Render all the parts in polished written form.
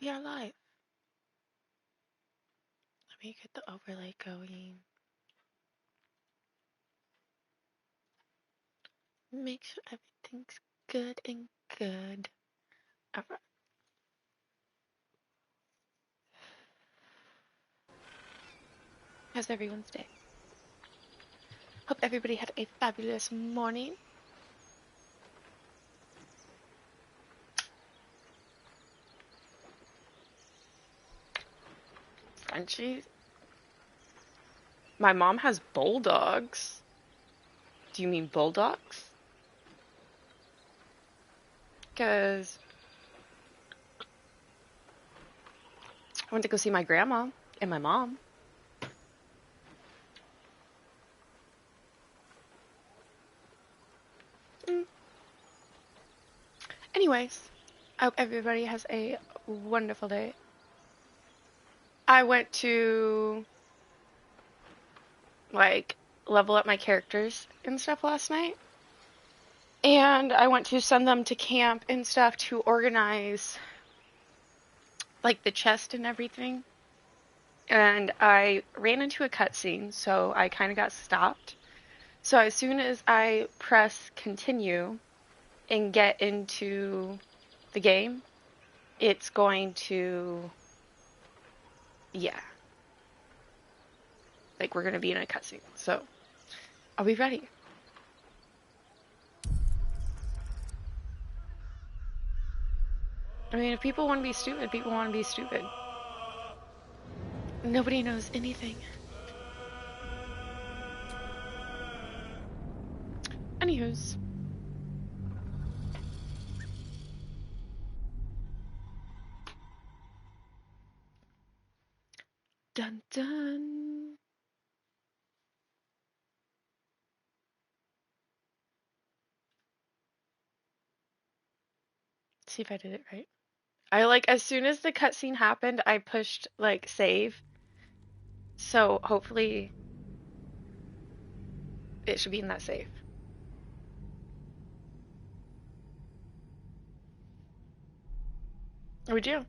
We are live. Let me get the overlay going. Make sure everything's good and good. Alright. How's everyone's day? Hope everybody had a fabulous morning. Frenchies? My mom has bulldogs. Do you mean bulldogs? Because I went to go see my grandma and my mom. Anyways, I hope everybody has a wonderful day. I went to level up my characters and stuff last night. And I went to send them to camp and stuff to organize the chest and everything. And I ran into a cutscene, so I kind of got stopped. So as soon as I press continue and get into the game, it's going to, we're going to be in a cutscene. So I'll be ready. I mean, if people want to be stupid, people want to be stupid. Nobody knows anything. Anywho's. Dun dun. Let's see if I did it right. As soon as the cutscene happened, I pushed save. So hopefully it should be in that save. We do.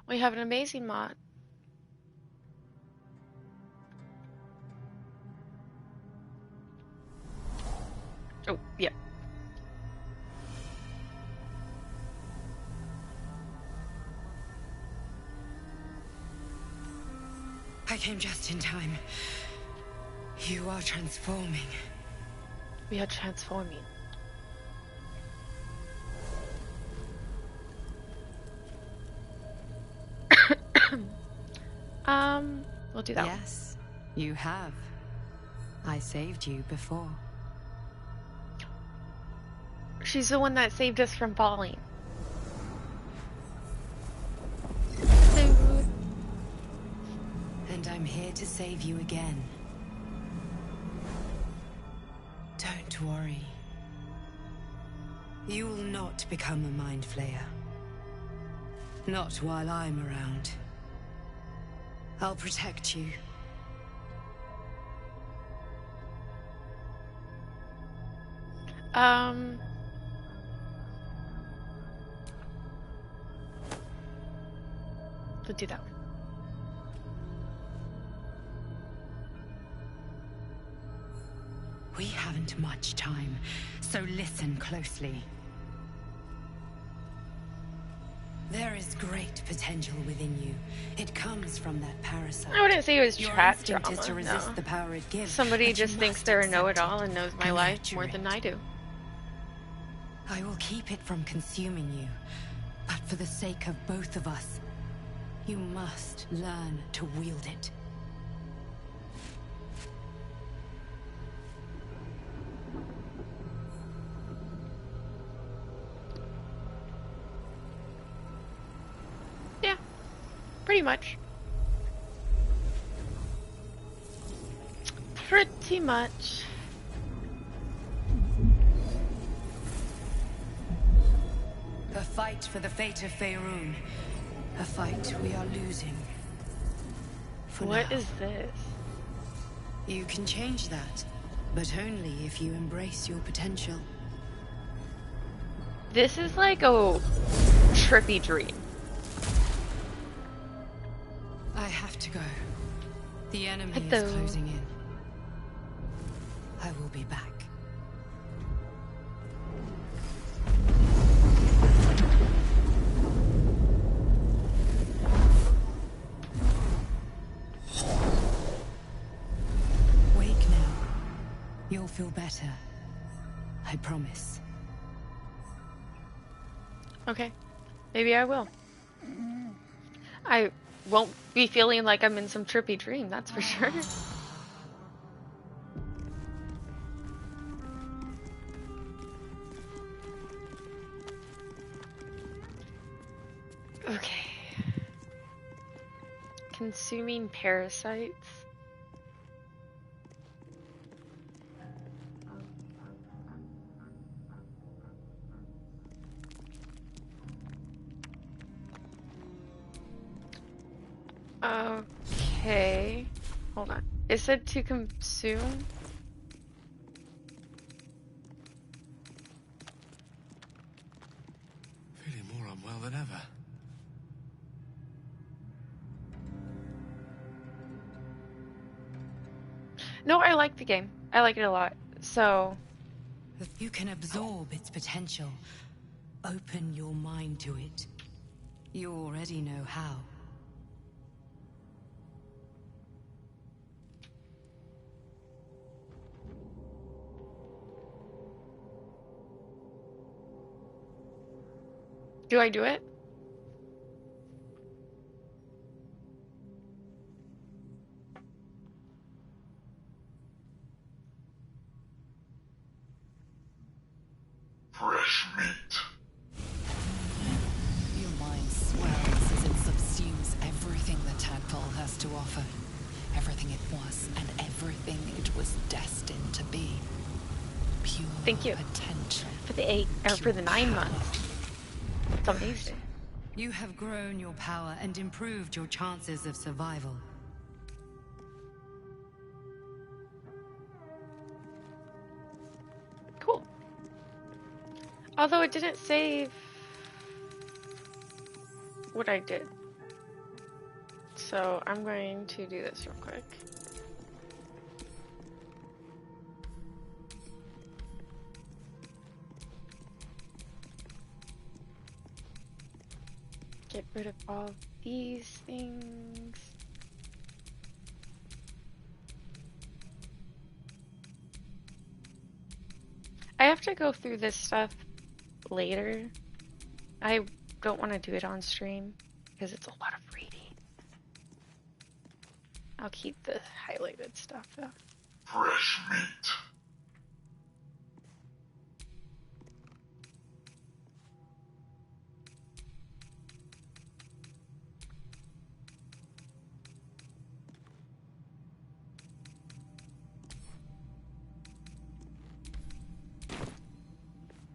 We have an amazing mod. Oh, yeah. I came just in time. You are transforming. We are transforming. We'll do that. Yes, you have. I saved you before. She's the one that saved us from falling. And I'm here to save you again. Don't worry. You will not become a mind flayer. Not while I'm around. I'll protect you. Let's do that. We haven't much time, so listen closely. There is great potential within you. It comes from that parasite. I wouldn't say it was Your trap instinct drama, is to resist no. the power it gives. Somebody just thinks they're a know-it-all and and knows my life more than I do. I will keep it from consuming you, but for the sake of both of us, you must learn to wield it. Yeah, pretty much. Pretty much. A fight for the fate of Faerun. A fight we are losing. What is this? You can change that, but only if you embrace your potential. This is like a trippy dream. I have to go. The enemy is Hello. closing in. I will be back. Wake now. You'll feel better. I promise. Okay. Maybe I will. I won't be feeling like I'm in some trippy dream, that's for sure. Okay. Consuming parasites. Okay. Hold on. It said to consume. Feeling more unwell than ever. No, I like the game. I like it a lot. So, You can absorb its potential. Open your mind to it. You already know how. do I do it? Fresh meat. Your mind swells as it subsumes everything the tadpole has to offer. Everything it was and everything it was destined to be. Pure Thank you. potential. For the 9 months. It's amazing. You have grown your power and improved your chances of survival. Cool. Although it didn't save what I did. So I'm going to do this real quick. Get rid of all these things. I have to go through this stuff later. I don't want to do it on stream because it's a lot of reading. I'll keep the highlighted stuff though. Fresh meat.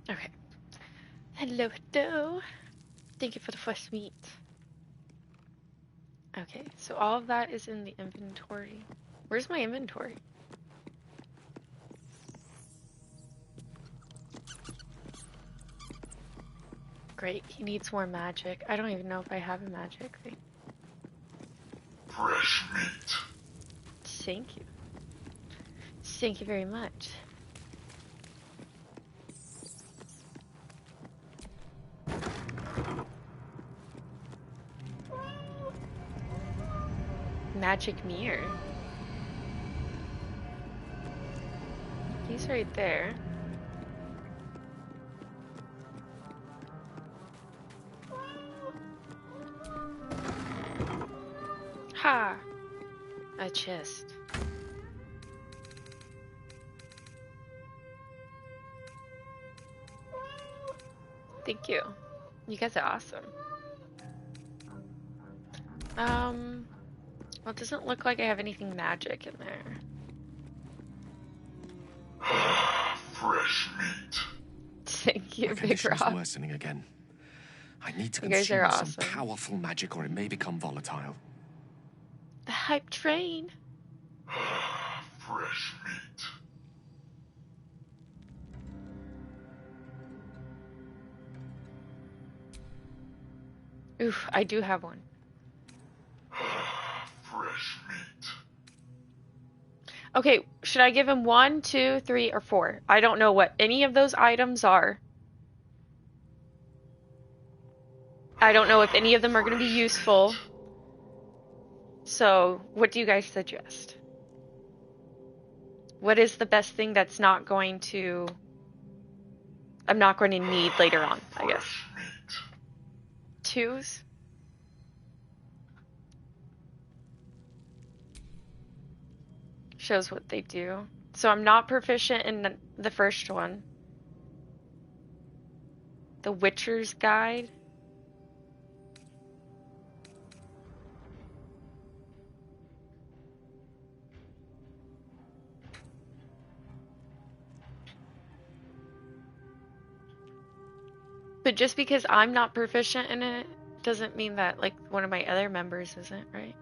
Okay. Hello, hello. Thank you for the fresh meat. Okay, so all of that is in the inventory. Where's my inventory? Great, he needs more magic. I don't even know if I have a magic thing. Fresh meat. Thank you. Thank you very much. Magic mirror. He's right there. Ha! A chest. Thank you. You guys are awesome. Well, it doesn't look like I have anything magic in there. Fresh meat. Thank you, My Big condition is Rock. worsening again. I need to You guys are consume some awesome. powerful magic or it may become volatile. The hype train. Fresh meat. Oof, I do have one. Okay, should I give him 1, 2, 3, or 4? I don't know what any of those items are. I don't know if any of them are going to be useful. So, what do you guys suggest? What is the best thing that's not going to... I'm not going to need later on, I guess. Fresh meat. 2s? Shows what they do. So I'm not proficient in the first one. The Witcher's Guide. But just because I'm not proficient in it doesn't mean that like one of my other members isn't, right?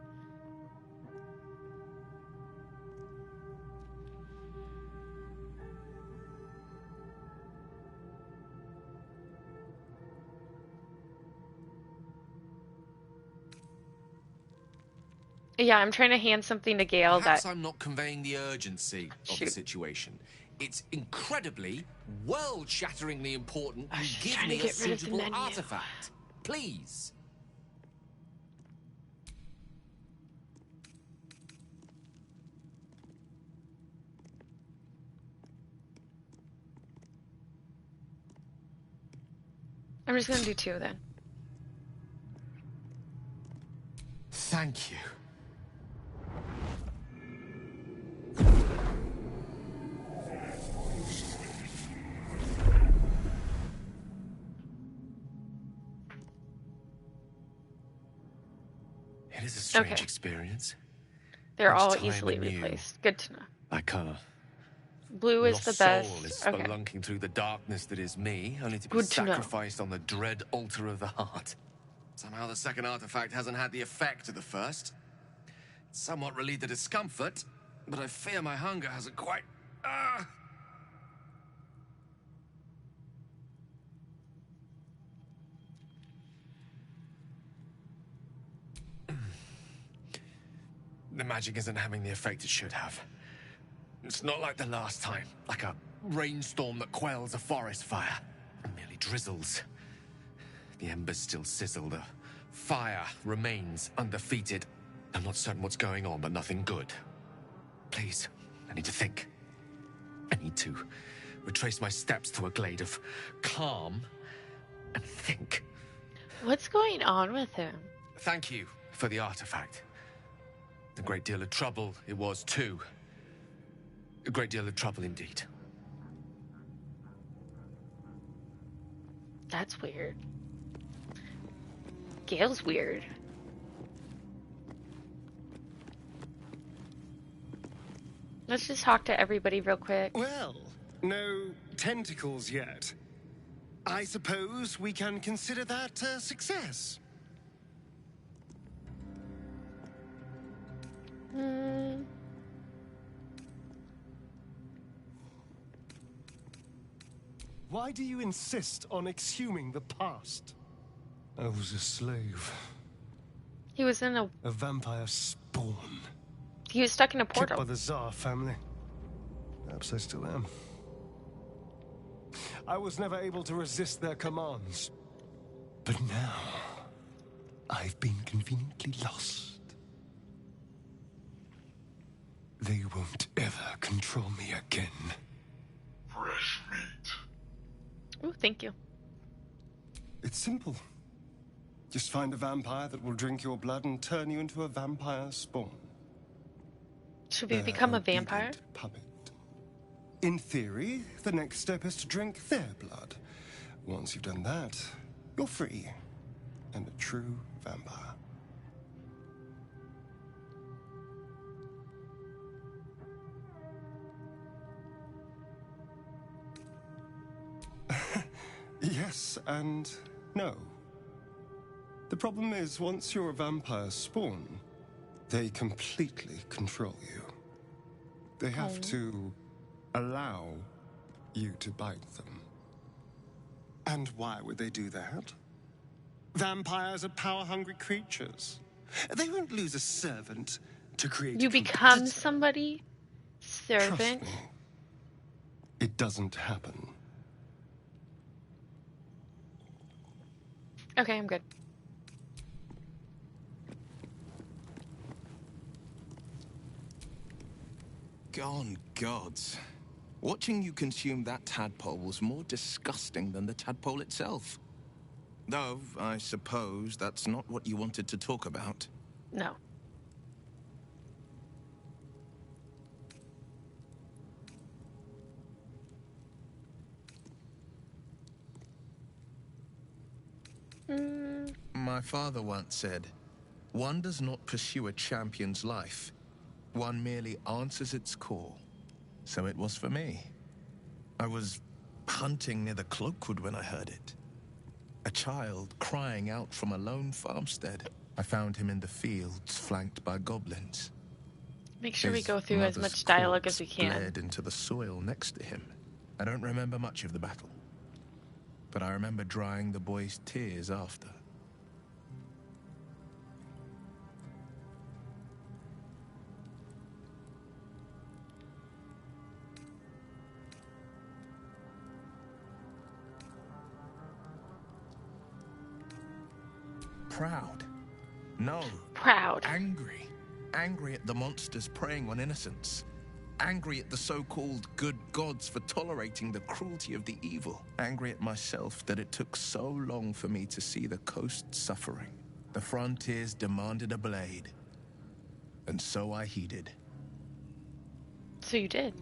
Yeah, I'm trying to hand something to Gale Perhaps that... I'm not conveying the urgency of the Shoot. situation. It's incredibly, world-shatteringly important I was you just give trying to me a get rid of the suitable menu. artifact. Please. I'm just gonna do 2 then. Thank you. It is a strange Okay. experience. They're Each all time easily anew. replaced. Good to know. Like a Blue is lost the soul best. is Okay. spelunking through the darkness that is me, only to be Good to know. sacrificed on the dread altar of the heart. Somehow the second artifact hasn't had the effect of the first. It's somewhat relieved the discomfort, but I fear my hunger hasn't quite... The magic isn't having the effect it should have. It's not like the last time, like a rainstorm that quells a forest fire. It merely drizzles. The embers still sizzle, the fire remains undefeated. I'm not certain what's going on, but nothing good. Please, I need to think. I need to retrace my steps to a glade of calm and think. What's going on with him? Thank you for the artifact. A great deal of trouble it was, too. A great deal of trouble indeed. That's weird. Gale's weird. Let's just talk to everybody real quick. Well, no tentacles yet. I suppose we can consider that a success. Why do you insist on exhuming the past? I was a slave, He was in a... a vampire spawn, He was stuck in a kept by portal. the Tsar family. Perhaps I still am. I was never able to resist their commands. But now, I've been conveniently lost. They won't ever control me again. Fresh meat. Oh, thank you. It's simple. Just find a vampire that will drink your blood and turn you into a vampire spawn. Should we Their become a vampire? obedient puppet. In theory, the next step is to drink their blood. Once you've done that, you're free. And a true vampire. Yes and no. The problem is, once you're a vampire spawn, they completely control you. They have to allow you to bite them. And why would they do that? Vampires are power-hungry creatures. They won't lose a servant to create You a become competitor. somebody? Trust Servant. me. It doesn't happen. Okay, I'm good. Gone gods. Watching you consume that tadpole was more disgusting than the tadpole itself. Though, I suppose that's not what you wanted to talk about. No. My father once said, "One does not pursue a champion's life. One merely answers its call." So it was for me. I was hunting near the Cloakwood when I heard it. A child crying out from a lone farmstead. I found him in the fields, flanked by goblins. Make sure we His go through as mother's much dialogue corpse as we can. bled into the soil next to him. I don't remember much of the battle, but I remember drying the boy's tears after. Proud. No. Proud. Angry. Angry at the monsters preying on innocents. Angry at the so-called good gods for tolerating the cruelty of the evil. Angry at myself that it took so long for me to see the coast suffering. The frontiers demanded a blade. And so I heeded. So you did.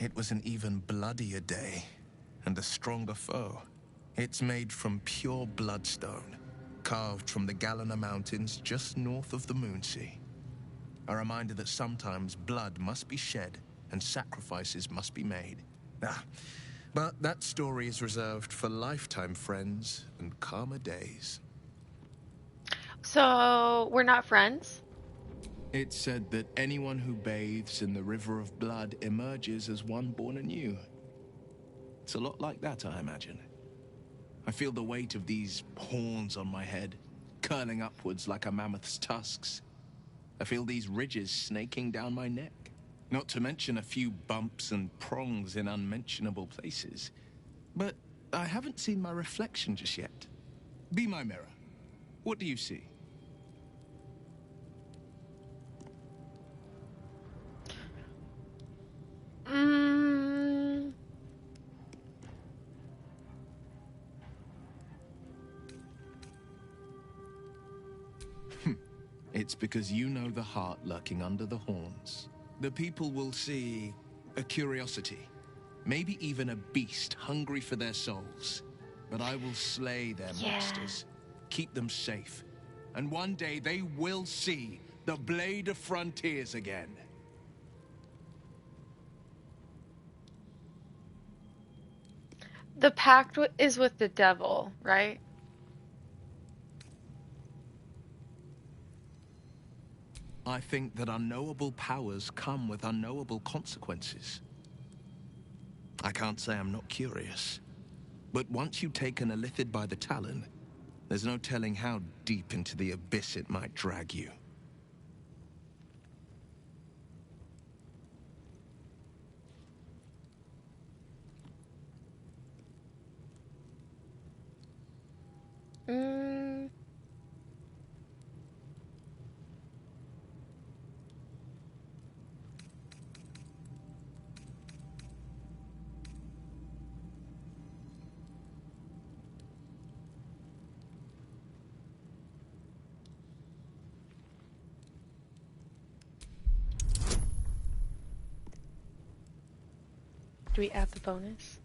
It was an even bloodier day, and a stronger foe. It's made from pure bloodstone, carved from the Galena Mountains just north of the Moonsea. A reminder that sometimes blood must be shed and sacrifices must be made. But that story is reserved for lifetime friends and calmer days. So we're not friends? It's said that anyone who bathes in the river of blood emerges as one born anew. It's a lot like that, I imagine. I feel the weight of these horns on my head, curling upwards like a mammoth's tusks. I feel these ridges snaking down my neck. Not to mention a few bumps and prongs in unmentionable places. But I haven't seen my reflection just yet. Be my mirror. What do you see? It's because you know the heart lurking under the horns. The people will see a curiosity, maybe even a beast hungry for their souls. But I will slay their monsters, keep them safe. And one day they will see the Blade of Frontiers again. The pact is with the devil, right? I think that unknowable powers come with unknowable consequences. I can't say I'm not curious. But once you take an Illithid by the talon, there's no telling how deep into the abyss it might drag you. Do we add the bonus?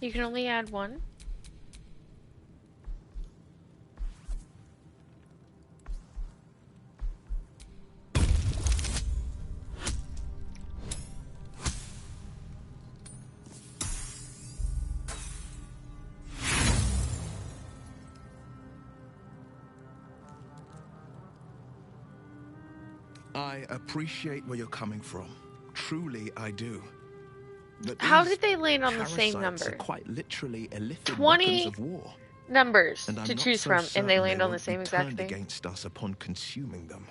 You can only add one. I appreciate where you're coming from. Truly, I do. But How these did they land on the same parasites number? are quite literally illithid 20 weapons of war. numbers And I'm to not choose so from, and they certain land on the won't be same exact turned thing. against us upon consuming them.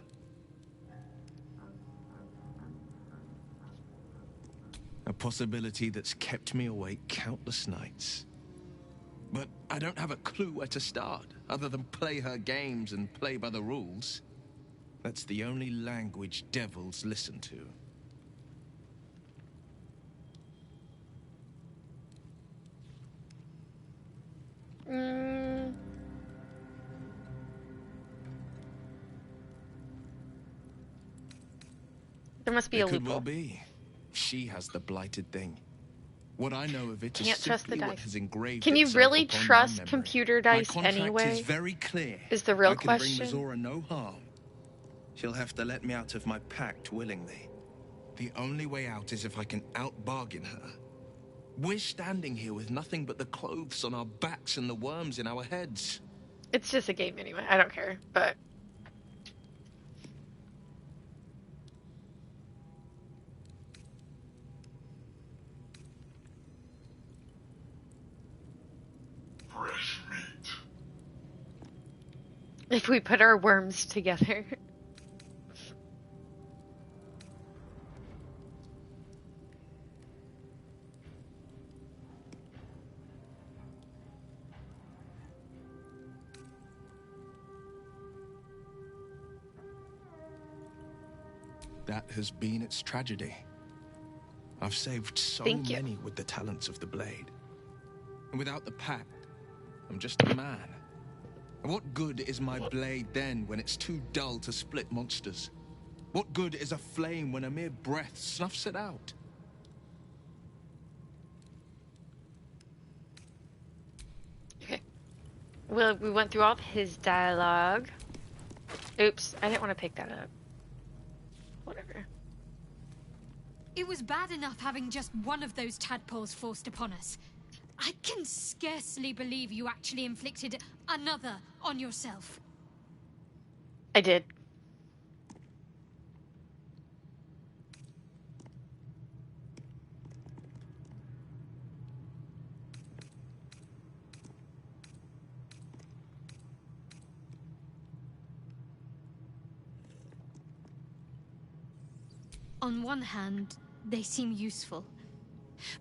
A possibility that's kept me awake countless nights. But I don't have a clue where to start, other than play her games and play by the rules. That's the only language devils listen to. There must be It a could loophole. well be. She has the blighted thing. What I know of it is Can't trust the simply what dice. has engraved Can you itself really upon my trust memory. computer My dice contract anyway? is very clear. Is the real I can question. bring Mizora no harm. She'll have to let me out of my pact willingly. The only way out is if I can out-bargain her. We're standing here with nothing but the clothes on our backs and the worms in our heads. It's just a game anyway. I don't care, but... Fresh meat. if we put our worms together. That has been its tragedy. I've saved so Thank you. many with the talents of the blade. And without the pact, I'm just a man. And what good is my blade then when it's too dull to split monsters? What good is a flame when a mere breath snuffs it out? Okay. Well, we went through all of his dialogue. Oops, I didn't want to pick that up. Whatever. It was bad enough having just one of those tadpoles forced upon us. I can scarcely believe you actually inflicted another on yourself. I did. On one hand, they seem useful.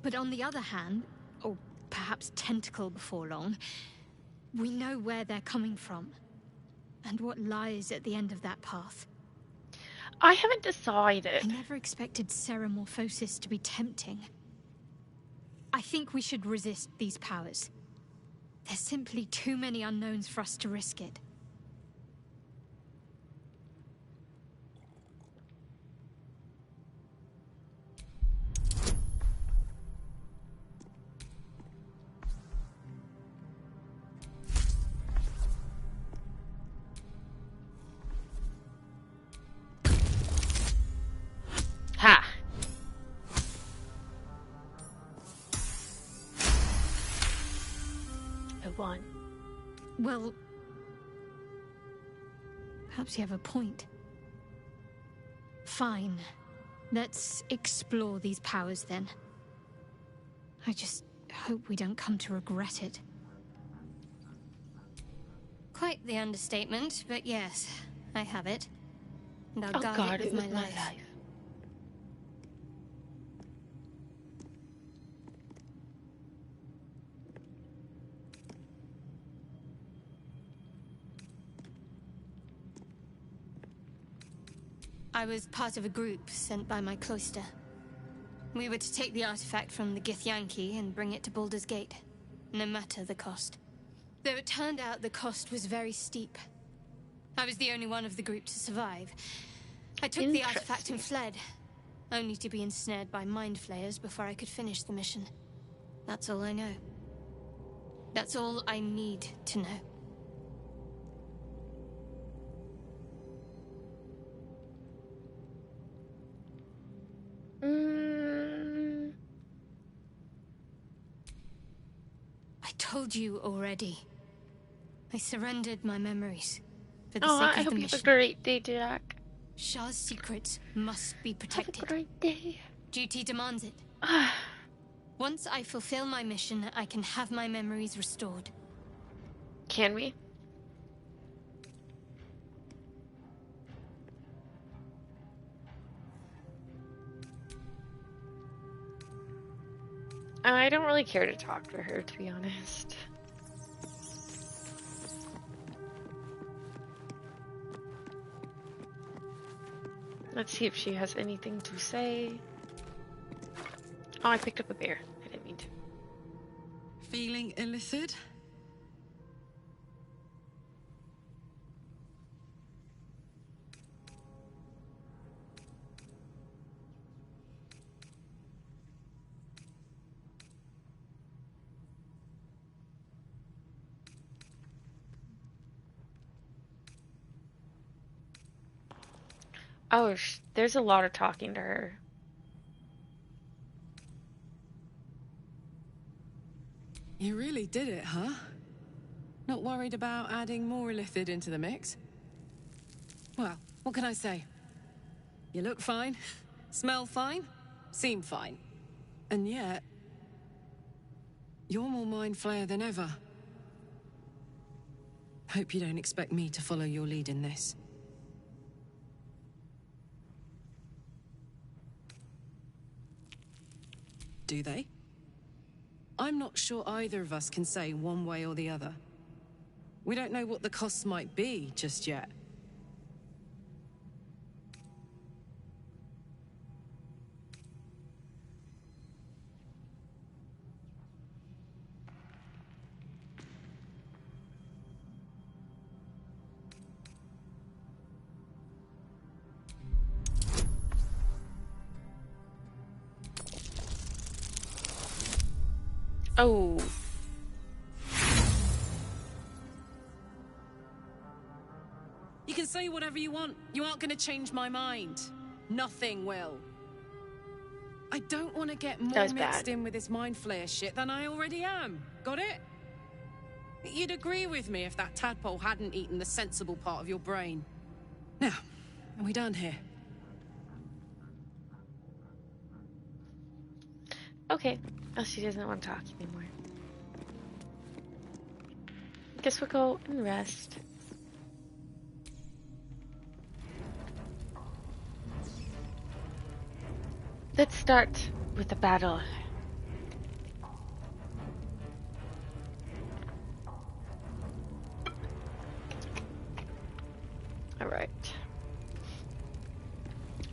But on the other hand, or perhaps tentacle before long, we know where they're coming from. And what lies at the end of that path. I haven't decided. I never expected ceramorphosis to be tempting. I think we should resist these powers. There's simply too many unknowns for us to risk it. Ha! I won. Well, perhaps you have a point. Fine. Let's explore these powers then. I just hope we don't come to regret it. Quite the understatement, but yes, I have it. And I'll I'll guard it with my life. I was part of a group sent by my cloister. We were to take the artifact from the Githyanki and bring it to Baldur's Gate, no matter the cost. Though it turned out the cost was very steep. I was the only one of the group to survive. I took the artifact and fled, only to be ensnared by mind flayers before I could finish the mission. That's all I know. That's all I need to know. I told you already. I surrendered my memories for the sake I of hope the you have a mission. great day, Jack. Shah's secrets must be Have a protected. great day. Duty demands it. Once I fulfill my mission, I can have my memories restored. Can we? I don't really care to talk to her, to be honest. Let's see if she has anything to say. Oh, I picked up a bear. I didn't mean to. Feeling illithid? Oh, there's a lot of talking to her. You really did it, huh? Not worried about adding more illithid into the mix? Well, what can I say? You look fine, smell fine, seem fine. And yet, you're more mind flayer than ever. Hope you don't expect me to follow your lead in this. Do they? I'm not sure either of us can say one way or the other. We don't know what the costs might be just yet. Oh. You can say whatever you want. You aren't going to change my mind. Nothing will. I don't want to get more mixed in with this mind flayer shit than I already am. Got it? You'd agree with me if that tadpole hadn't eaten the sensible part of your brain. Now, are we done here? Okay. Oh, she doesn't want to talk anymore. Guess we'll go and rest. Let's start with the battle. All right.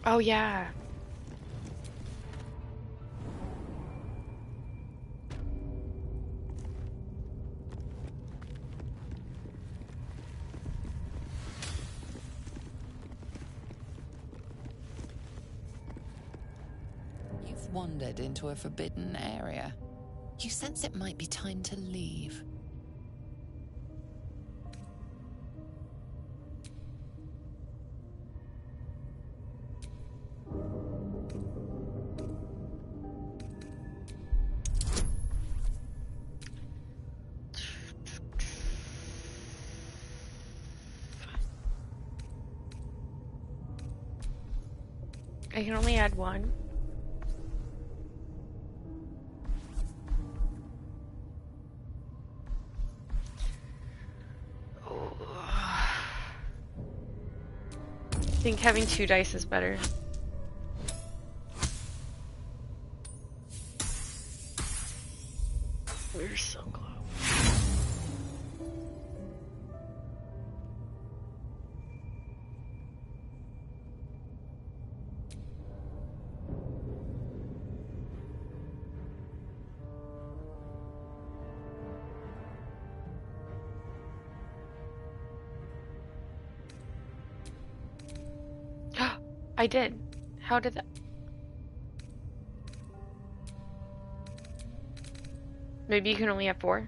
Oh, yeah. Wandered into a forbidden area. You sense it might be time to leave. I can only add one. I think having 2 dice is better. We're so close. I did. How did that? Maybe you can only have 4.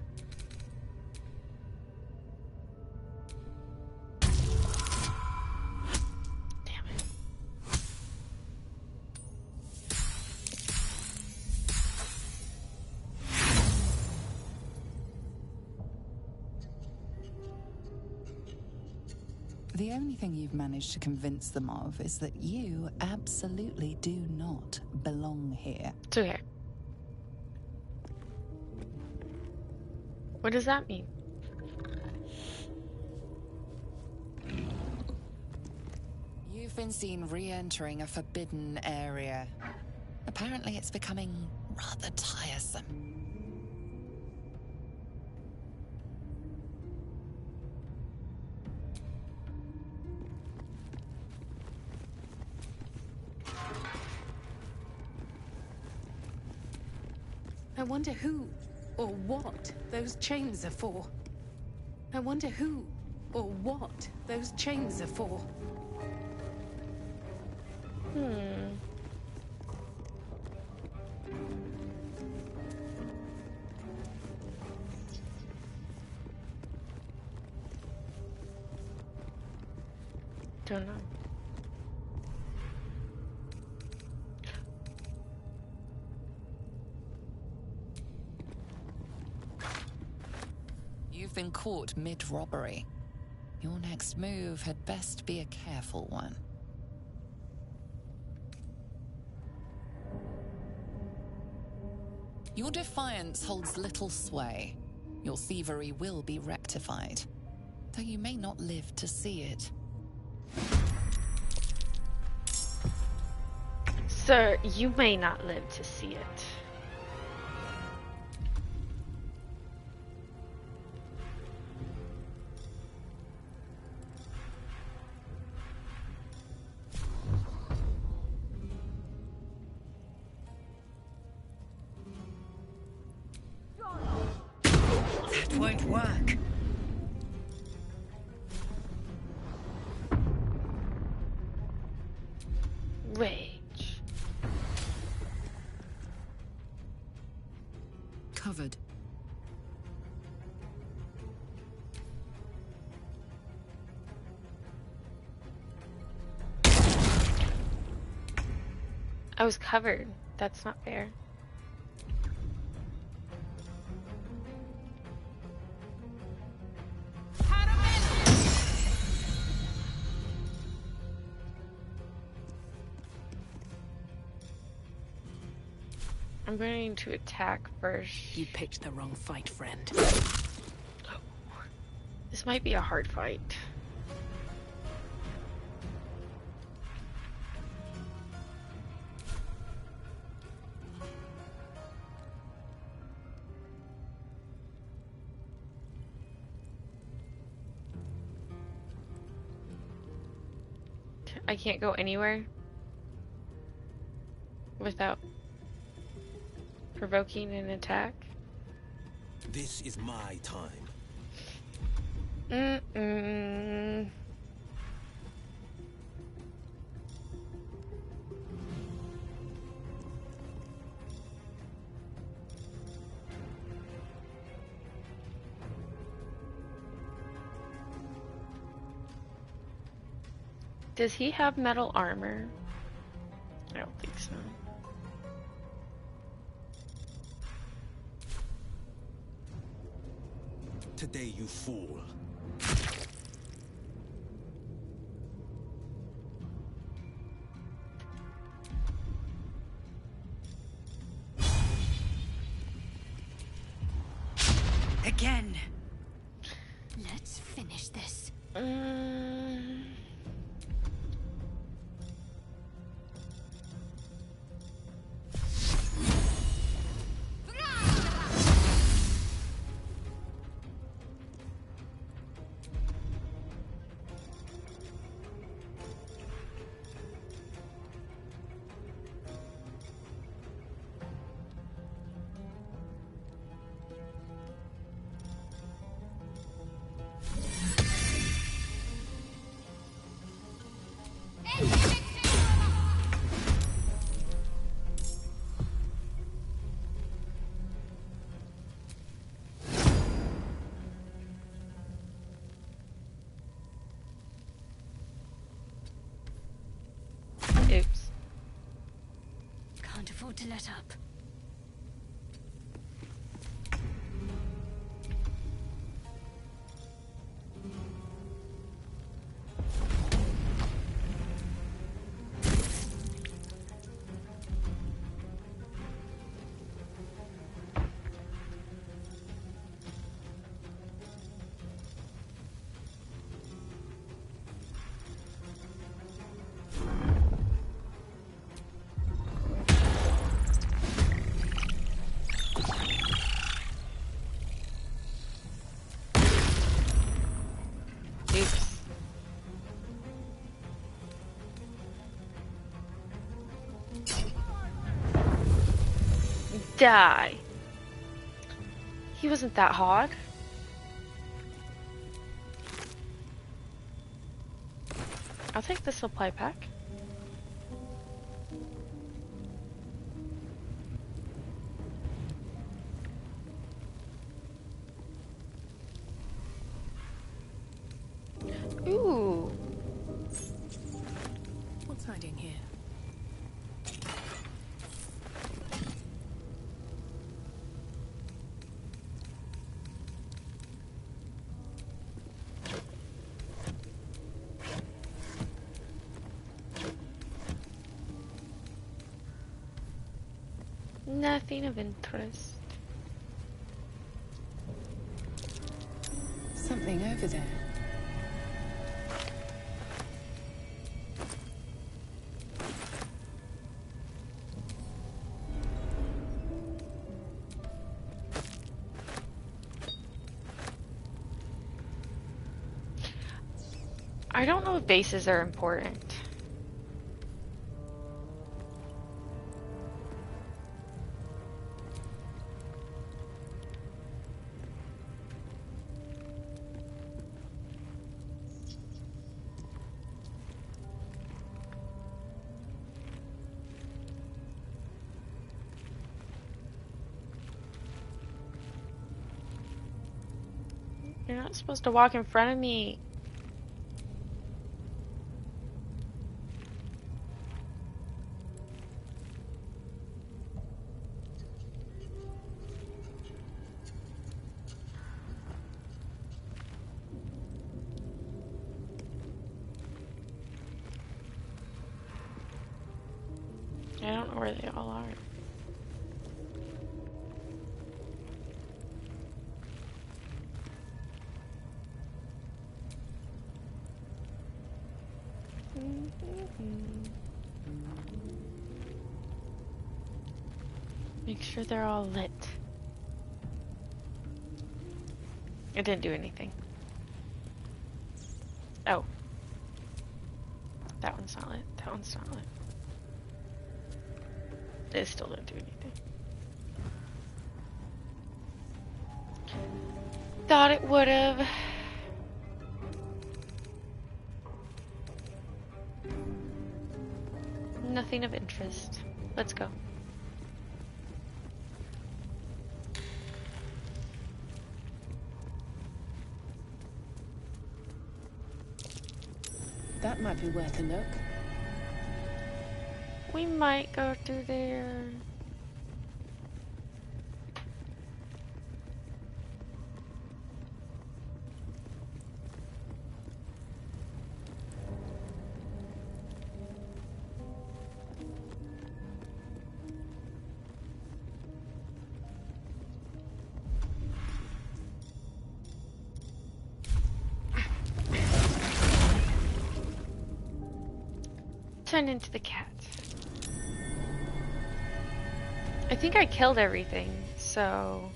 Damn it. The only thing you've managed to convince them of is that you absolutely do not belong here. It's okay. What does that mean? You've been seen re-entering a forbidden area. Apparently it's becoming rather tiresome. I wonder who or what those chains are for. I wonder who or what those chains are for. Don't know. You've been caught mid-robbery. Your next move had best be a careful one. Your defiance holds little sway. Your thievery will be rectified, though you may not live to see it. Sir, you may not live to see it. That won't work. Rage. Covered. I was covered. That's not fair. I'm going to attack first. You picked the wrong fight, friend. This might be a hard fight. I can't go anywhere without provoking an attack. This is my time. Does he have metal armor? I don't think so. Today, you fool. Again. Let's finish this. Oops. Can't afford to let up. die. He wasn't that hard. I'll take the supply pack. Ooh. What's hiding here? Nothing of interest. Something over there. I don't know if bases are important. You're not supposed to walk in front of me. I don't know where they all are. Make sure they're all lit. It didn't do anything. Oh. That one's not lit. That one's not lit. It still didn't do anything. Thought it would've. Nothing of interest. Let's go. That might be worth a look. We might go through there. Turn into the cat. I think I killed everything, so...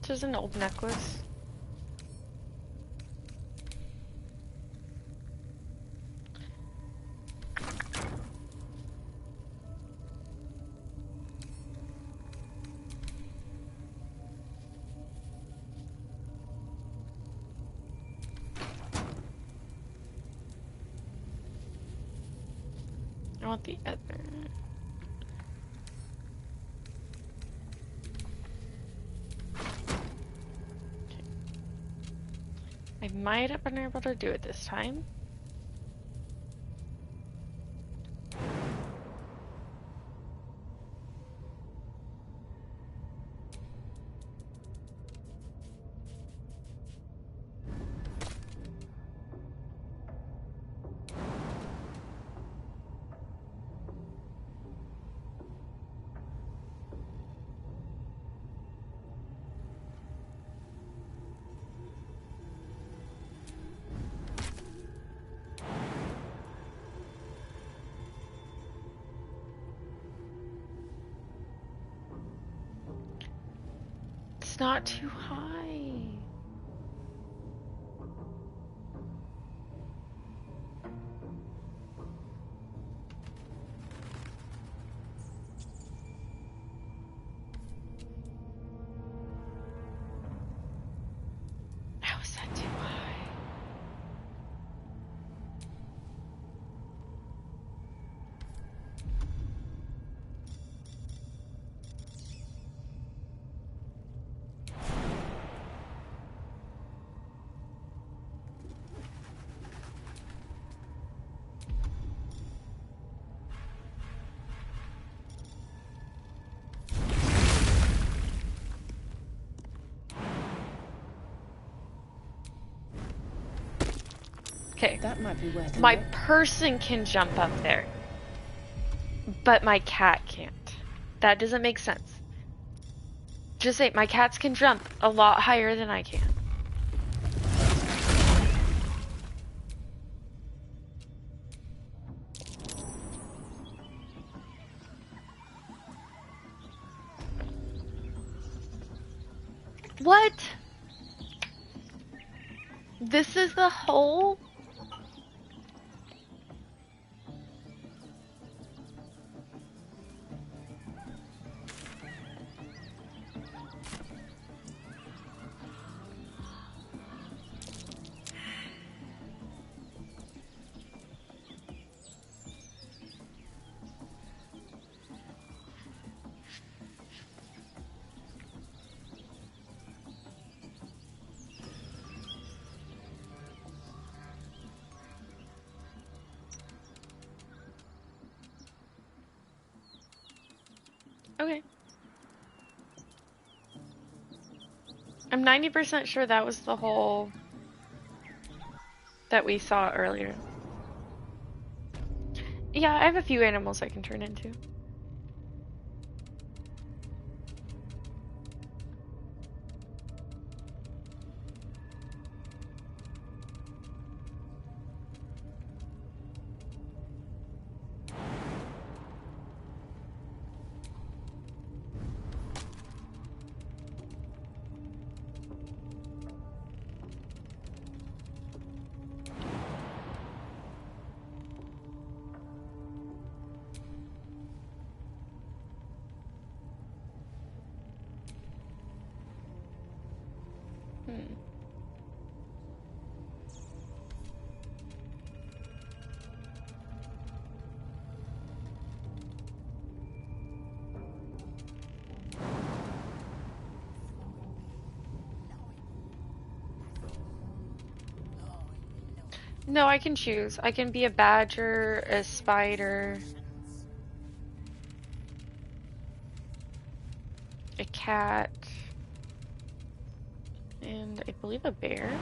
This is an old necklace. I want the other. Okay. I might have been able to do it this time. It's not too high. How is that too high? Okay. That might be worth it. My person can jump up there, but my cat can't. That doesn't make sense. Just say my cats can jump a lot higher than I can. What? This is the hole? Okay. I'm 90% sure that was the hole that we saw earlier. Yeah, I have a few animals I can turn into. No, I can choose. I can be a badger, a spider, a cat, and I believe a bear.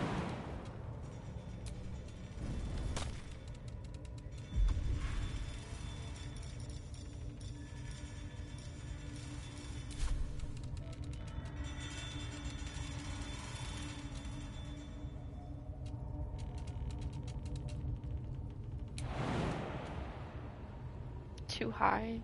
Too high.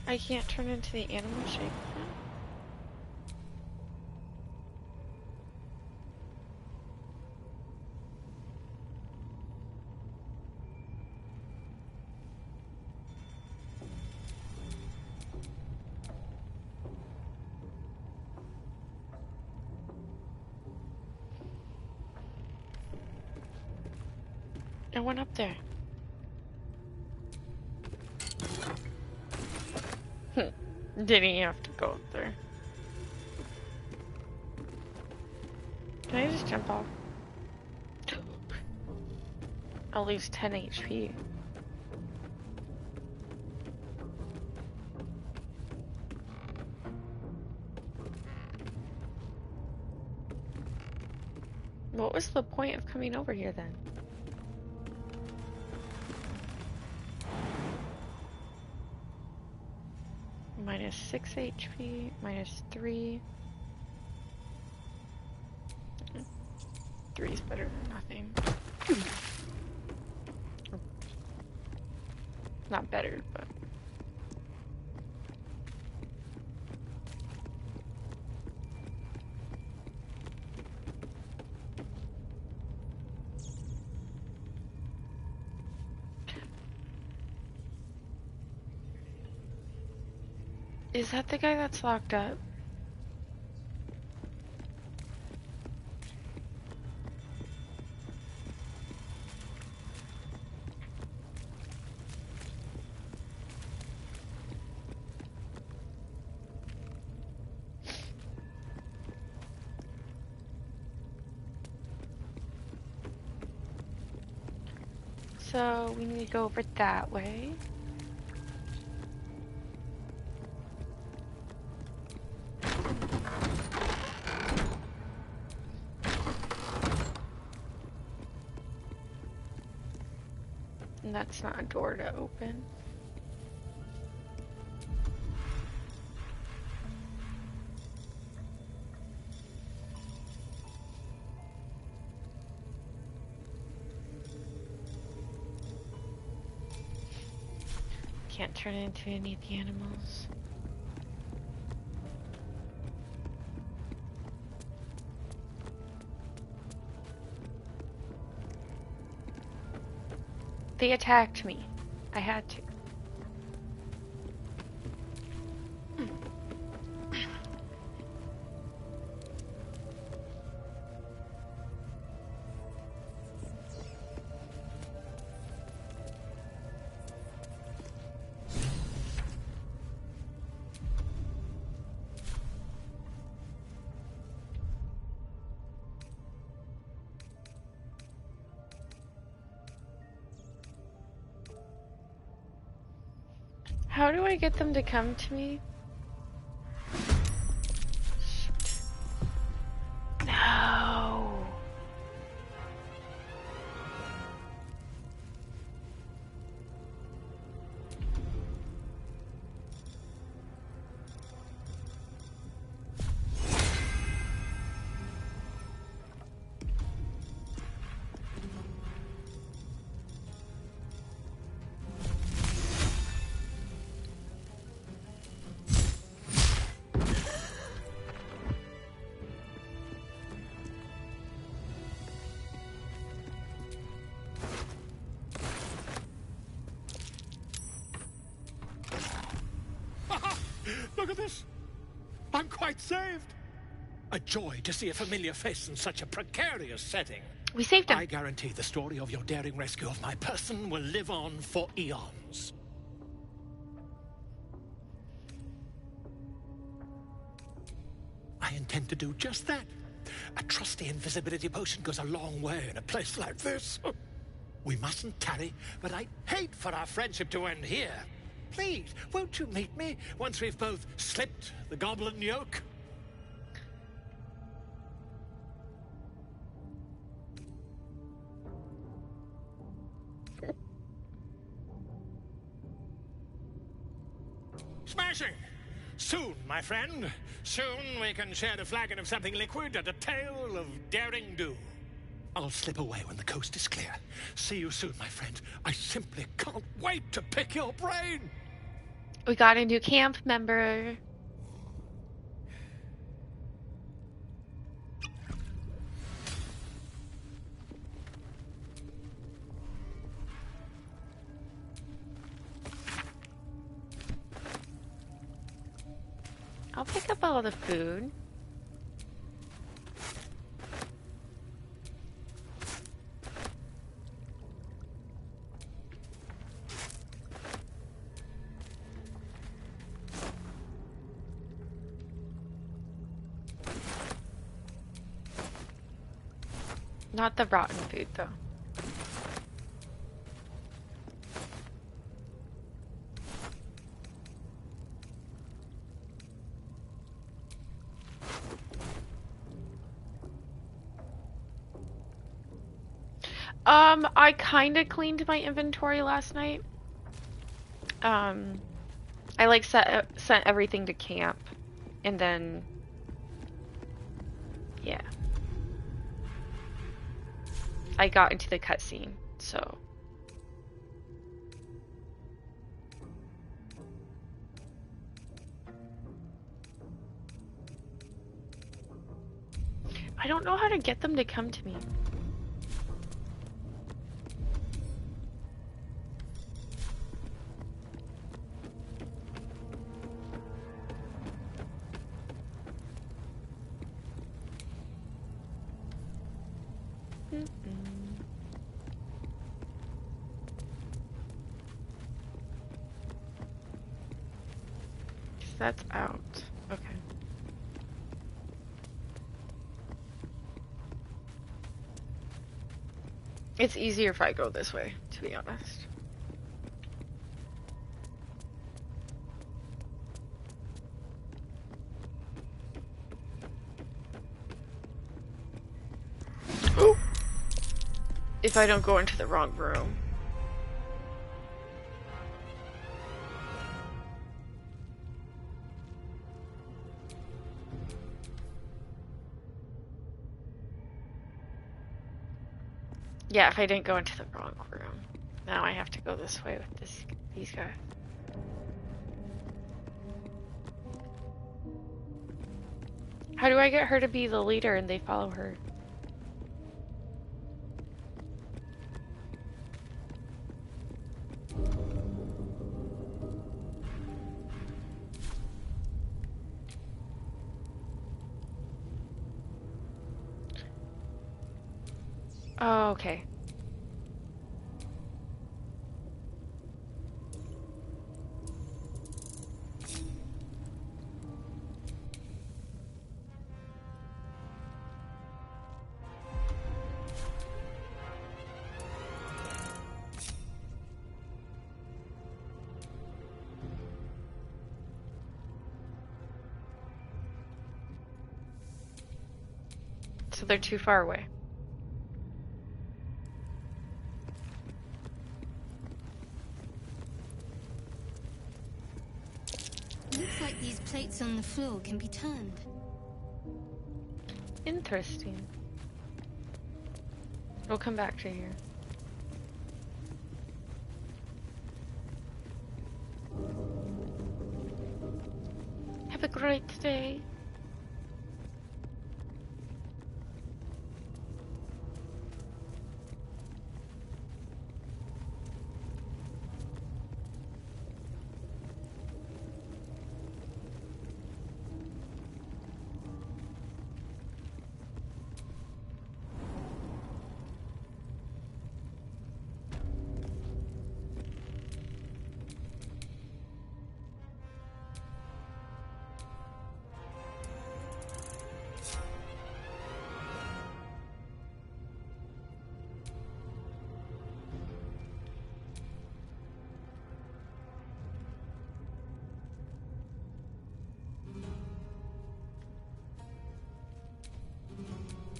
I can't turn into the animal shape now. I went up there. Didn't you have to go up there? Can I just jump off? I'll lose 10 HP. What was the point of coming over here then? Minus 6 HP, minus 3. 3 is better than nothing. Not better, but... Is that the guy that's locked up? So we need to go over that way. And that's not a door to open. Can't turn into any of the animals. They attacked me. I had to. How do I get them to come to me? No. Look at this! I'm quite saved! A joy to see a familiar face in such a precarious setting. We saved him. I guarantee the story of your daring rescue of my person will live on for eons. I intend to do just that. A trusty invisibility potion goes a long way in a place like this. We mustn't tarry, but I'd hate for our friendship to end here. Please, won't you meet me once we've both slipped the goblin yoke? Smashing! Soon, my friend. Soon we can share a flagon of something liquid and a tale of daring do. I'll slip away when the coast is clear. See you soon, my friend. I simply can't wait to pick your brain. We got a new camp member. I'll pick up all the food. Not the rotten food, though. I kind of cleaned my inventory last night. I like sent everything to camp, and then, yeah. I got into the cutscene, so. I don't know how to get them to come to me. That's out. Okay. It's easier if I go this way, to be honest. Oh! If I don't go into the wrong room. Yeah, if I didn't go into the wrong room. Now I have to go this way with these guys. How do I get her to be the leader and they follow her? Oh, okay. So they're too far away. Looks like these plates on the floor can be turned. Interesting. We'll come back to here. Have a great day.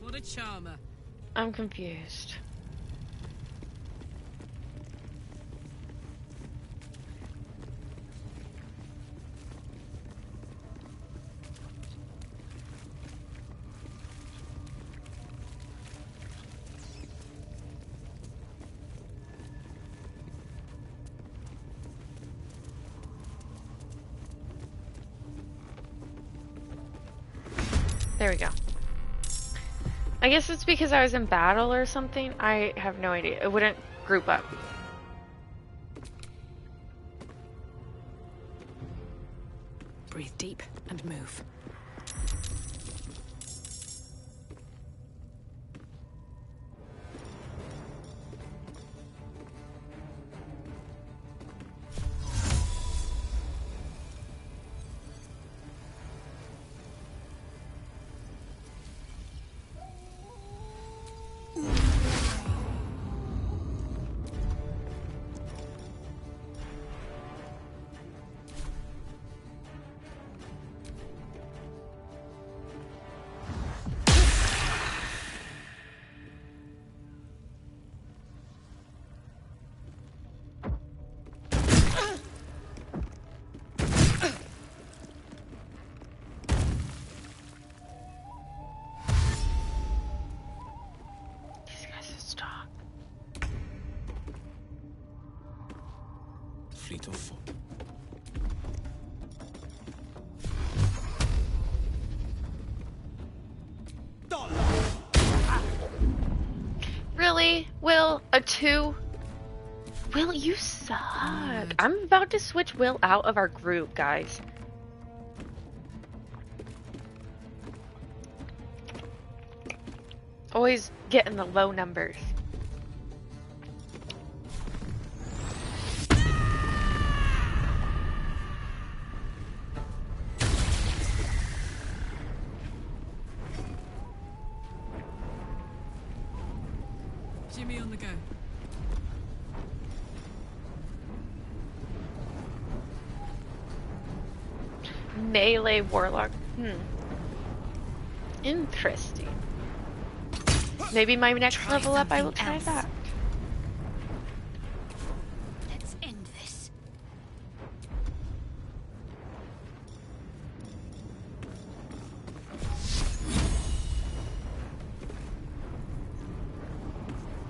What a charmer. I'm confused. There we go. I guess it's because I was in battle or something. I have no idea. It wouldn't group up. Breathe deep and move. fatal fall. Really? Will? A 2? Will, you suck. I'm about to switch Will out of our group, guys. Always getting the low numbers. Jimmy on the go. Melee warlock. Interesting. Maybe my next level up I will try that. Let's end this.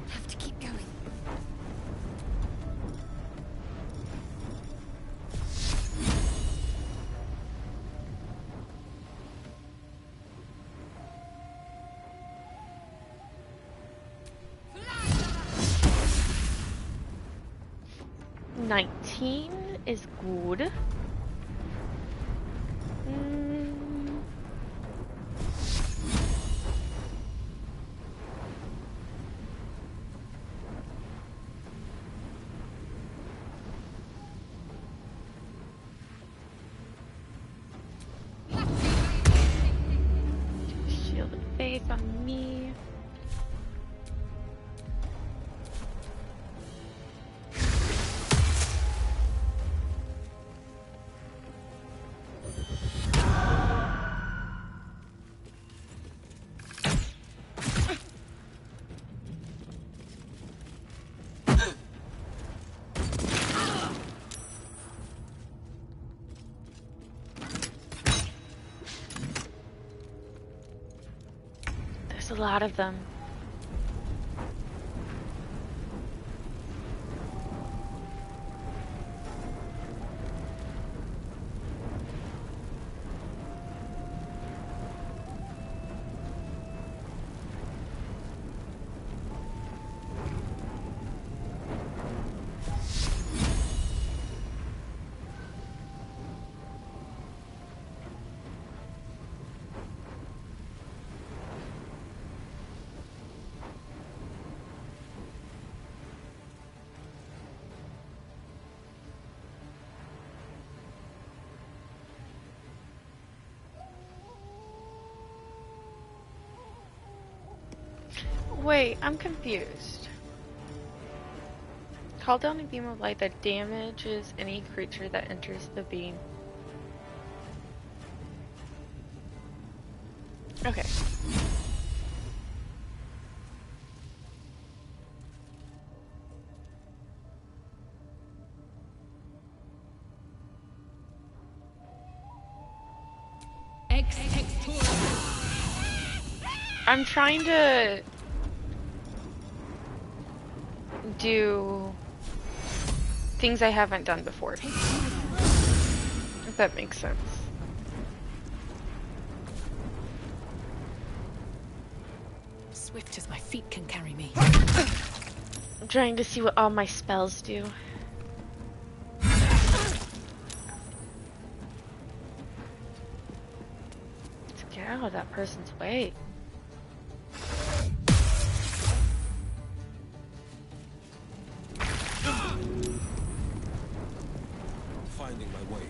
Have to keep going. $19 is good. Shield of Faith on me. There's a lot of them. Wait, I'm confused. Call down a beam of light that damages any creature that enters the beam. Okay. I'm trying to do things I haven't done before, if that makes sense. Swift as my feet can carry me. I'm trying to see what all my spells do. To get out of that person's way. Finding my way.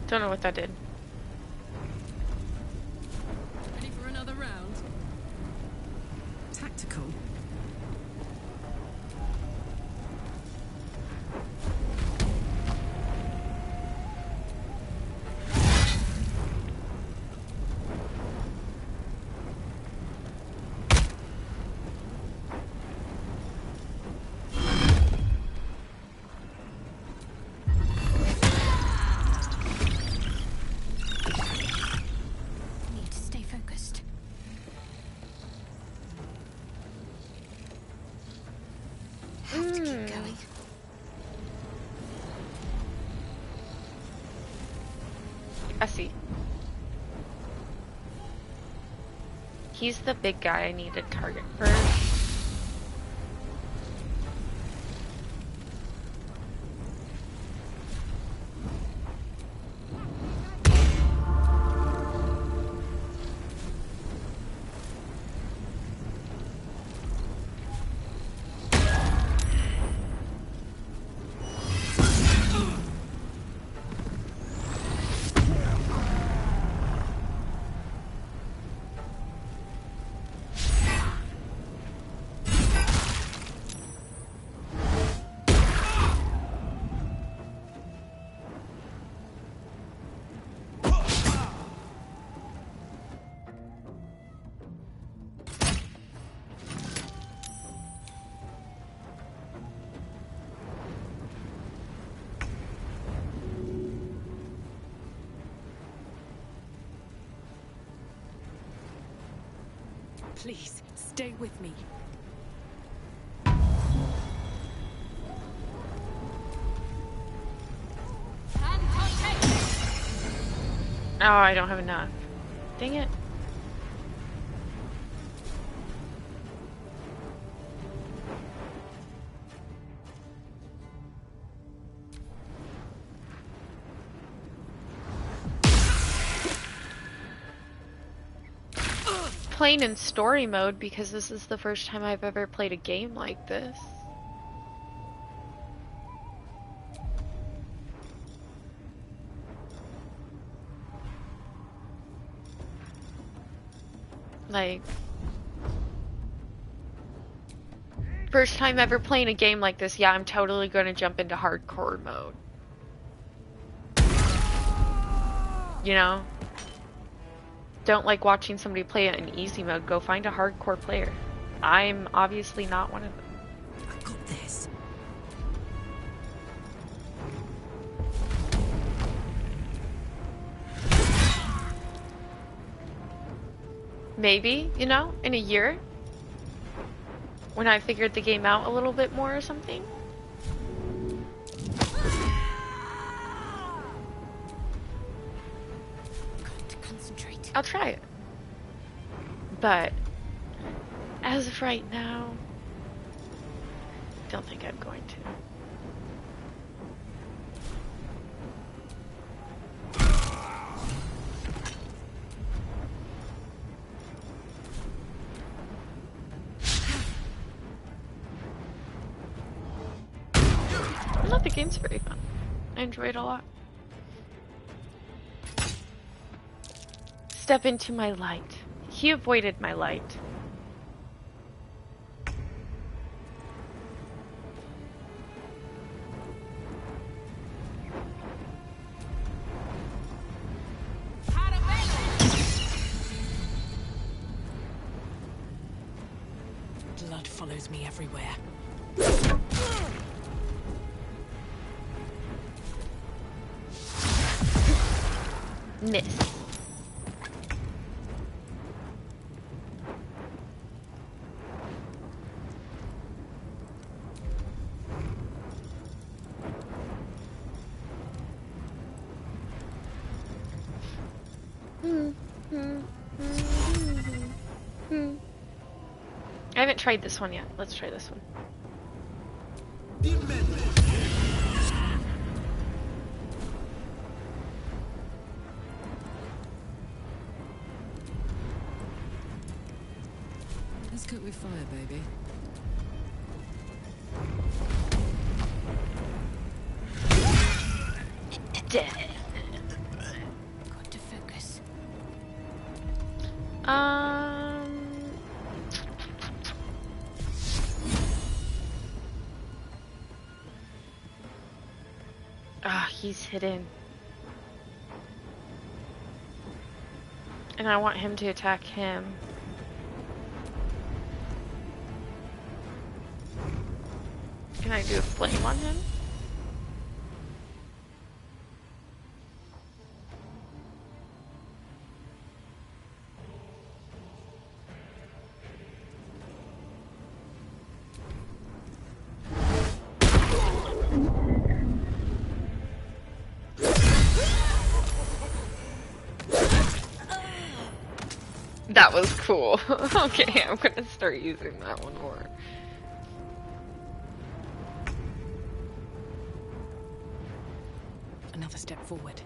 Don't know what that did. Ready for another round? Tactical. I see. He's the big guy I need to target first. Please, stay with me. Oh, I don't have enough. Dang it. Playing in story mode because this is the first time I've ever played a game like this. Like, first time ever playing a game like this, yeah, I'm totally gonna jump into hardcore mode. You know? Don't like watching somebody play it in easy mode. Go find a hardcore player. I'm obviously not one of them. I got this. Maybe, you know, in a year, when I figured the game out a little bit more or something. Got to concentrate. I'll try it. But as of right now, don't think I'm going to. I thought the game's very fun. I enjoy it a lot. Step into my light. He avoided my light. Blood follows me everywhere. Miss. I haven't tried this one yet. Let's try this one. Let's cook with fire, baby. Dead. Got to focus. He's hidden. And I want him to attack him. Can I do a flame on him? That was cool. Okay, I'm gonna start using that one more. Another step forward.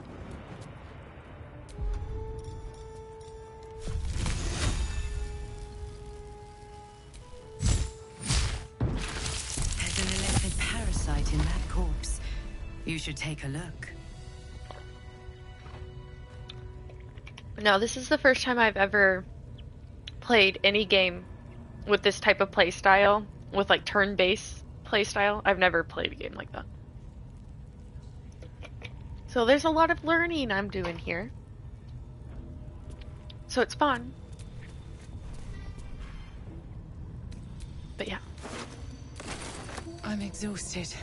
There's an elected parasite in that corpse. You should take a look. Now, this is the first time I've ever played any game with this type of playstyle, with like turn-based playstyle. I've never played a game like that. So there's a lot of learning I'm doing here. So it's fun. But yeah. I'm exhausted.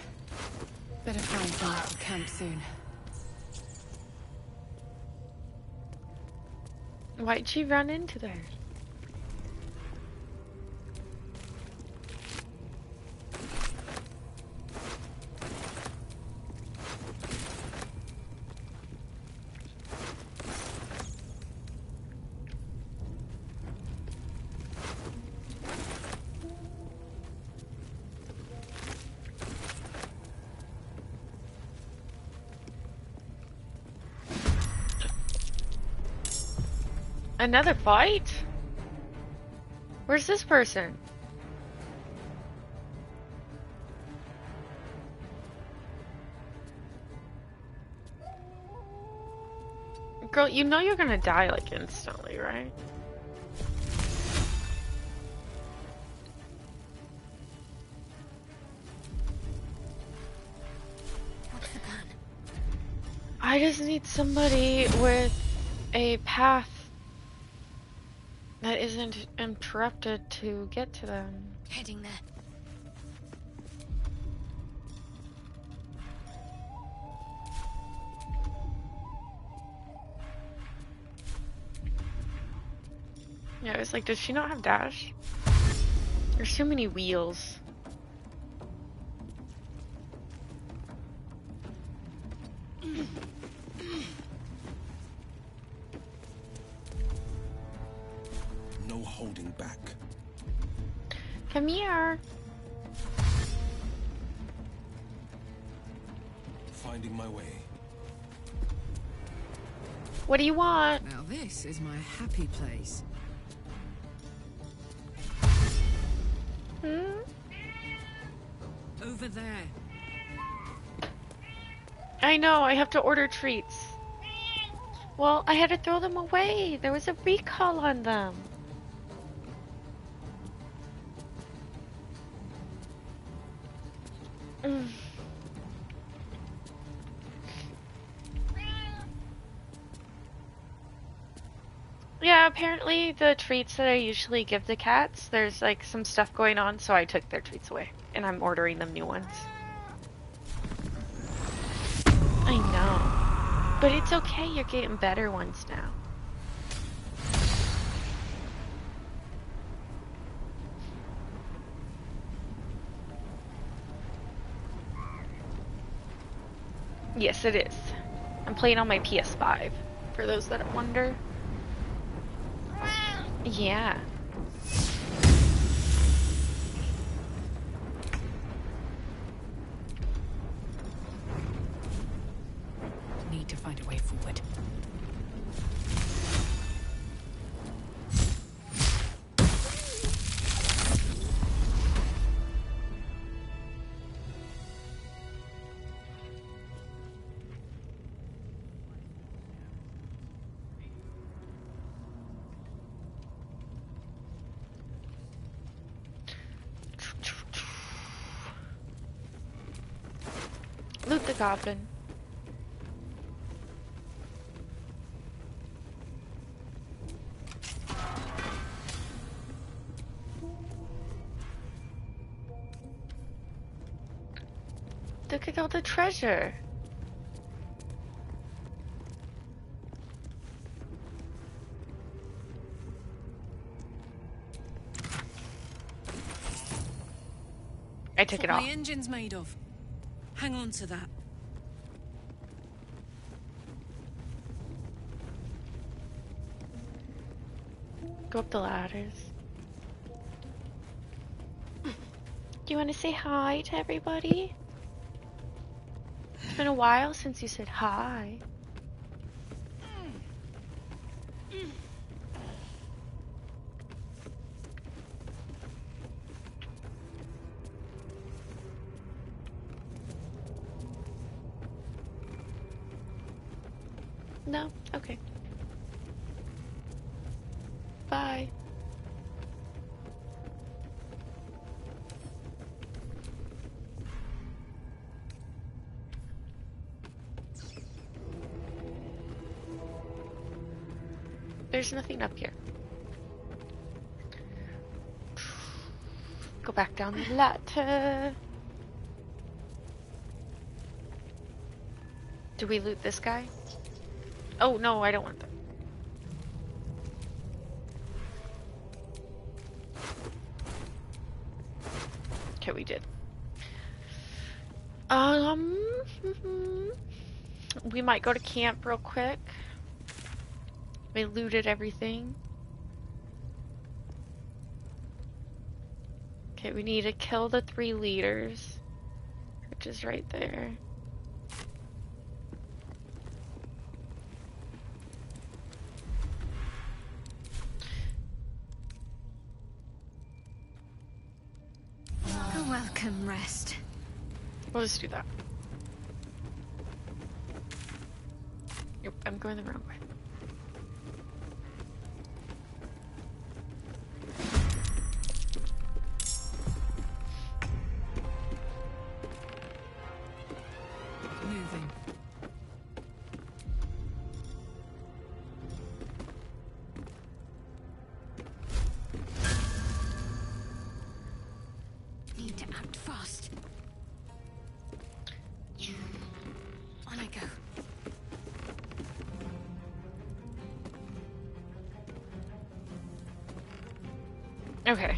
Better find somewhere to camp soon. Why'd she run into there? Another fight? Where's this person? Girl, you know you're gonna die like instantly, right? What's the plan? I just need somebody with a path that isn't interrupted to get to them. Heading there. Yeah, I was like, does she not have dash? There's too many wheels. No holding back. Come here. Finding my way. What do you want? Now this is my happy place. Hmm? Over there. I know, I have to order treats. Well, I had to throw them away. There was a recall on them. Mm. Yeah, apparently the treats that I usually give the cats, there's like some stuff going on, so I took their treats away. And I'm ordering them new ones. I know. But it's okay, you're getting better ones now. Yes, it is. I'm playing on my PS5, for those that wonder. Yeah. Need to find a way forward. Loot the goblin. Look at all the treasure. I took it off. What my engine's made of. Hang on to that. Go up the ladders. Do you want to say hi to everybody? It's been a while since you said hi. No? Okay. Bye. There's nothing up here. Go back down the ladder. Do we loot this guy? Oh, no, I don't want that. Okay, we did. We might go to camp real quick. We looted everything. Okay, we need to kill the 3 leaders, which is right there. A welcome rest. We'll just do that. Yep, I'm going the wrong way. Moving. Need to act fast. On I go. Okay.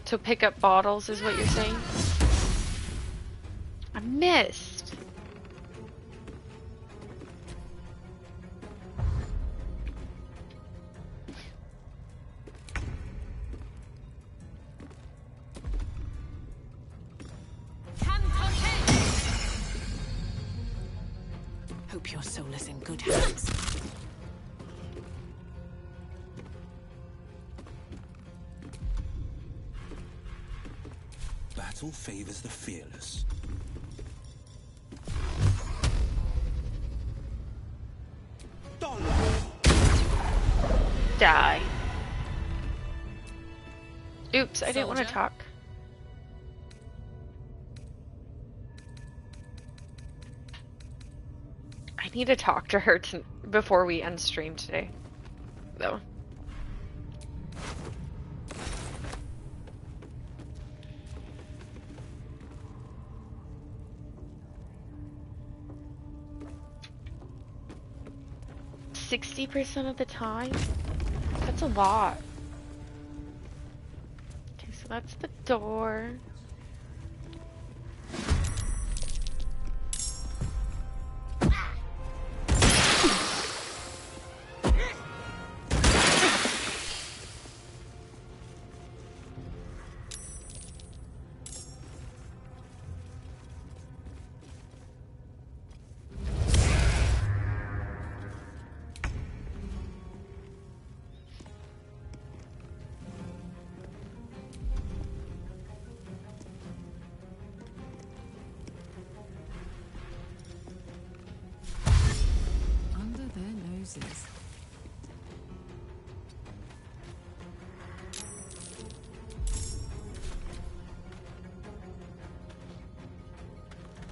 So pick up bottles is what you're saying? I missed. Hope your soul is in good hands. Battle favors the fearless. Die. Oops, I didn't want to talk. I need to talk to her before we end stream today, though. %60 of the time? That's a lot. Okay, so that's the door.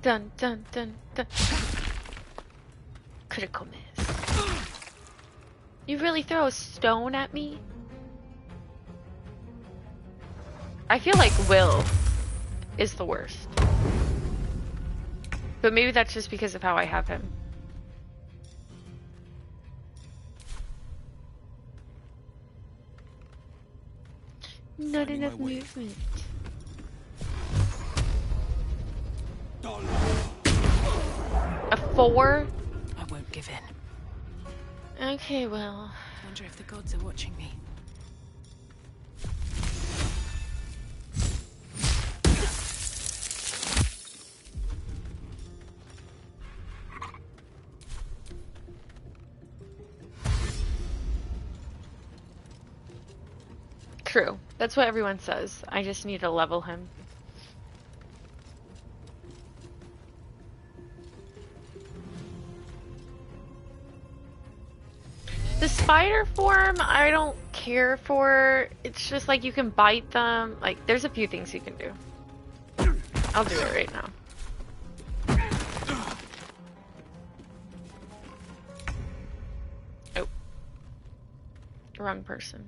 Dun dun dun dun. Critical miss. You really throw a stone at me? I feel like Will is the worst. But maybe that's just because of how I have him. Not enough movement. A 4? I won't give in. Okay, well. Wonder if the gods are watching me. True. That's what everyone says. I just need to level him. The spider form, I don't care for. It's just like you can bite them. Like, there's a few things you can do. I'll do it right now. Oh. Wrong person.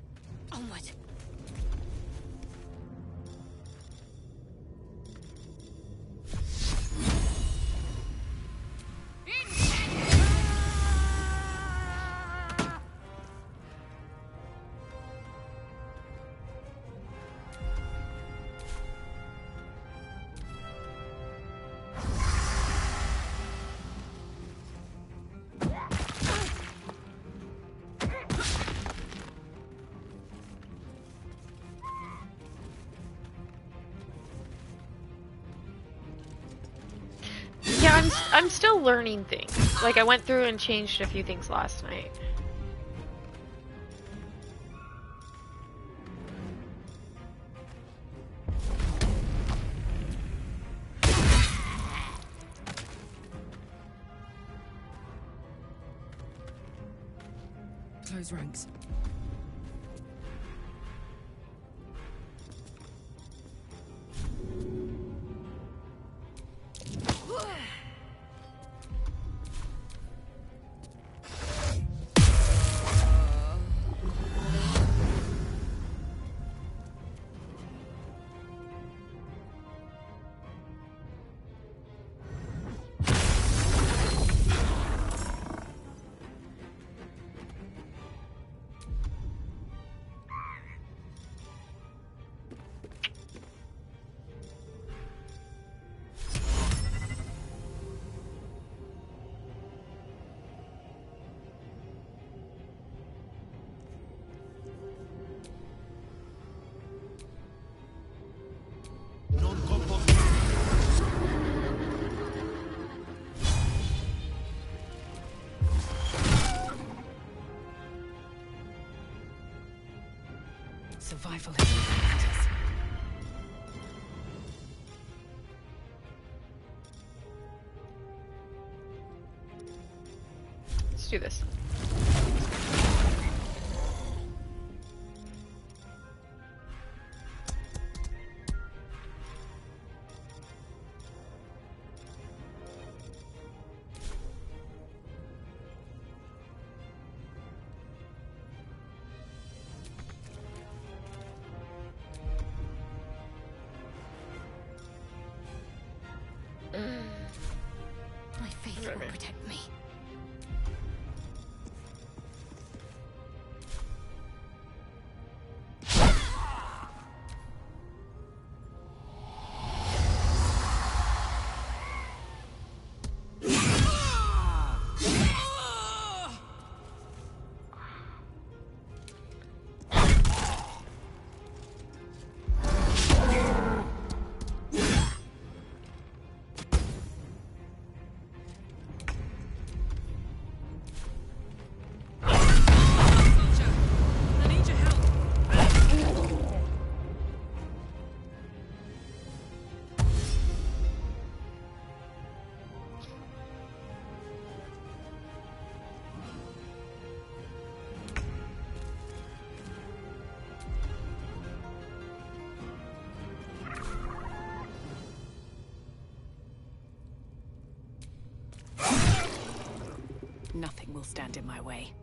Onward. Yeah, I'm still learning things. Like, I went through and changed a few things last night. Close ranks. Survival is what matters. Let's do this. My faith will protect me. Nothing will stand in my way.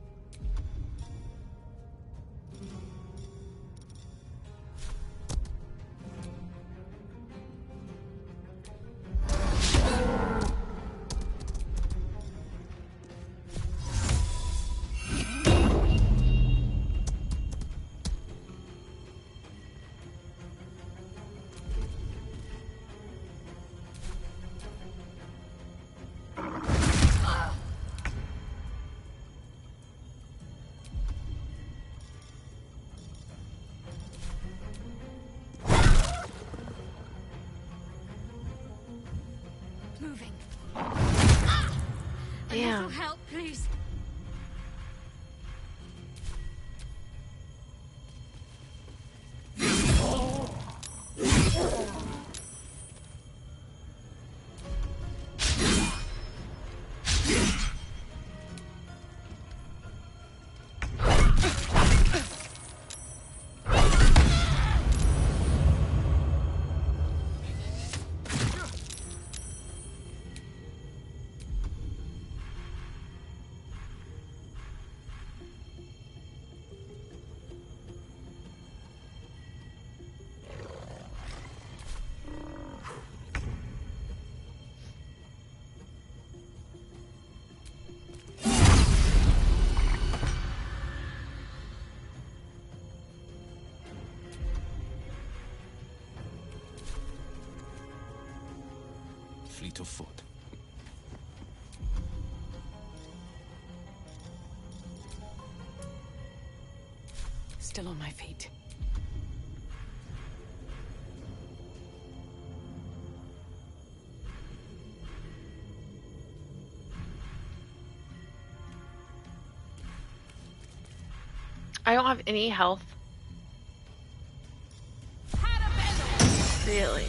moving. A Damn. little help, please. Fleet of foot. Still on my feet. I don't have any health. Really?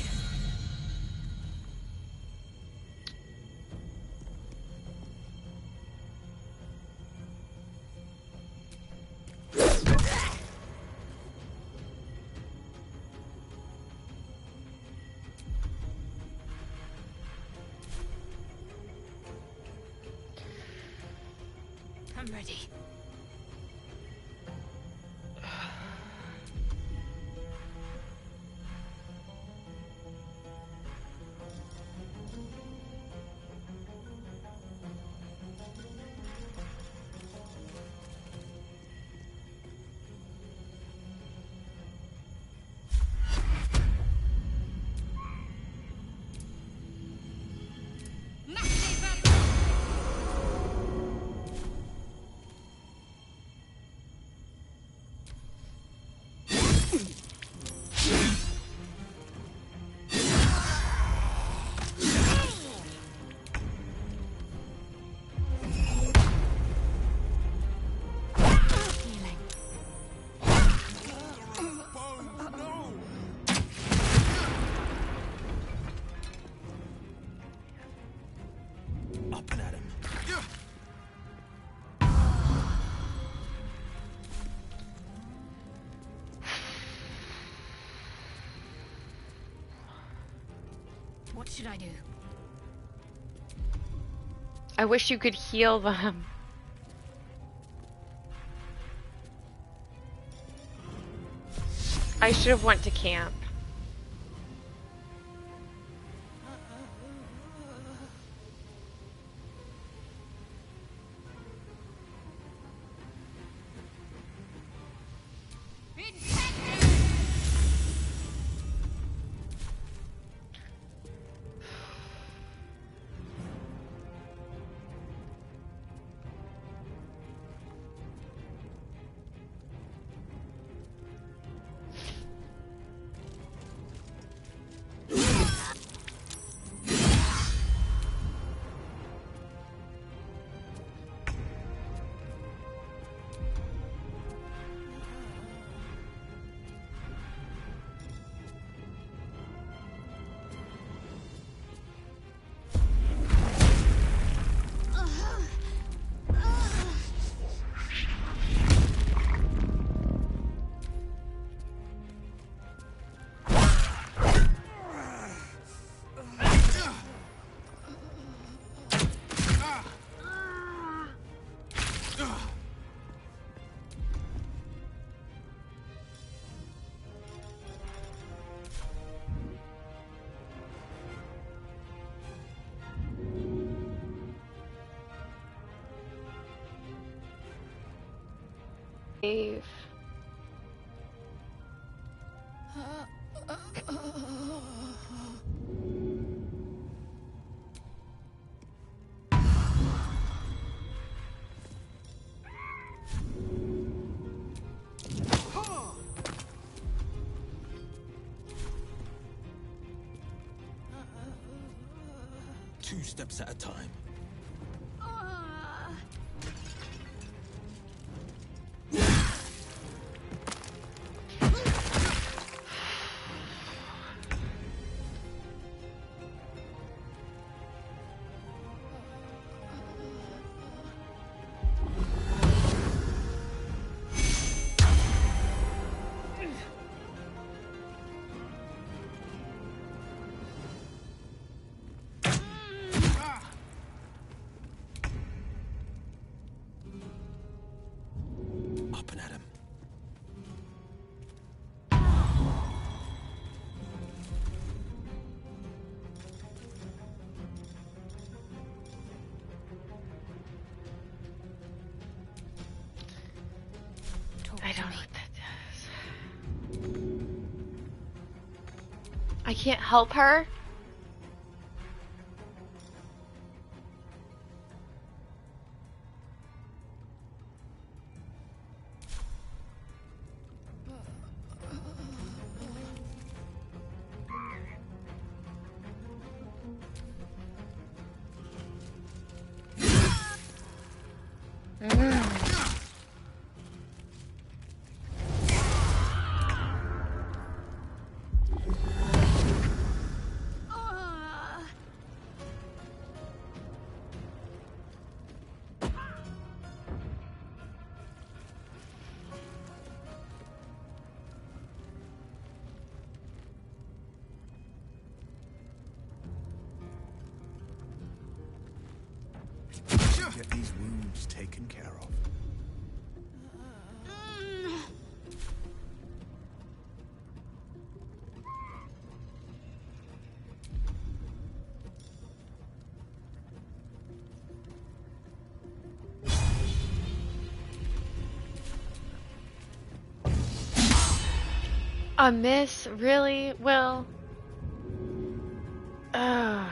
I'm ready. Up and at him. What should I do? I wish you could heal them. I should have went to camp. Dave. 2 steps at a time. Up and at him. I don't know what that does. I can't help her? Get these wounds taken care of. A miss? Really? Will? Ugh.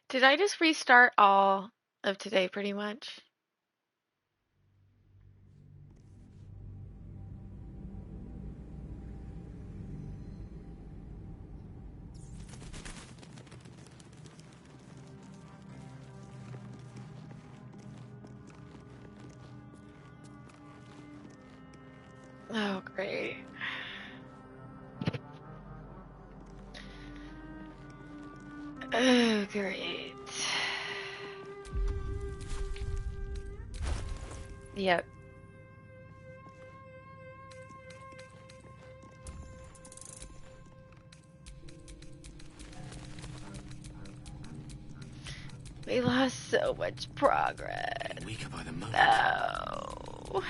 Did I just restart all of today pretty much? Oh, great. Oh, great. Yep. We lost so much progress. Getting weaker by the moment. No.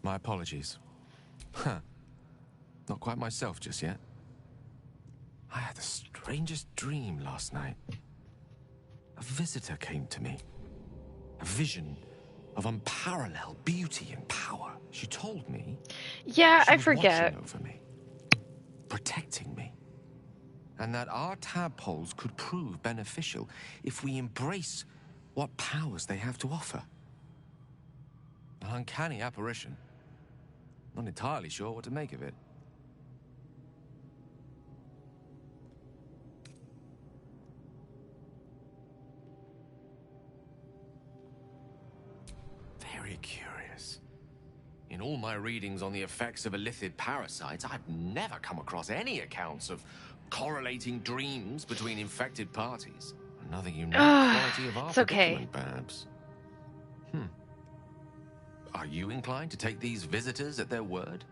My apologies. Huh. Not quite myself just yet. I had the strangest dream last night. A visitor came to me. A vision of unparalleled beauty and power. She told me Yeah, she I was forget. watching over me, protecting me, and that our tadpoles could prove beneficial if we embrace what powers they have to offer. An uncanny apparition. Not entirely sure what to make of it. Very curious. In all my readings on the effects of illithid parasites, I've never come across any accounts of correlating dreams between infected parties. Another unique quality of our predicament, perhaps. Are you inclined to take these visitors at their word?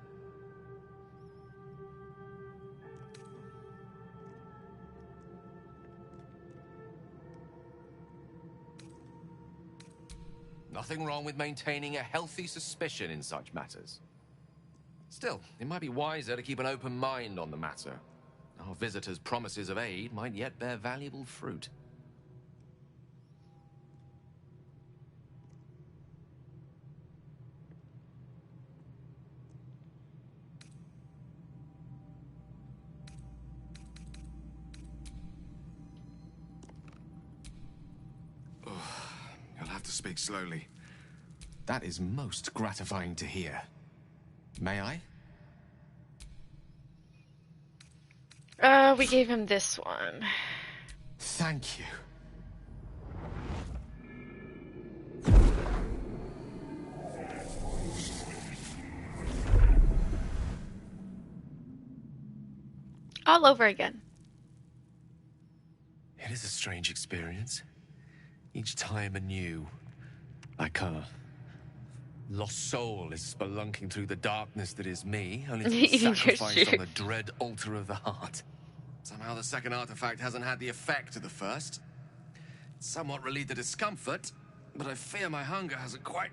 Nothing wrong with maintaining a healthy suspicion in such matters. Still, it might be wiser to keep an open mind on the matter. Our visitors' promises of aid might yet bear valuable fruit. You'll have to speak slowly. That is most gratifying to hear. May I? We gave him this one. Thank you. All over again. It is a strange experience. Each time anew. Like a lost soul is spelunking through the darkness that is me, only to be sacrificed on the dread altar of the heart. Somehow the second artifact hasn't had the effect of the first. It's somewhat relieved the discomfort, but I fear my hunger hasn't quite...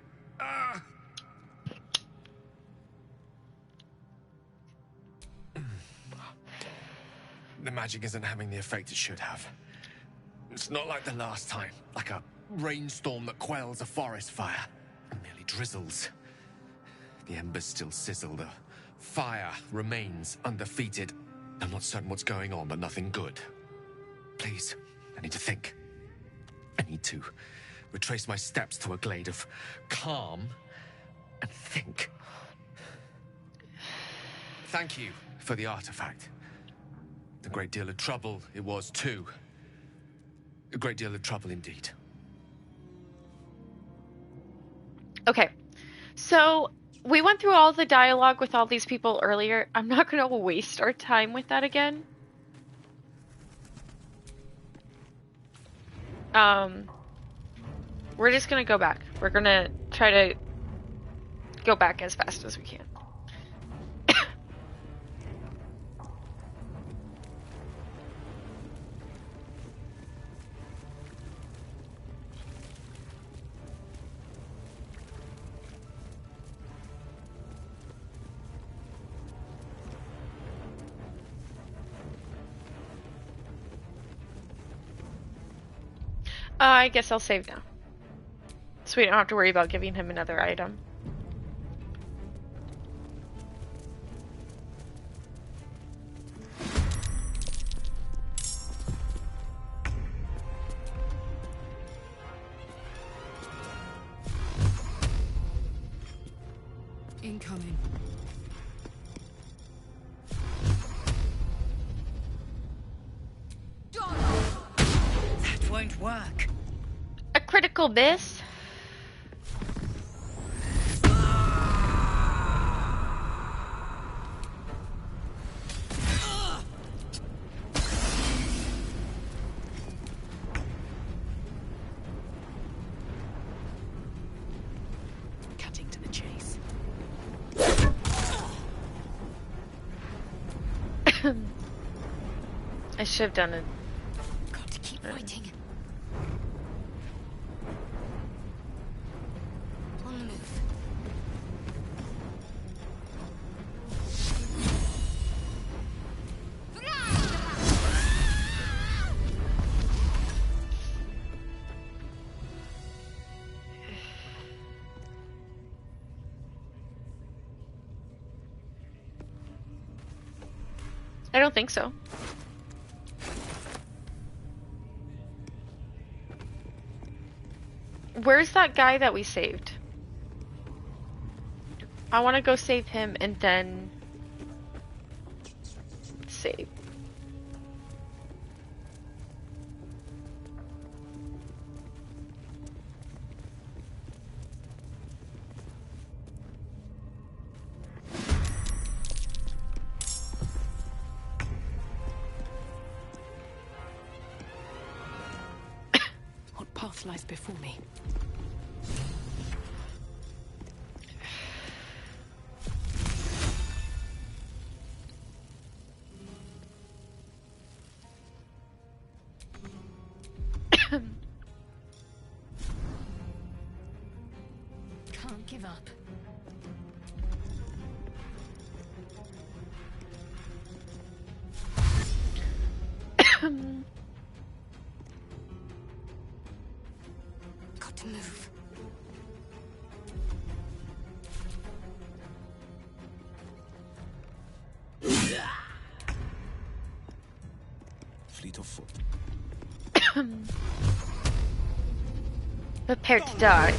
The magic isn't having the effect it should have. It's not like the last time, like a rainstorm that quells a forest fire. It merely drizzles. The embers still sizzle, the fire remains undefeated. I'm not certain what's going on, but nothing good. Please, I need to think. I need to retrace my steps to a glade of calm and think. Thank you for the artifact. A great deal of trouble it was, too. A great deal of trouble indeed. Okay, so we went through all the dialogue with all these people earlier. I'm not going to waste our time with that again. We're just going to go back. We're going to try to go back as fast as we can. I guess I'll save now. So we don't have to worry about giving him another item. Incoming. That won't work. A critical miss? Cutting to the chase. I should have done it. Got to keep fighting. On the move. I don't think so. Where's that guy that we saved? I want to go save him and then save. else lies before me. Can't give up. Got to move. Fleet of foot. Prepare to die.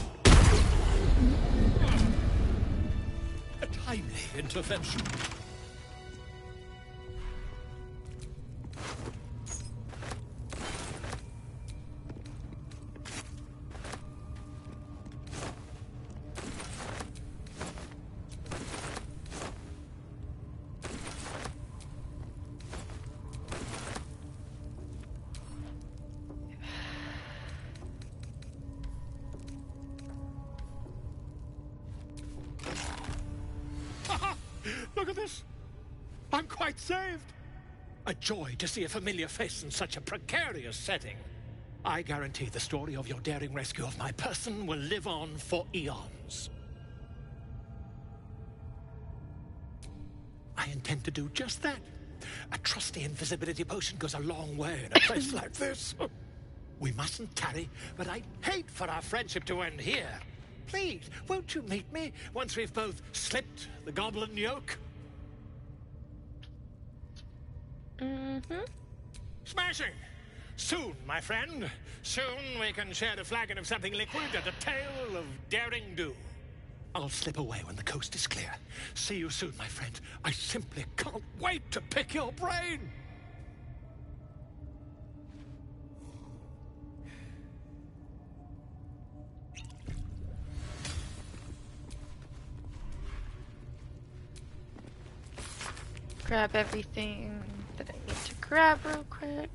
A timely intervention. Look at this! I'm quite saved! A joy to see a familiar face in such a precarious setting. I guarantee the story of your daring rescue of my person will live on for eons. I intend to do just that. A trusty invisibility potion goes a long way in a place like this. We mustn't tarry, but I'd hate for our friendship to end here. Please, won't you meet me once we've both slipped the goblin yoke? Smashing! Soon, my friend. Soon we can share a flagon of something liquid and a tale of daring do. I'll slip away when the coast is clear. See you soon, my friend. I simply can't wait to pick your brain! Grab everything that I need to grab real quick.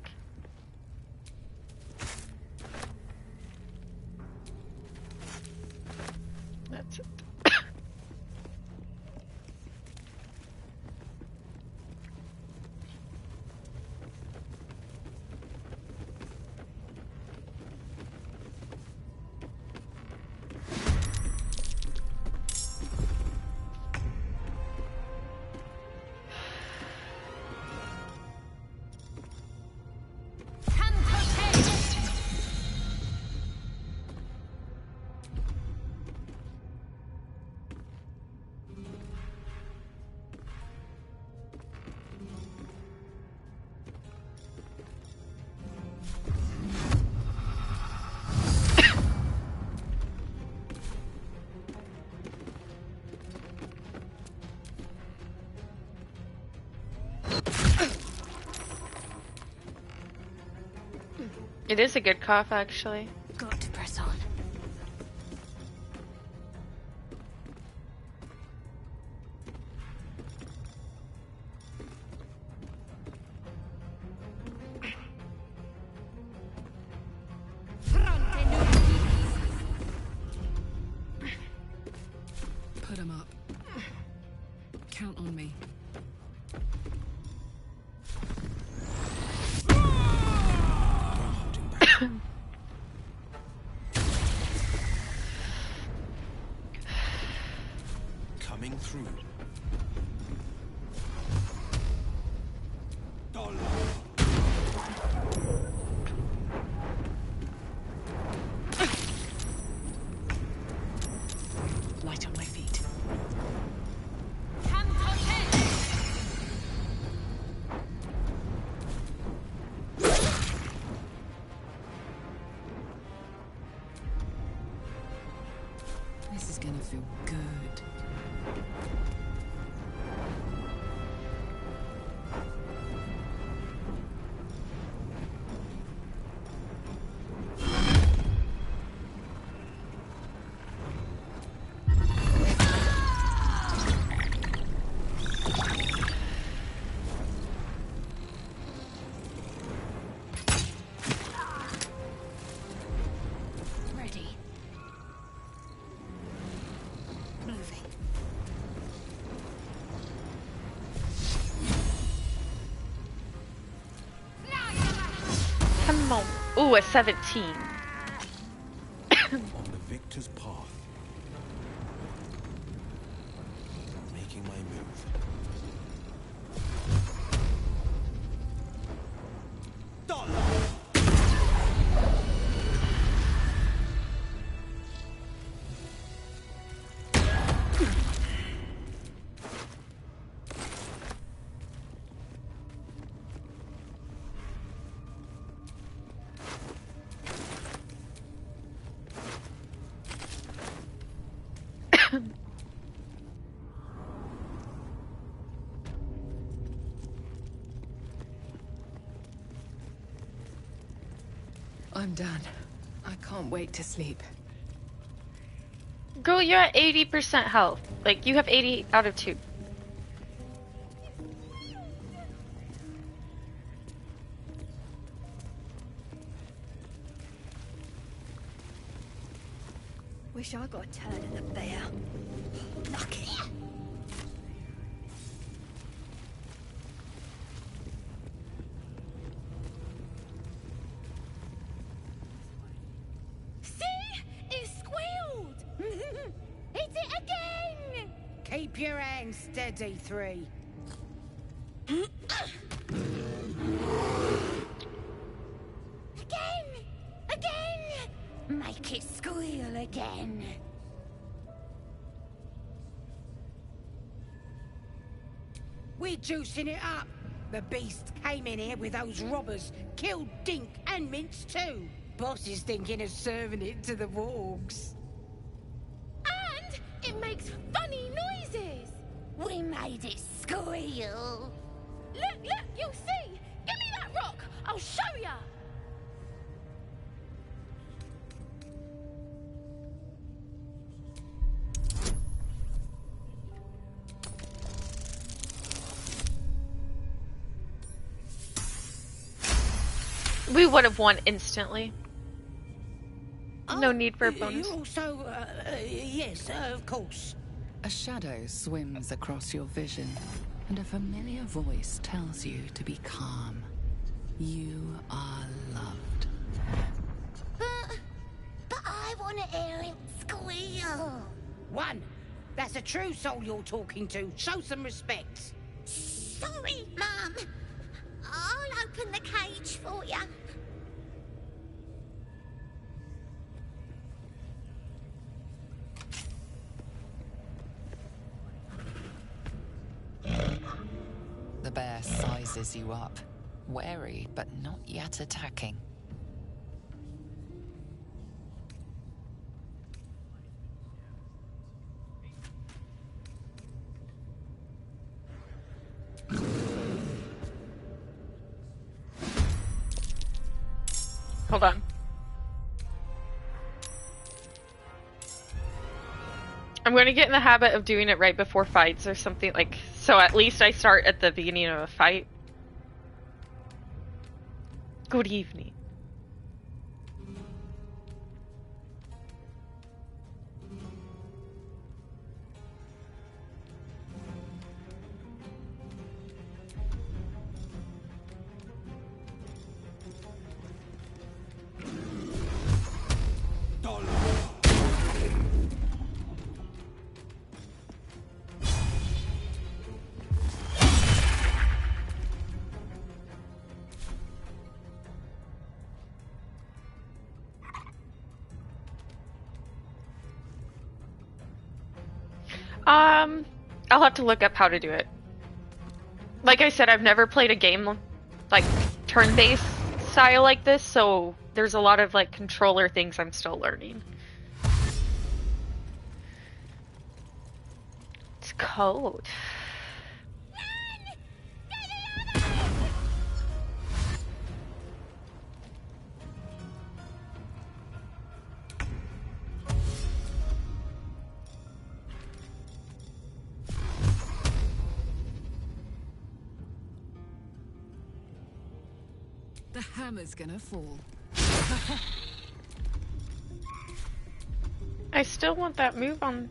That's it. It is a good cough, actually. Got to press on. Put him up. Count on me. Coming through. Light on my feet. This is gonna feel good. Come on. Ooh, a 17. On the victor's path. Making my move. I'm done. I can't wait to sleep. Girl, you're at 80% health. Like, you have 80 out of 2. Wish I got a turn in the bear. Lucky. See? It squealed! Hit it again! Keep your hands steady, 3. Again! Again! Make it squeal again. We're juicing it up. The beast came in here with those robbers, killed Dink and Mince too. Boss is thinking of serving it to the wargs. And it makes funny noises. We made it squeal. Look, you'll see. Give me that rock. I'll show ya. We would have won instantly. No need for a bonus. You also, yes, of course. A shadow swims across your vision, and a familiar voice tells you to be calm. You are loved. But I want to hear him squeal. 1. That's a true soul you're talking to. Show some respect. Sorry, Mum. I'll open the cage for you. The bear sizes you up, wary but not yet attacking. Hold on. I'm going to get in the habit of doing it right before fights or something, like, so at least I start at the beginning of a fight. Good evening. I'll have to look up how to do it. Like I said, I've never played a game like turn-based style like this, so there's a lot of like controller things I'm still learning. It's cold. The hammer's gonna fall. I still want that move on.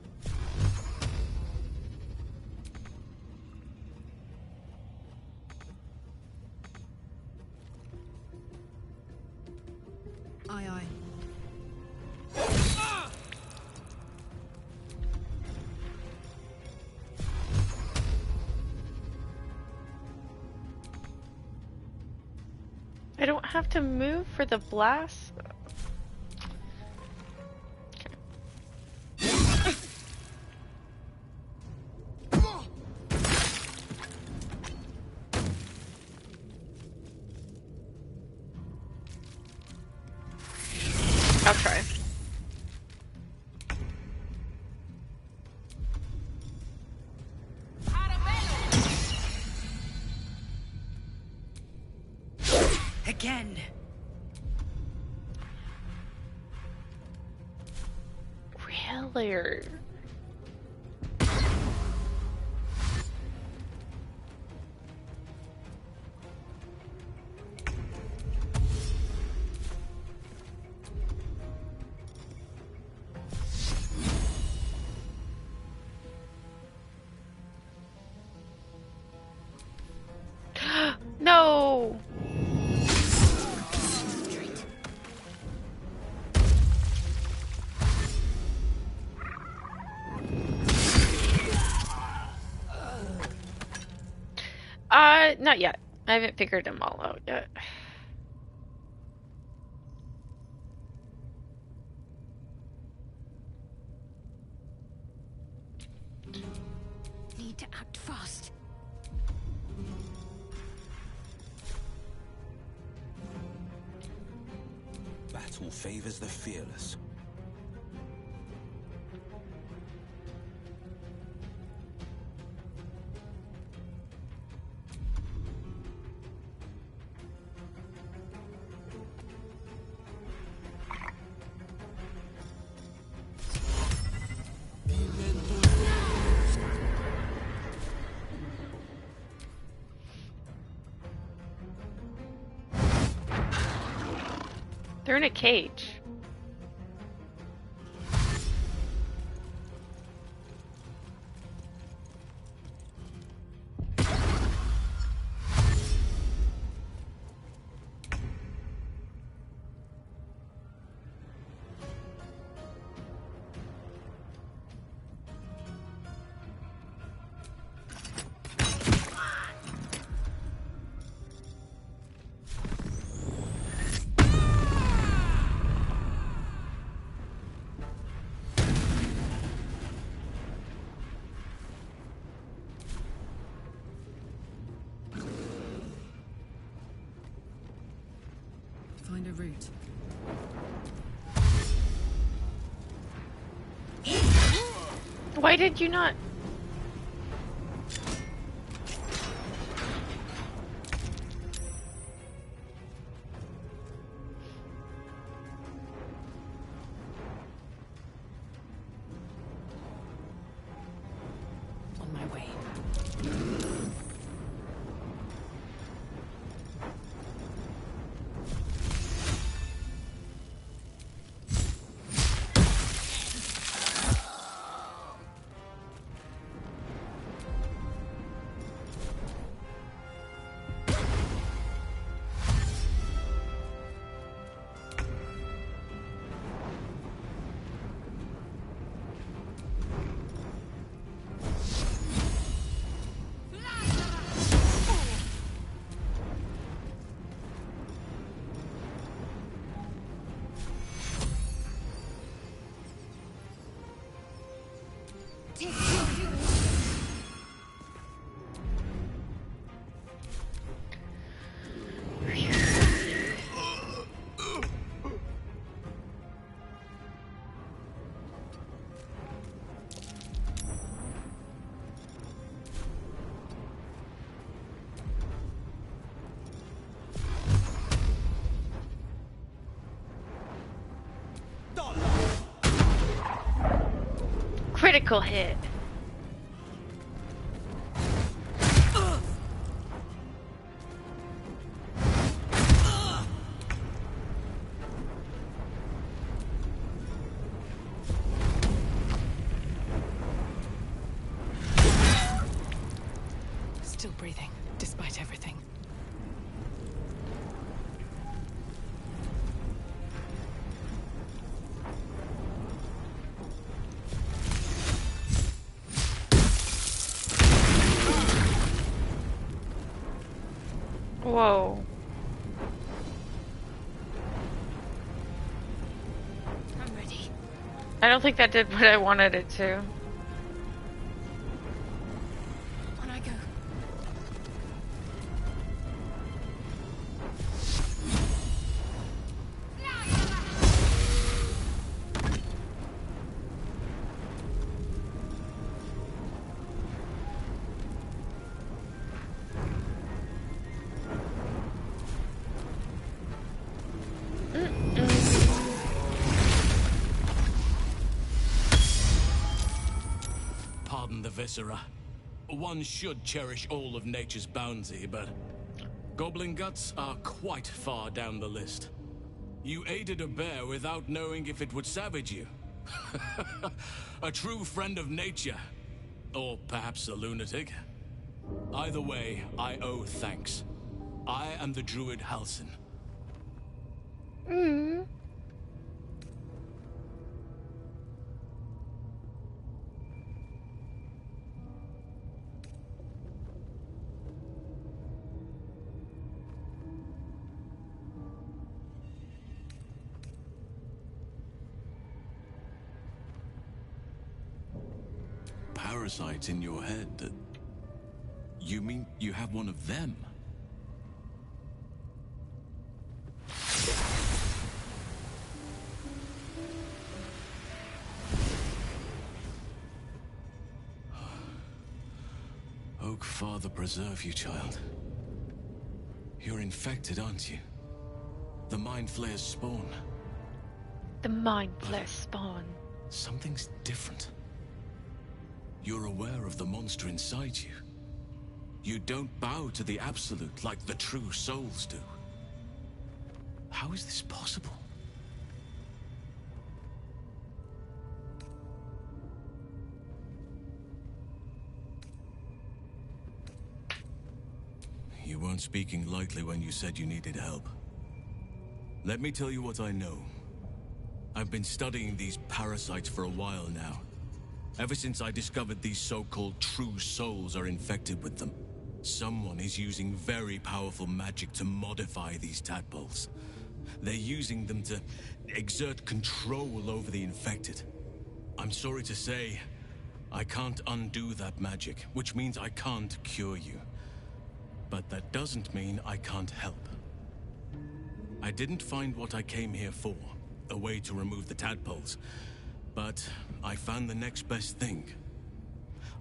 I don't have to move for the blast. I'll try. Again. Really? No. Not yet. I haven't figured them all out yet. Need to act fast. Battle favors the fearless. They're in a cage. Find a route. Why did you not? On my way. Critical hit. Still breathing, despite everything. Whoa. I don't think that did what I wanted it to. On I go. Pardon the viscera. One should cherish all of nature's bounty, but goblin guts are quite far down the list. You aided a bear without knowing if it would savage you. A true friend of nature. Or perhaps a lunatic. Either way, I owe thanks. I am the druid Halsin. Parasites in your head that... You mean you have one of them? Oak Father preserve you, child. You're infected, aren't you? The Mind Flayer's spawn. The Mind Flayer's spawn. Something's different. You're aware of the monster inside you. You don't bow to the Absolute like the true souls do. How is this possible? You weren't speaking lightly when you said you needed help. Let me tell you what I know. I've been studying these parasites for a while now. Ever since I discovered these so-called true souls are infected with them. Someone is using very powerful magic to modify these tadpoles. They're using them to exert control over the infected. I'm sorry to say, I can't undo that magic, which means I can't cure you. But that doesn't mean I can't help. I didn't find what I came here for, a way to remove the tadpoles. But I found the next best thing.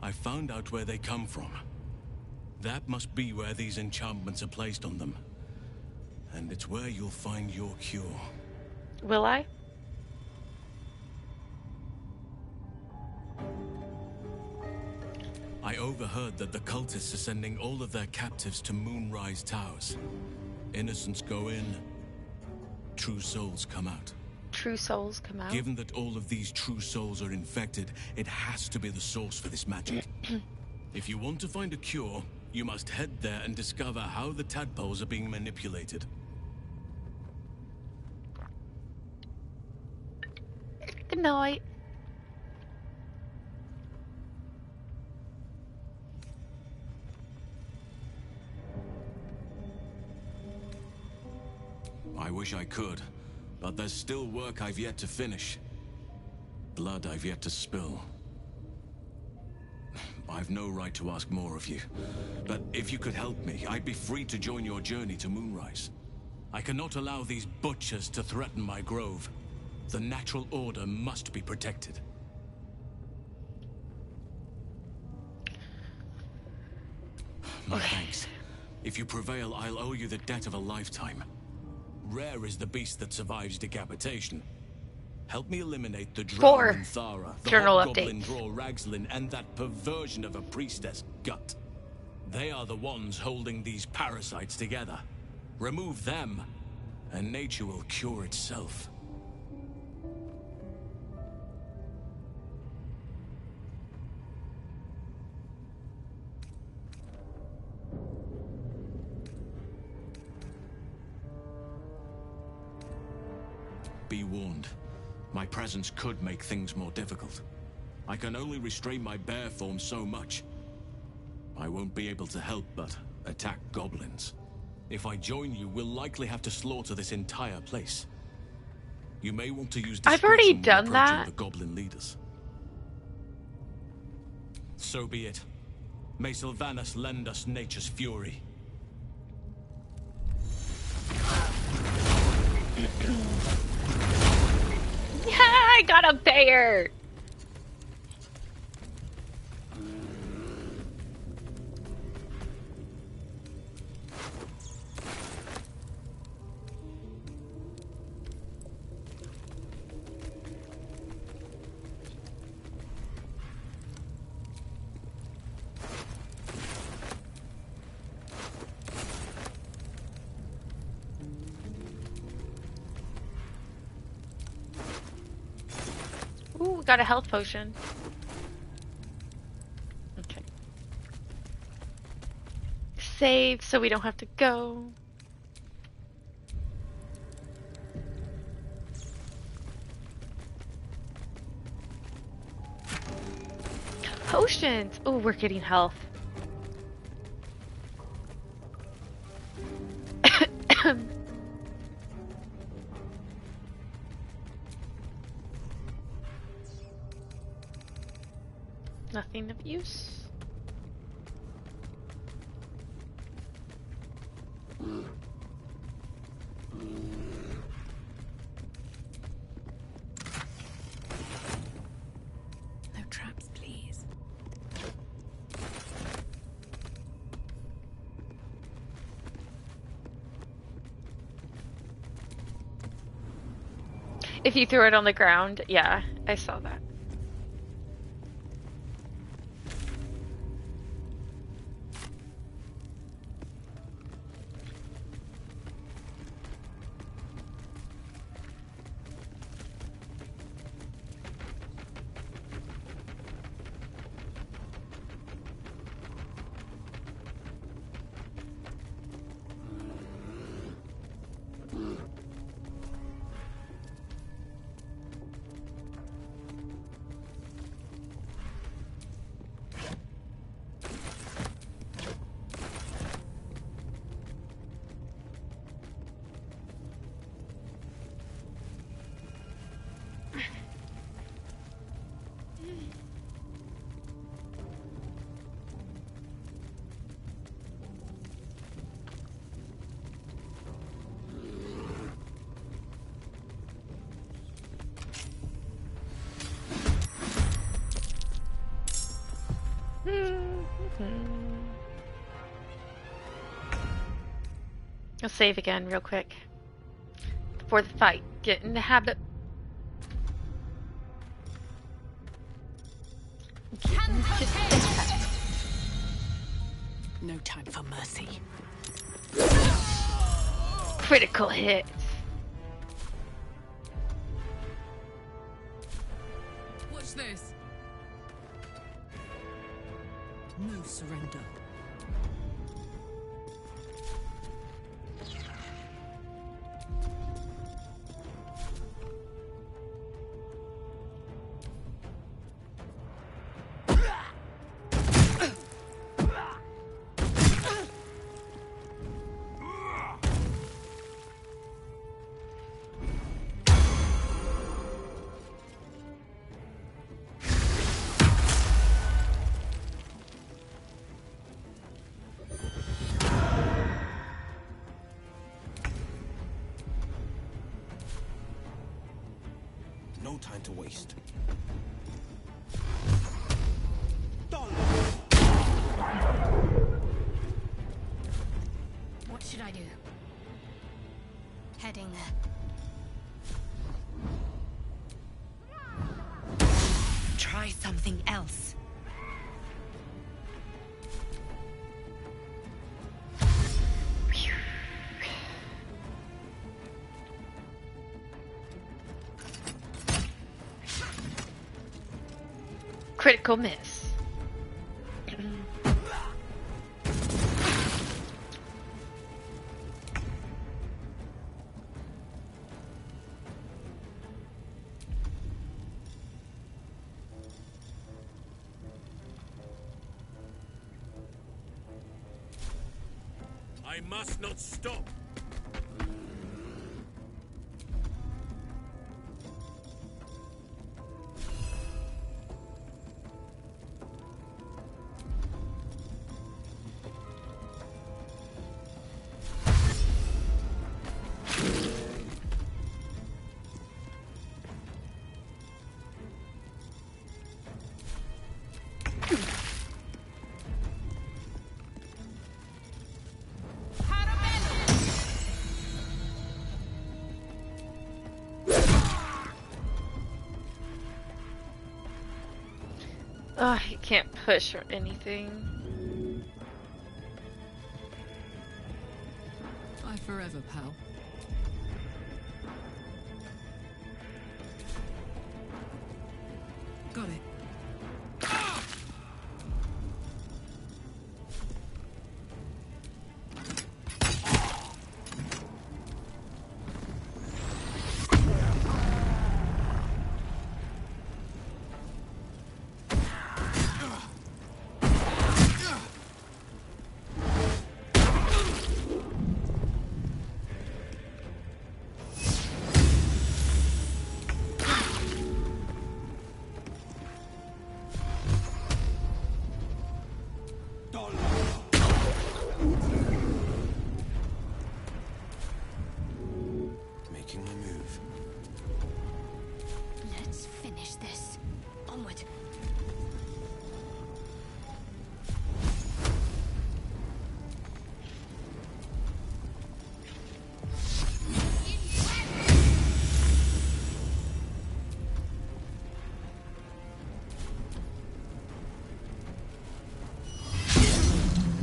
I found out where they come from. That must be where these enchantments are placed on them. And it's where you'll find your cure. Will I? I overheard that the cultists are sending all of their captives to Moonrise Towers. Innocents go in, true souls come out. True souls come out? Given that all of these true souls are infected, it has to be the source for this magic. If you want to find a cure, you must head there and discover how the tadpoles are being manipulated. Good night. I wish I could, but there's still work I've yet to finish. Blood I've yet to spill. I've no right to ask more of you, but if you could help me, I'd be free to join your journey to Moonrise. I cannot allow these butchers to threaten my grove. The natural order must be protected. My thanks. If you prevail, I'll owe you the debt of a lifetime. Rare is the beast that survives decapitation. Help me eliminate the Drow and Thara, the Hobgoblin Draw Ragslin, and that perversion of a priestess, Gut. They are the ones holding these parasites together. Remove them, and nature will cure itself. Be warned. My presence could make things more difficult. I can only restrain my bear form so much. I won't be able to help but attack goblins. If I join you, we'll likely have to slaughter this entire place. You may want to use I've already discretion when done approaching that. the goblin leaders. So be it. May Sylvanas lend us nature's fury. Yeah, I got a bear. Ooh, got a health potion. Okay. Save so we don't have to go. Potions! Ooh, we're getting health. Nothing of use. No traps, please. If you threw it on the ground, yeah, I saw that. I'll save again real quick. Before the fight. Get in the habit. No time for mercy. Critical hit. Watch this. No surrender. No time to waste. What should I do? Heading there. Try something else. Critical miss. I must not stop. Ugh, you can't push or anything. Bye forever, pal. Got it. Making my move. Let's finish this. Onward.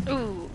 Ooh.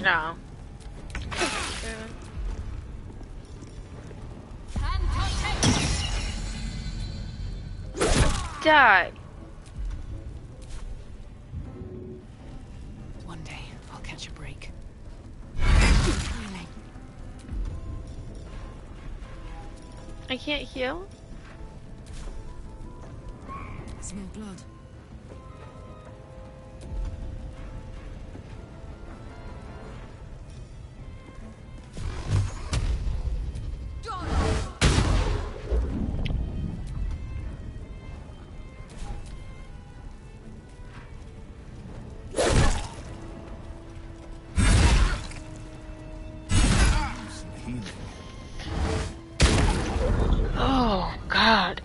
No. Die. One day, I'll catch a break. I can't heal? Smell blood. Oh, God.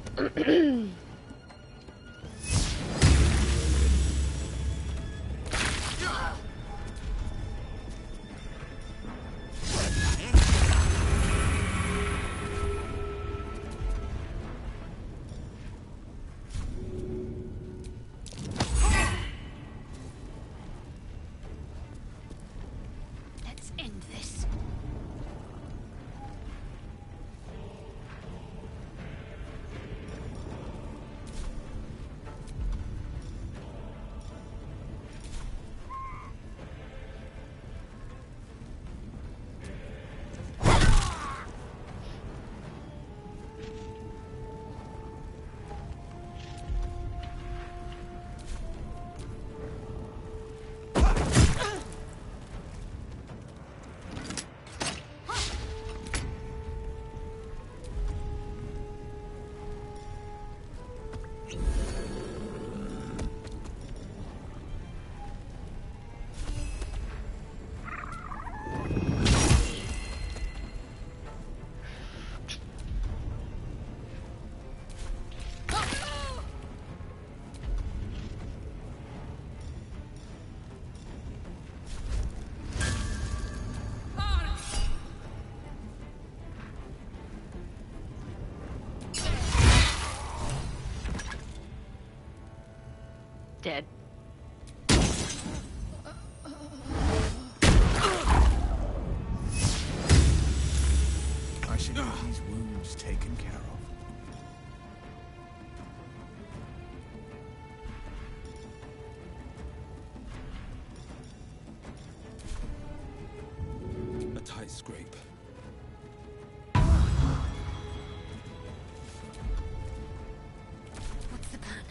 Let's end this. Dead. I should get these wounds taken care of. A tight scrape. What's the plan?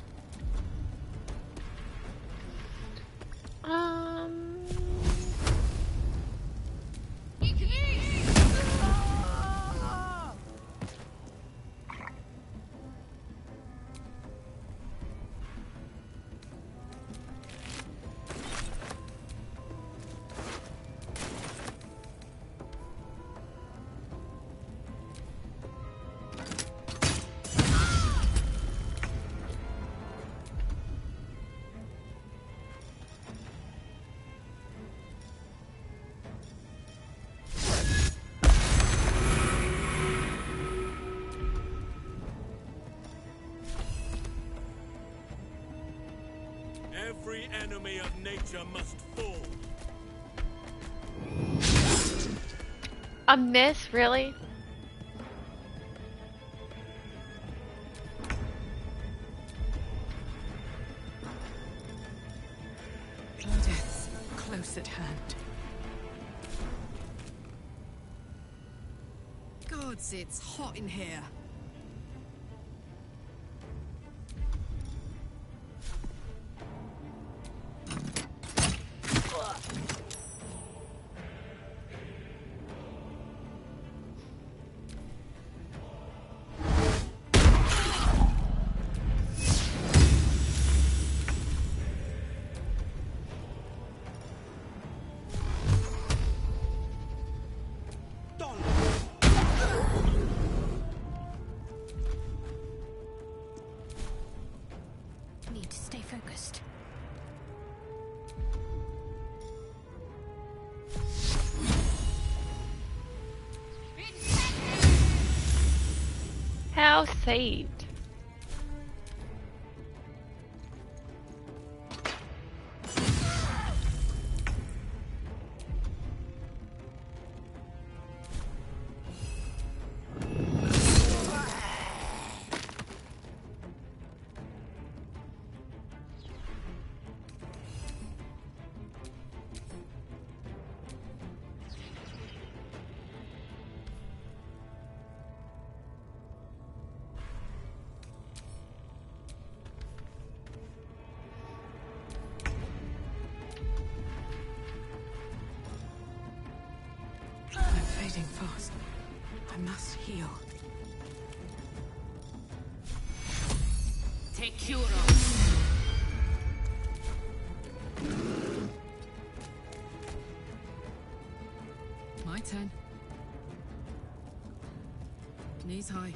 enemy of nature must fall. A miss, really? Death's close at hand. Gods, it's hot in here. Need to stay focused. How saved? I'm fading fast. I must heal. Take cure. My turn. Knees high.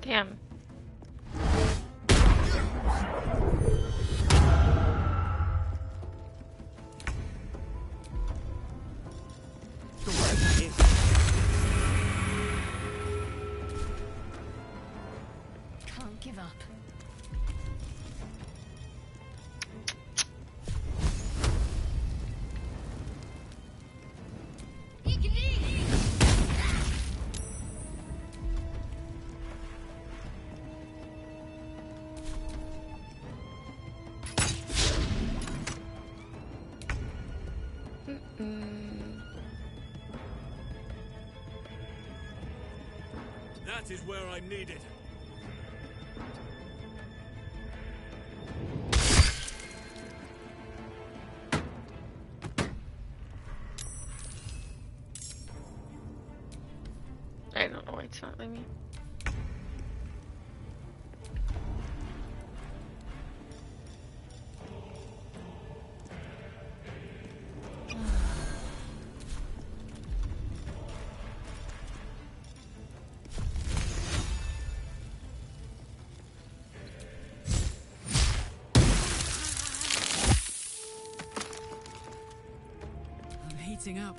Damn. Can't give up. That is where I'm needed. I don't know why it's not letting me. I'm heating up.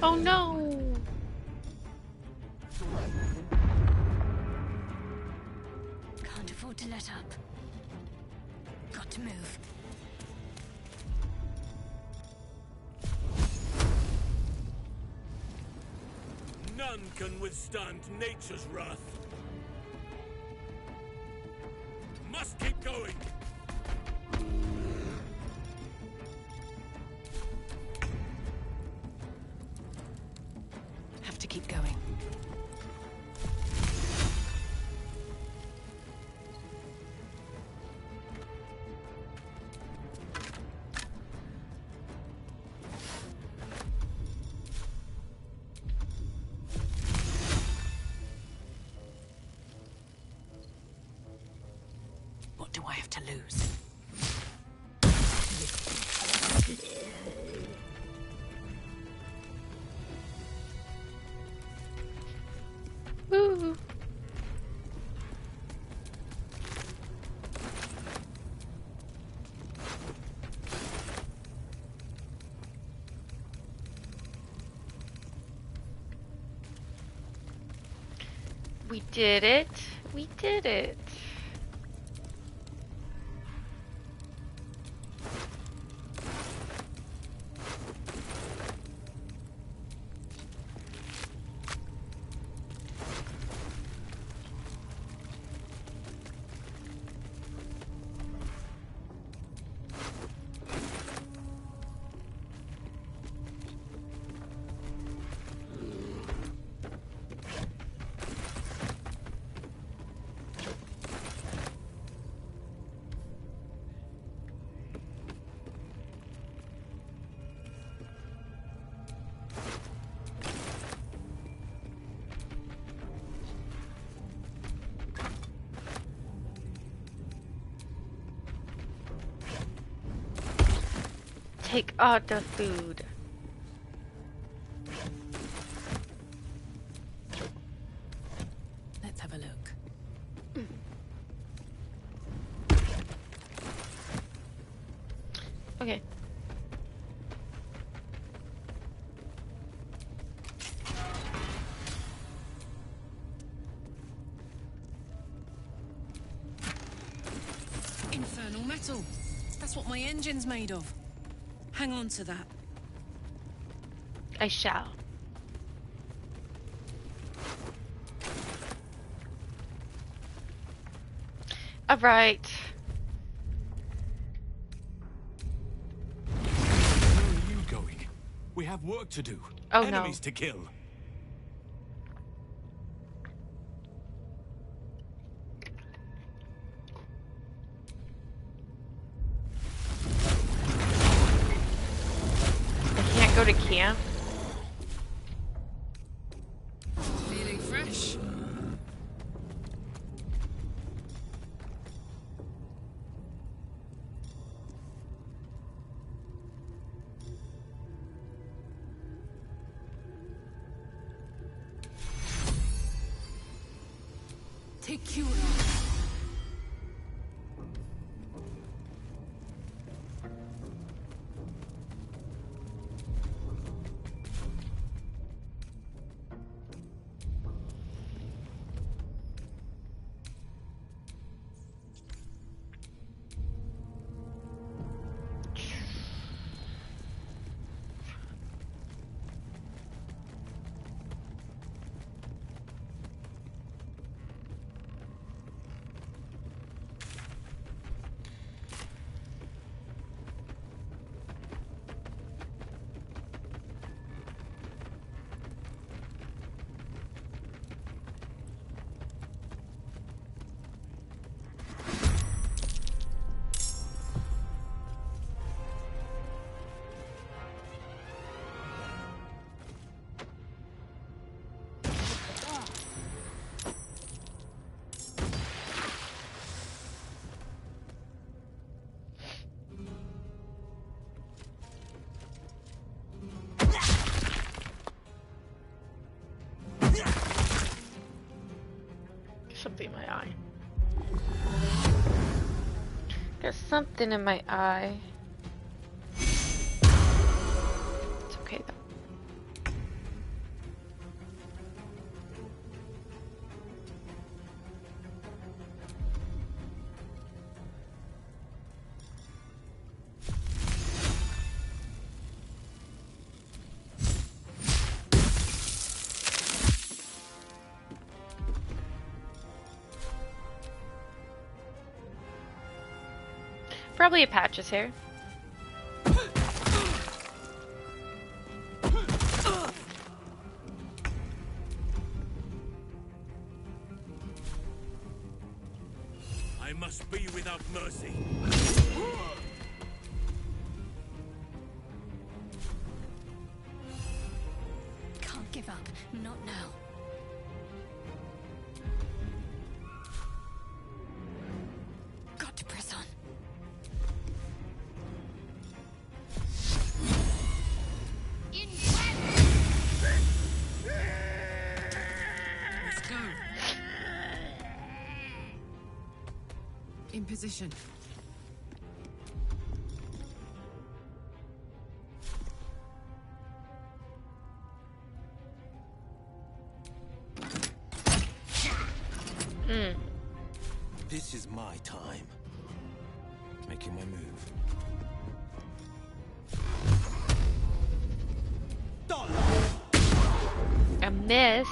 Oh no! Can't afford to let up. Got to move. None can withstand nature's wrath. Must keep going. Have to keep going. What do I have to lose? Woo. We did it. We did it. Take all the food. Let's have a look. Okay. Infernal metal. That's what my engine's made of. Hang on to that. I shall. All right. Where are you going? We have work to do. Oh, Enemies no. to kill. Go to camp. Feeling fresh. Take you. Something in my eye. There's something in my eye. It's okay though. Probably a Patch's hair. I must be without mercy. Can't give up. Not now. Got to In position. This is my time. Making my move. A miss.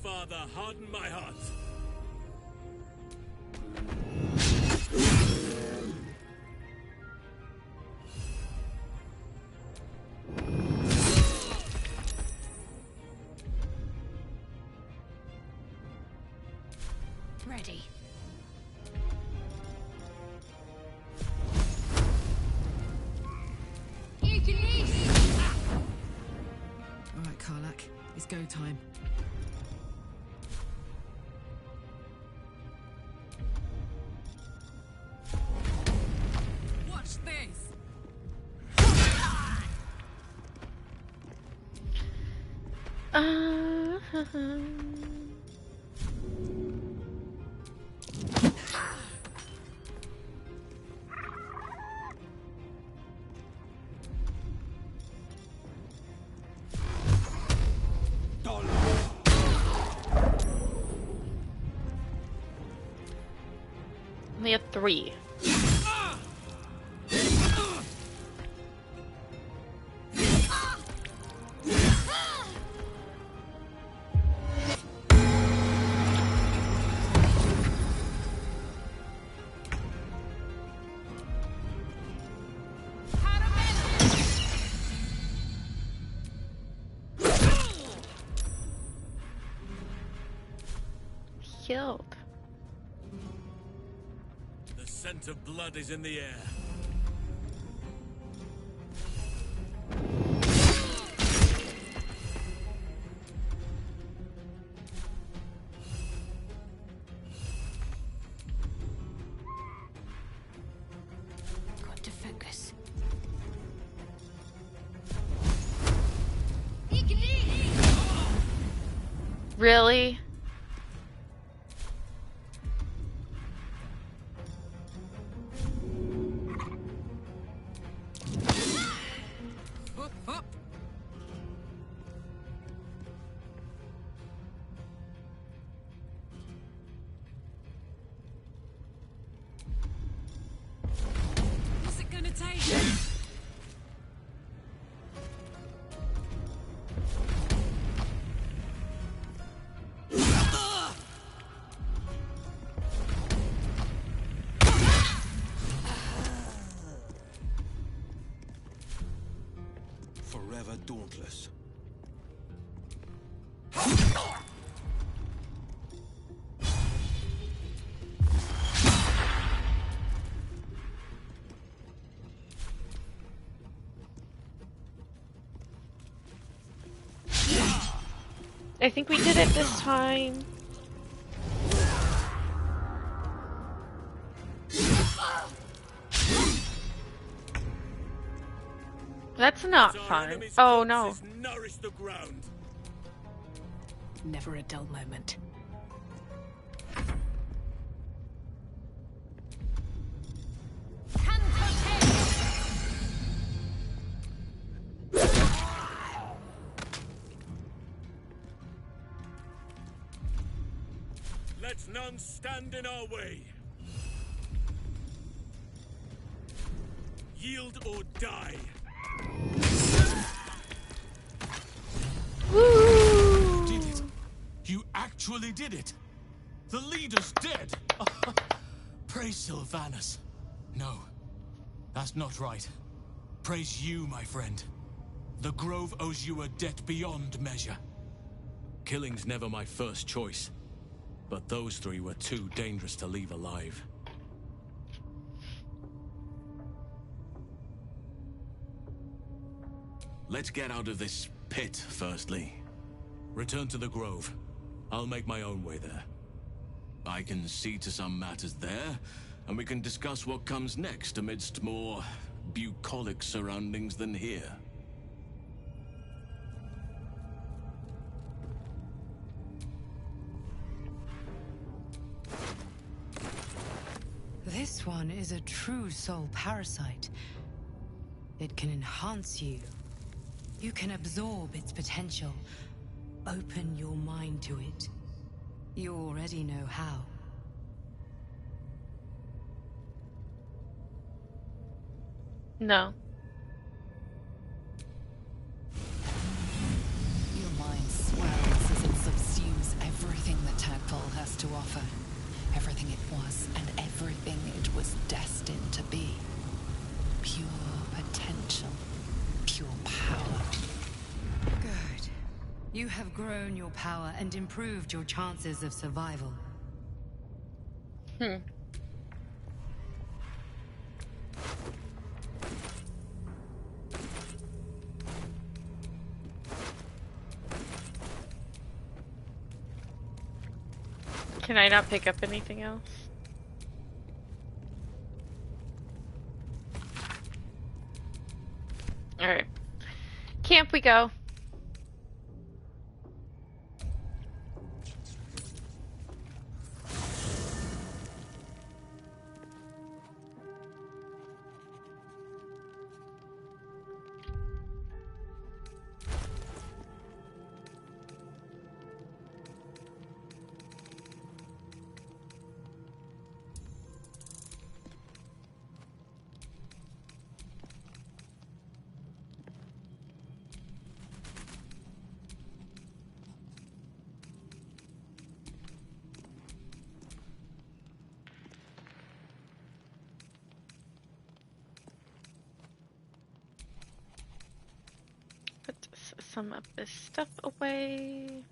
Father, harden my heart. Ready. All right, Karlak, it's go time. Only a 3. Killed. The scent of blood is in the air. Got to focus. Really? What's it gonna take? Forever dauntless. I think we did it this time. That's not fun. Oh no. Nourish the ground. Never a dull moment. Let none stand in our way. Yield or die. Woo! You did it. You actually did it. The leader's dead. Praise Sylvanus. No, that's not right. Praise you, my friend. The Grove owes you a debt beyond measure. Killing's never my first choice, but those three were too dangerous to leave alive. Let's get out of this pit, firstly. Return to the Grove. I'll make my own way there. I can see to some matters there, and we can discuss what comes next amidst more bucolic surroundings than here. This one is a true soul parasite. It can enhance you. You can absorb its potential. Open your mind to it. You already know how. No. Your mind swells as it subsumes everything the tadpole has to offer. Everything it was and everything it was destined to be. Pure potential. Pure power. Good. You have grown your power and improved your chances of survival. Can I not pick up anything else? Alright. Camp we go. Put some of this stuff away.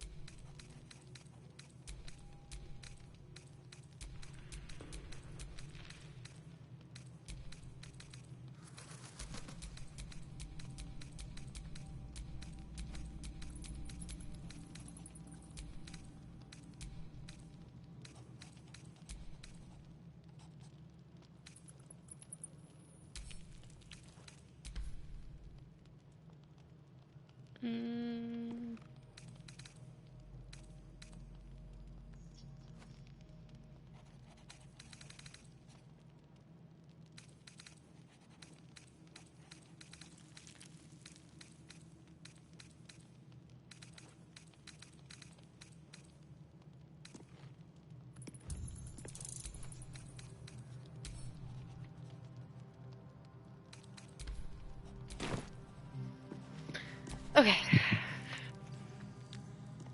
Okay.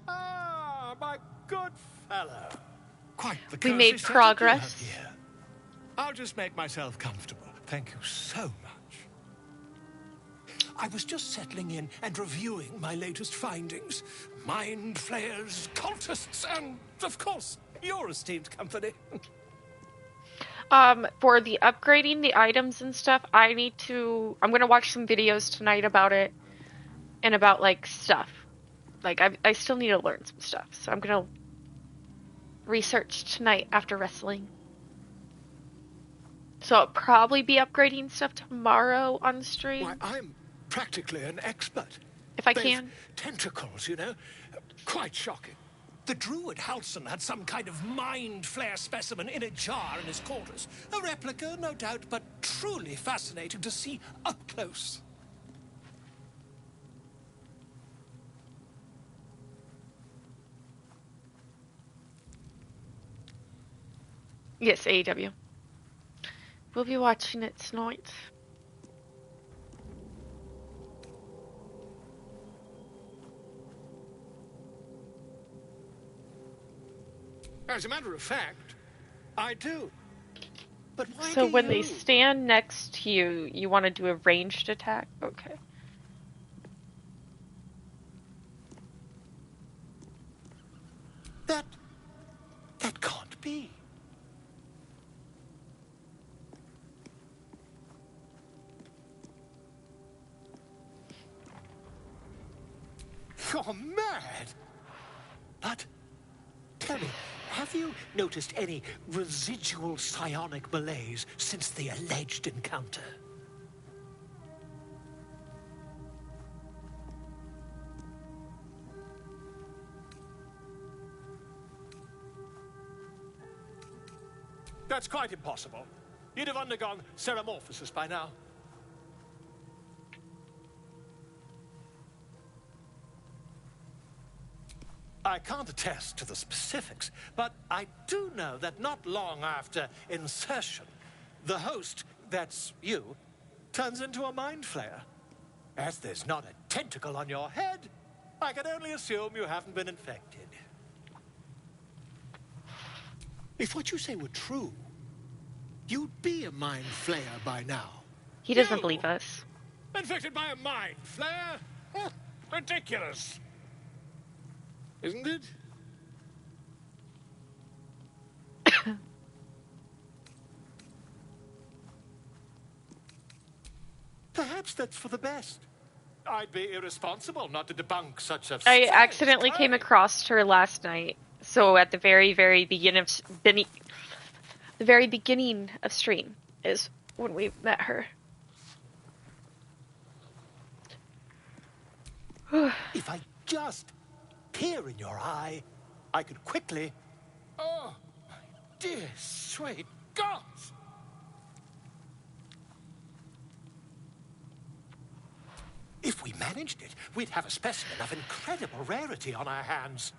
Ah, my good fellow. Quite the We made cozy setup you progress. have here. I'll just make myself comfortable. Thank you so much. I was just settling in and reviewing my latest findings. Mind flayers, cultists, and, of course, your esteemed company. For the upgrading the items and stuff, I'm gonna watch some videos tonight about it and about like stuff. Like I still need to learn some stuff, so I'm gonna research tonight after wrestling. So I'll probably be upgrading stuff tomorrow on the stream. Why, I'm practically an expert. If I They've can. Tentacles, you know? Quite shocking. The druid Halson had some kind of mind flare specimen in a jar in his quarters. A replica, no doubt, but truly fascinating to see up close. Yes, AEW. We'll be watching it tonight. As a matter of fact, I do. But why So do when you? they stand next to you, you want to do a ranged attack? Okay. That can't be. You're mad! But, tell me, have you noticed any residual psionic malaise since the alleged encounter? That's quite impossible. You'd have undergone ceramorphosis by now. I can't attest to the specifics, but I do know that not long after insertion, the host, that's you, turns into a mind flayer. As there's not a tentacle on your head, I can only assume you haven't been infected. If what you say were true, you'd be a mind flayer by now. He doesn't believe us. Infected by a mind flayer? Ridiculous. Isn't it? Perhaps that's for the best. I'd be irresponsible not to debunk such a... I accidentally came across her last night. So at the very beginning of stream is when we met her. If I just peer in your eye, I could quickly... Oh, my dear, sweet gods! If we managed it, we'd have a specimen of incredible rarity on our hands.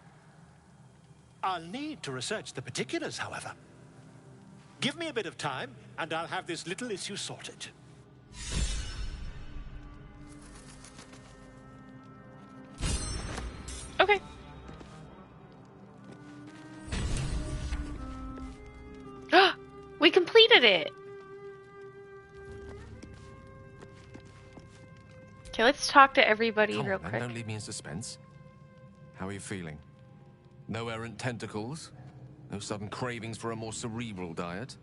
I'll need to research the particulars, however. Give me a bit of time, and I'll have this little issue sorted. Okay. We completed it! Okay, let's talk to everybody real quick. Don't leave me in suspense. How are you feeling? No errant tentacles? No sudden cravings for a more cerebral diet?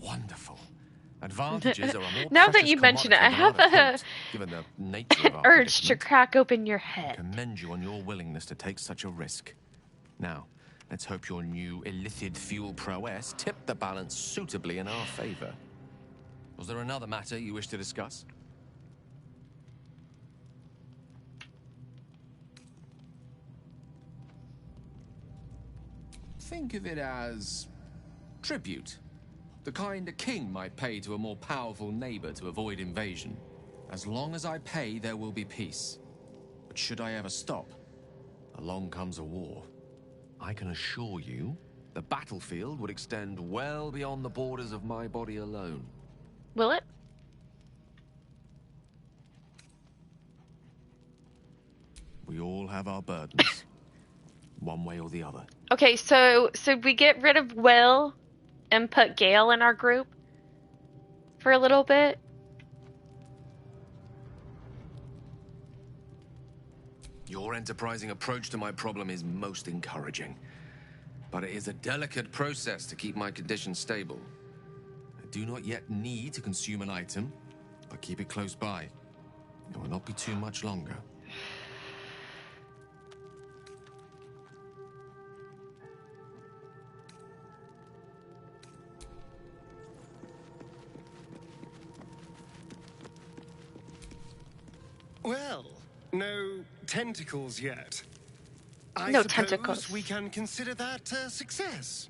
Wonderful. Advantages are a more now that you mention it, I have a given the nature of our urge to crack open your head. I commend you on your willingness to take such a risk. Now, let's hope your new illithid fuel prowess tipped the balance suitably in our favor. Was there another matter you wish to discuss? Think of it as tribute. The kind a king might pay to a more powerful neighbor to avoid invasion. As long as I pay, there will be peace. But should I ever stop, along comes a war. I can assure you, the battlefield would extend well beyond the borders of my body alone. Will it? We all have our burdens, one way or the other. Okay, so we get rid of Will and put Gale in our group for a little bit. Your enterprising approach to my problem is most encouraging. But it is a delicate process to keep my condition stable. I do not yet need to consume an item, but keep it close by. It will not be too much longer. Well, no tentacles yet. I no suppose tentacles. We can consider that a success.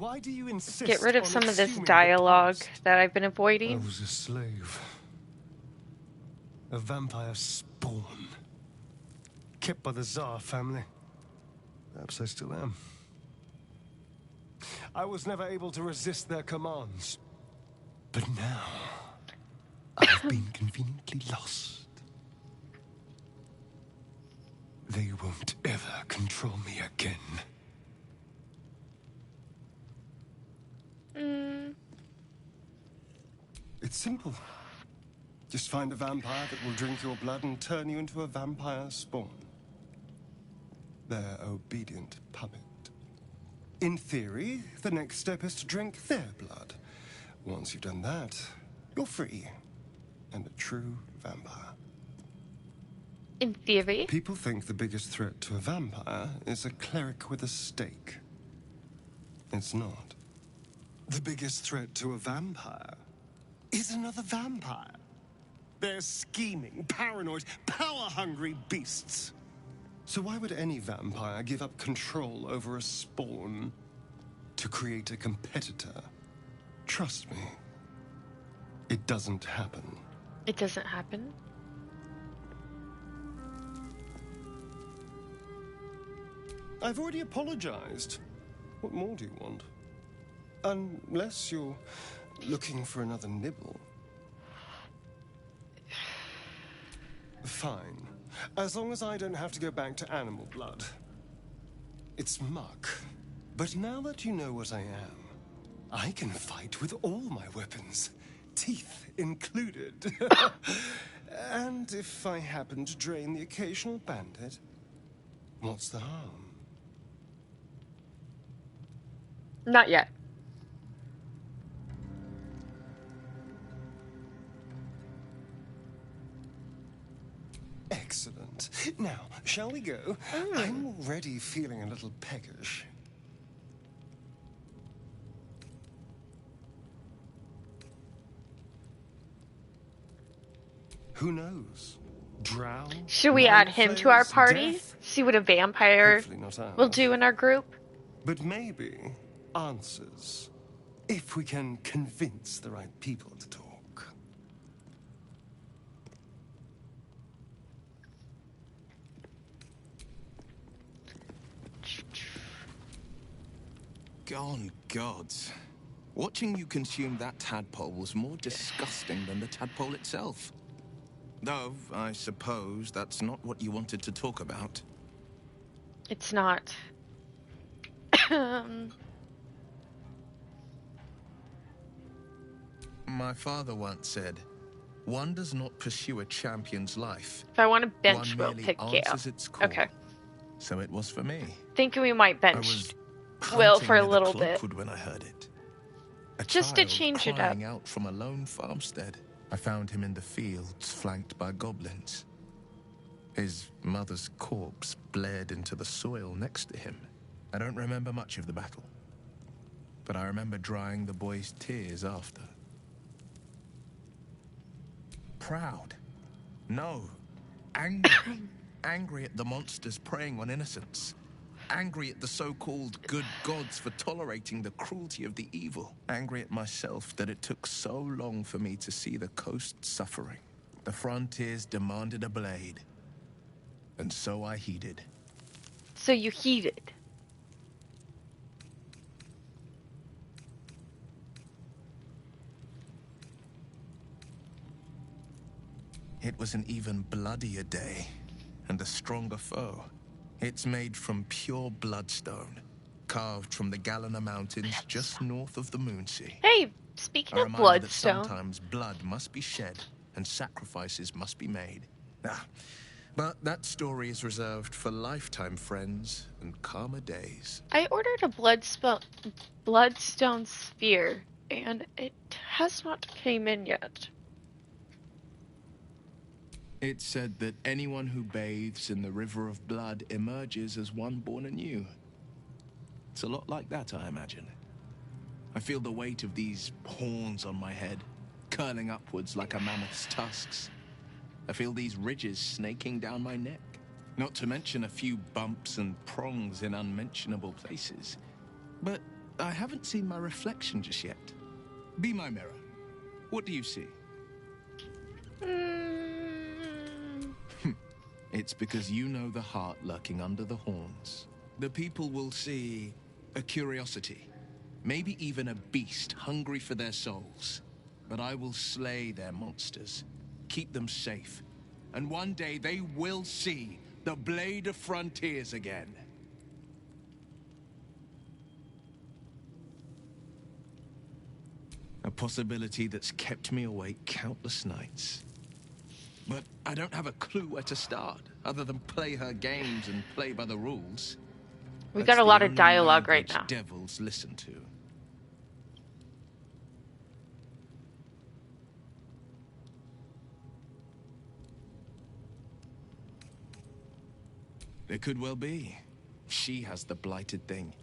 Wwhy do you insist? Get rid of on some of this assuming dialogue that I've been avoiding. I was a slave. A vampire spawn. Kept by the Tsar family. Perhaps I still am. I was never able to resist their commands. But now, I've been conveniently lost. They won't ever control me again. It's simple. Just find a vampire that will drink your blood and turn you into a vampire spawn. Their obedient puppet. In theory, the next step is to drink their blood. Once you've done that, you're free. And a true vampire. In theory? People think the biggest threat to a vampire is a cleric with a stake. It's not. The biggest threat to a vampire is another vampire. They're scheming, paranoid, power-hungry beasts. So why would any vampire give up control over a spawn to create a competitor? Trust me, it doesn't happen. It doesn't happen? I've already apologized. What more do you want? Unless you're looking for another nibble. Fine. As long as I don't have to go back to animal blood. It's muck. But now that you know what I am, I can fight with all my weapons. Teeth included. And if I happen to drain the occasional bandit, what's the harm? Not yet. Excellent. Now, shall we go? I'm already feeling a little peckish. Who knows? Drown? Should we add him to our party? Death? See what a vampire Hopefully not ours. will do in our group? But maybe answers. If we can convince the right people to talk. Gone gods. Watching you consume that tadpole was more disgusting than the tadpole itself. Though, I suppose that's not what you wanted to talk about. It's not. My father once said, one does not pursue a champion's life. If I want to bench, One we'll merely pick Gale. answers its call. Okay. So it was for me. Thinking we might I bench was Will for a hunting near the little bit. Cloakwood when I heard it. A Just to child change it up. crying out from a lone farmstead. I found him in the fields, flanked by goblins. His mother's corpse blared into the soil next to him. I don't remember much of the battle, but I remember drying the boy's tears after. Proud? No. Angry. Angry at the monsters preying on innocents. Angry at the so-called good gods for tolerating the cruelty of the evil. Angry at myself that it took so long for me to see the coast suffering. The frontiers demanded a blade. And so I heeded. So you heeded. It was an even bloodier day, and a stronger foe. It's made from pure bloodstone, carved from the Galena Mountains just north of the Moonsea. Hey, speaking A of reminder that bloodstone. sometimes blood must be shed, and sacrifices must be made. But that story is reserved for lifetime friends and calmer days. I ordered a bloodstone sphere, and it has not came in yet. It's said that anyone who bathes in the river of blood emerges as one born anew. It's a lot like that, I imagine. I feel the weight of these horns on my head, curling upwards like a mammoth's tusks. I feel these ridges snaking down my neck. Not to mention a few bumps and prongs in unmentionable places. But I haven't seen my reflection just yet. Be my mirror. What do you see? It's because you know the heart lurking under the horns. The people will see a curiosity, maybe even a beast hungry for their souls. but I will slay their monsters, keep them safe, and one day they will see the Blade of Frontiers again. A possibility that's kept me awake countless nights. But I don't have a clue where to start, other than play her games and play by the rules. We got a lot of dialogue right now. Devils listen to. It could well be. She has the blighted thing.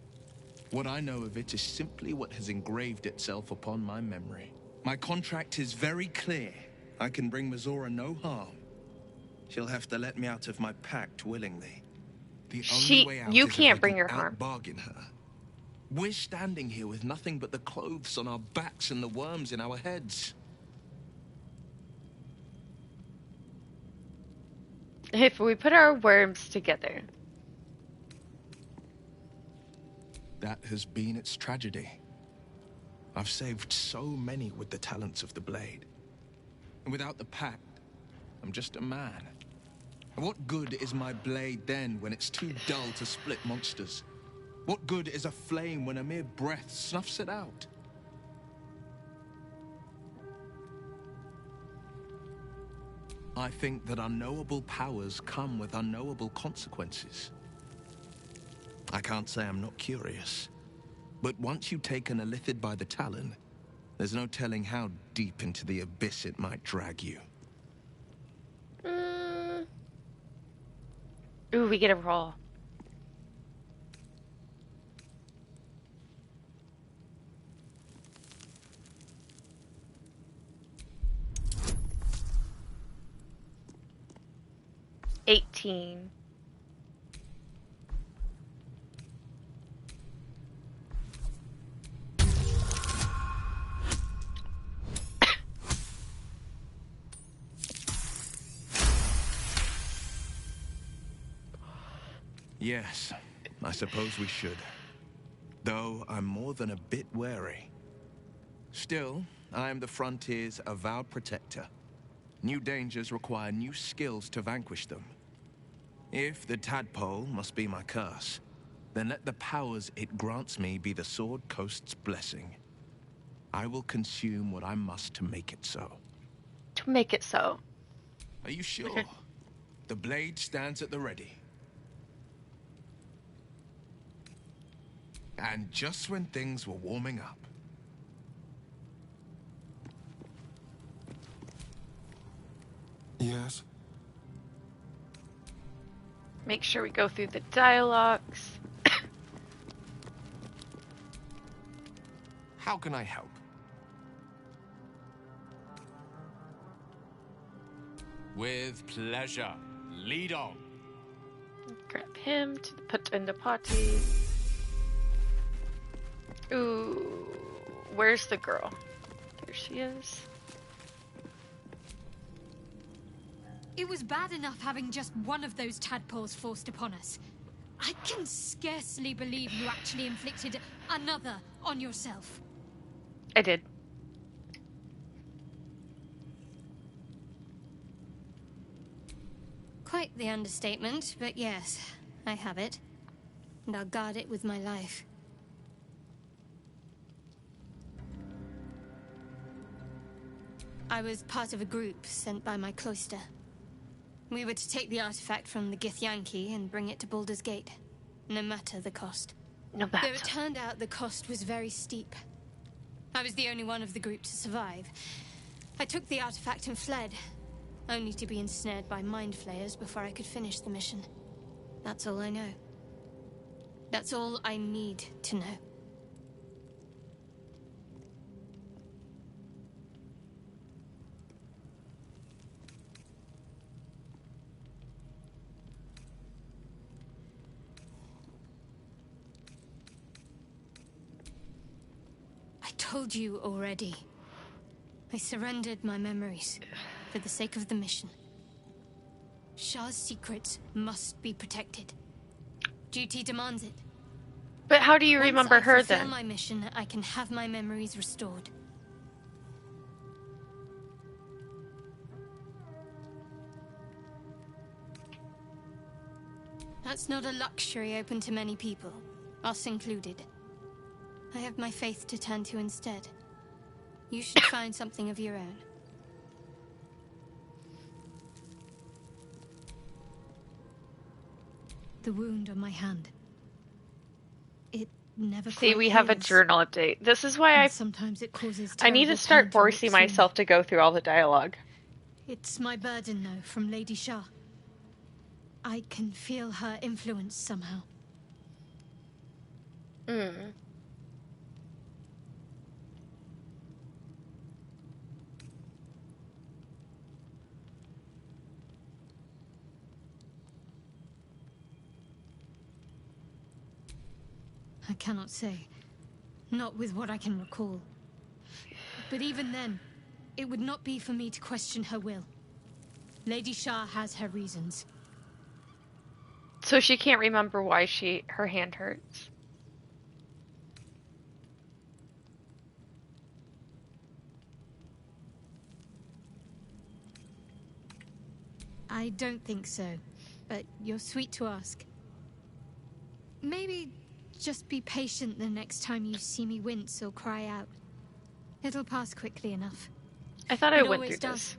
What I know of it is simply what has engraved itself upon my memory. My contract is very clear. I can bring Mizora no harm. She'll have to let me out of my pact willingly. The only way out you is can't if bring I her can harm. Bargain her. We're standing here with nothing but the clothes on our backs and the worms in our heads. If we put our worms together. That has been its tragedy. I've saved so many with the talents of the blade. And without the pact, I'm just a man. And what good is my blade then when it's too dull to split monsters? What good is a flame when a mere breath snuffs it out? I think that unknowable powers come with unknowable consequences. I can't say I'm not curious. But once you take an Illithid by the talon, there's no telling how deep into the abyss it might drag you. Ooh, we get a roll. $18. Yes, I suppose we should. Though I'm more than a bit wary. Still, I am the Frontier's avowed protector. New dangers require new skills to vanquish them. If the tadpole must be my curse, then let the powers it grants me be the Sword Coast's blessing. I will consume what I must to make it so. To make it so. Are you sure? The blade stands at the ready. And just when things were warming up. Yes? Make sure we go through the dialogues. How can I help? With pleasure. Lead on. Grab him to put in the potty. Ooh, where's the girl? There she is. It was bad enough having just one of those tadpoles forced upon us. I can scarcely believe you actually inflicted another on yourself. I did. Quite the understatement, but yes, I have it. And I'll guard it with my life. I was part of a group sent by my cloister. We were to take the artifact from the Githyanki and bring it to Baldur's Gate, no matter the cost. No matter. Though it turned out the cost was very steep. I was the only one of the group to survive. I took the artifact and fled, only to be ensnared by mind flayers before I could finish the mission. That's all I know. That's all I need to know. I told you already. I surrendered my memories for the sake of the mission. Shah's secrets must be protected. Duty demands it. But how do you remember her Once I then? fulfill my mission, I can have my memories restored. That's not a luxury open to many people, us included. I have my faith to turn to instead. You should find something of your own. The wound on my hand. It never See, quite we have a heals. journal update. This is why Sometimes it causes I need to terrible start pain to forcing walk through myself to go through all the dialogue. It's my burden, though, from Lady Shah. I can feel her influence somehow. I cannot say. Not with what I can recall. But even then, it would not be for me to question her will. Lady Shah has her reasons. So she can't remember why her hand hurts. I don't think so, but you're sweet to ask. Maybe just be patient the next time you see me wince or cry out. It'll pass quickly enough. I thought I went through this.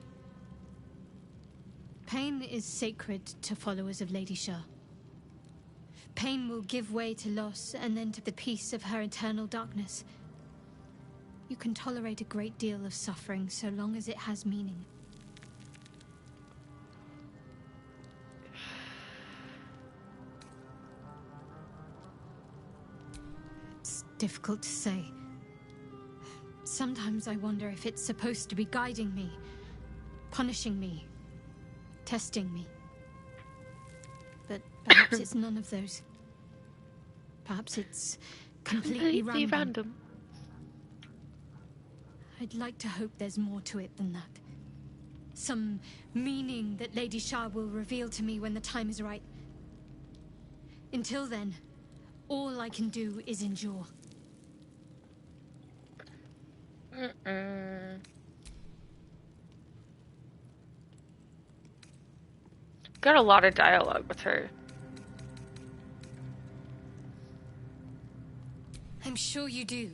Pain is sacred to followers of Lady Shah. Pain will give way to loss and then to the peace of her eternal darkness. You can tolerate a great deal of suffering so long as it has meaning. It's difficult to say. Sometimes I wonder if it's supposed to be guiding me, punishing me, testing me. But perhaps it's none of those. Perhaps it's completely random. I'd like to hope there's more to it than that. Some meaning that Lady Shah will reveal to me when the time is right. Until then, all I can do is endure. Got a lot of dialogue with her. I'm sure you do.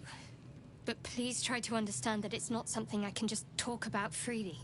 But please try to understand that it's not something I can just talk about freely.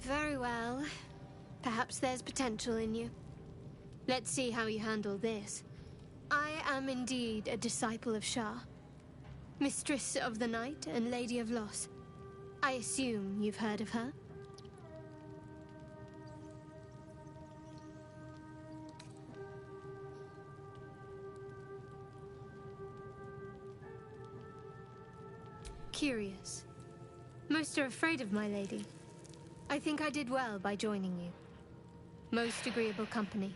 Very well. Perhaps there's potential in you. Let's see how you handle this. I am indeed a disciple of Shah, Mistress of the Night and Lady of Loss. I assume you've heard of her? Curious. Most are afraid of my lady. I think I did well by joining you. Most agreeable company.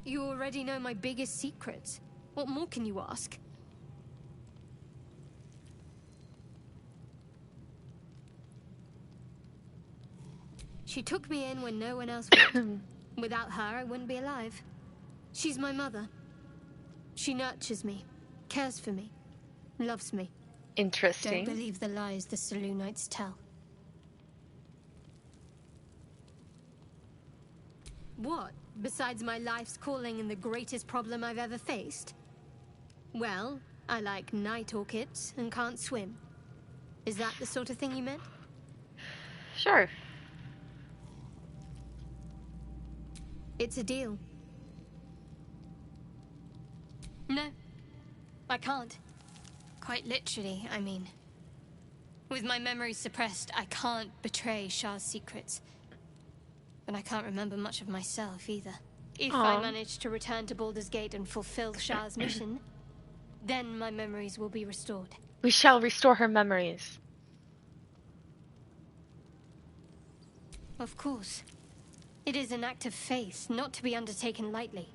You already know my biggest secrets. What more can you ask? She took me in when no one else would. Without her, I wouldn't be alive. She's my mother. She nurtures me, cares for me, loves me. Interesting. Don't believe the lies the Selûnites tell. What, besides my life's calling and the greatest problem I've ever faced? Well, I like night orchids and can't swim. Is that the sort of thing you meant? Sure. It's a deal. No, I can't. Quite literally, I mean. With my memory suppressed, I can't betray Shah's secrets. But I can't remember much of myself either. If I manage to return to Baldur's Gate and fulfill Shah's mission, Then my memories will be restored. We shall restore her memories. Of course. It is an act of faith, not to be undertaken lightly.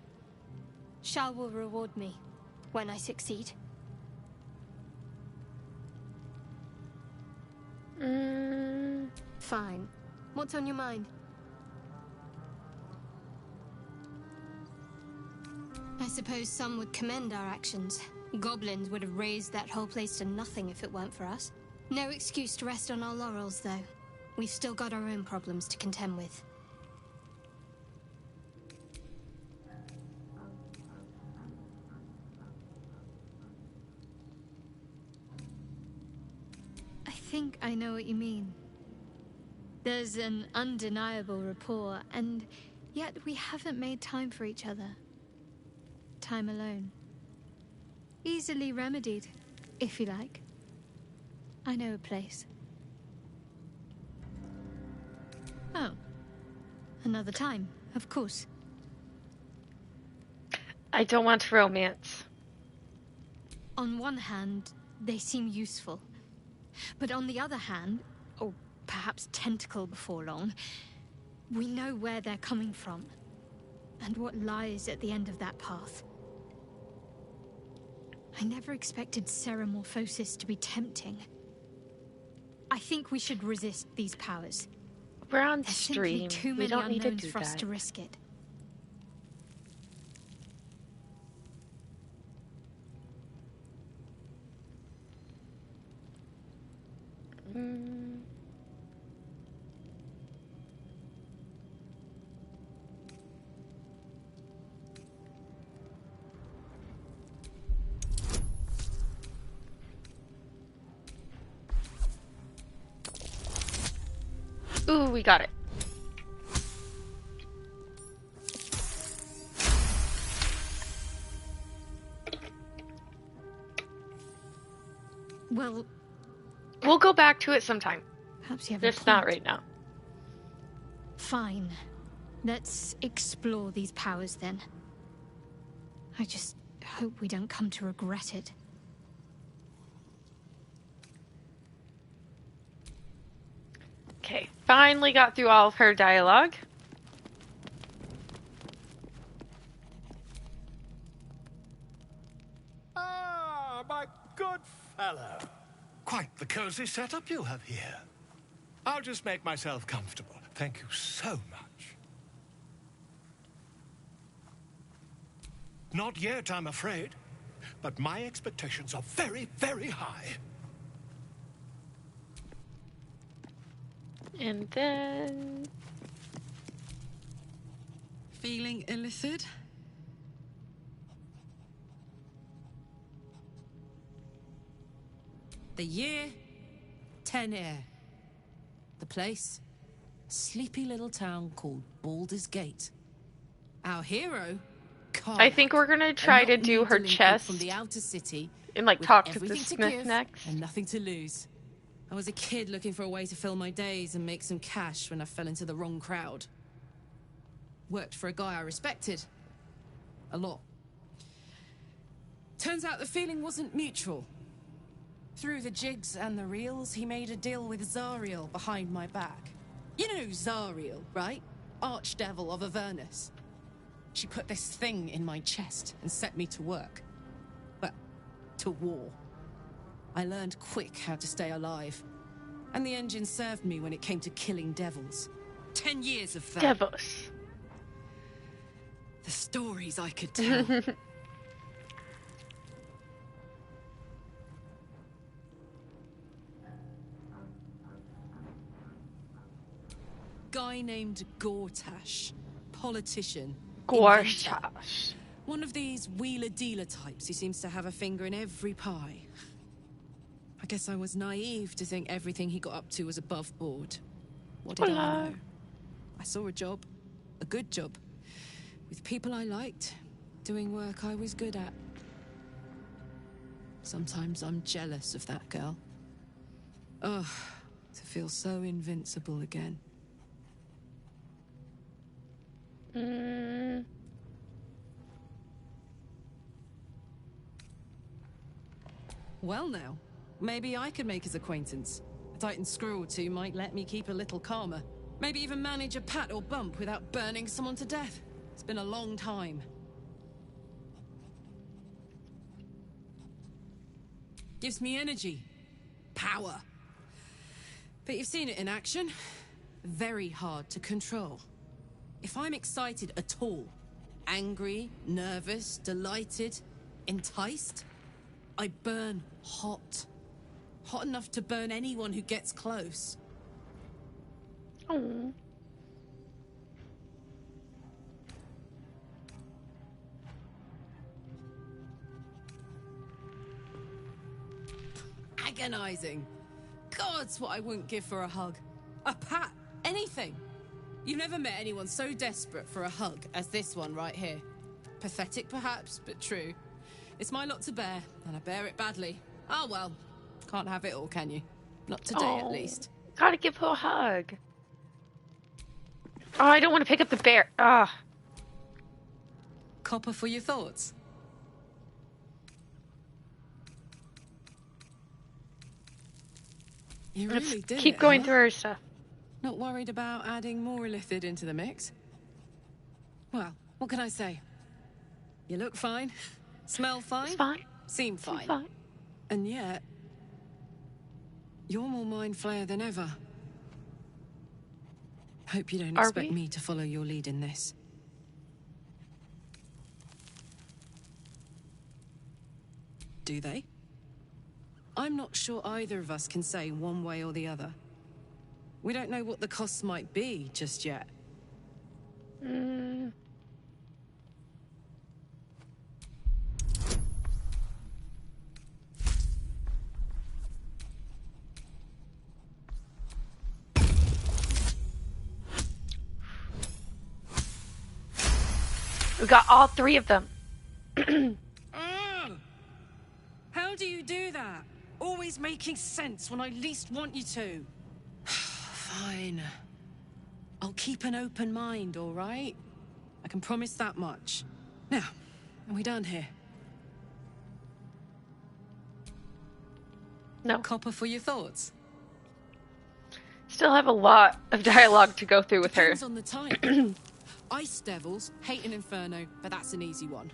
Shal will reward me when I succeed. Fine. What's on your mind? I suppose some would commend our actions. Goblins would have razed that whole place to nothing if it weren't for us. No excuse to rest on our laurels, though. We've still got our own problems to contend with. I think I know what you mean. There's an undeniable rapport, and yet we haven't made time for each other. Time alone. Easily remedied, if you like. I know a place. Oh. Another time, of course. I don't want romance. On one hand, they seem useful. But on the other hand, or perhaps tentacle before long, we know where they're coming from. And what lies at the end of that path. I never expected Ceramorphosis to be tempting. I think we should resist these powers. We're on There's stream. simply too We many don't need to unknowns do for us that. to risk it. Ooh, we got it. Well, we'll go back to it sometime. Perhaps you have Just not right now. Fine. Let's explore these powers then. I just hope we don't come to regret it. Okay, finally got through all of her dialogue. Ah, my good fellow. Quite the cozy setup you have here. I'll just make myself comfortable. Thank you so much. Not yet, I'm afraid. But my expectations are very, very high. And then... Feeling illicit? The year, 10 air. The place, sleepy little town called Baldur's Gate. Our hero, Carl. I think we're gonna try to do her chest from the outer city and like talk to the Smith next. And nothing to lose. I was a kid looking for a way to fill my days and make some cash when I fell into the wrong crowd. Worked for a guy I respected. A lot. Turns out the feeling wasn't mutual. Through the jigs and the reels, he made a deal with Zariel behind my back. You know Zariel, right? Archdevil of Avernus. She put this thing in my chest and set me to work. Well, to war. I learned quick how to stay alive. And the engine served me when it came to killing devils. 10 years of that. Devils. The stories I could tell. Guy named Gortash. Politician. Gortash. One of these wheeler-dealer types who seems to have a finger in every pie. I guess I was naive to think everything he got up to was above board. What did I know? I saw a job. A good job. With people I liked. Doing work I was good at. Sometimes I'm jealous of that girl. Ugh. To feel so invincible again. Well now, maybe I could make his acquaintance. A Titan screw or two might let me keep a little calmer. Maybe even manage a pat or bump without burning someone to death. It's been a long time. Gives me energy. Power. But you've seen it in action. Very hard to control. If I'm excited at all, angry, nervous, delighted, enticed, I burn hot. Hot enough to burn anyone who gets close. Oh. Agonizing. God's what I wouldn't give for a hug. A pat. Anything. You've never met anyone so desperate for a hug as this one right here. Pathetic perhaps, but true. It's my lot to bear, and I bear it badly. Ah well. Can't have it all, can you? Not today, at least. Gotta give her a hug. Oh, I don't want to pick up the bear. Ah. Copper for your thoughts. You Let's really did keep it, going huh? through her stuff. Not worried about adding more illithid into the mix? Well, what can I say? You look fine. Smell fine. It's fine. Seem fine. And yet, you're more mind flayer than ever. Hope you don't expect me to follow your lead in this. Do they? I'm not sure either of us can say one way or the other. We don't know what the costs might be just yet. We got all three of them. How do you do that? Always making sense when I least want you to. Fine. I'll keep an open mind, all right? I can promise that much. Now, are we done here? No. Copper for your thoughts? Still have a lot of dialogue to go through with her. Depends on the type. Ice devils hate an inferno, but that's an easy one.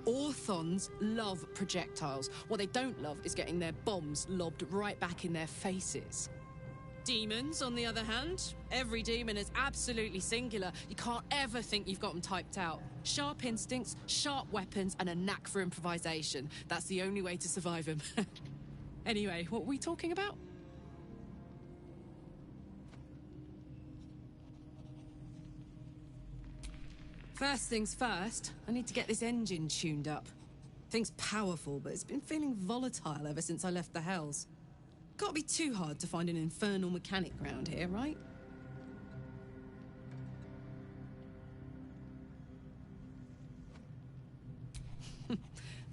Orthons love projectiles. What they don't love is getting their bombs lobbed right back in their faces. Demons, on the other hand, every demon is absolutely singular. You can't ever think you've got them typed out. Sharp instincts, sharp weapons, and a knack for improvisation. That's the only way to survive them. Anyway, what were we talking about? First things first, I need to get this engine tuned up. Thing's powerful, but it's been feeling volatile ever since I left the Hells. Can't be too hard to find an infernal mechanic around here, right?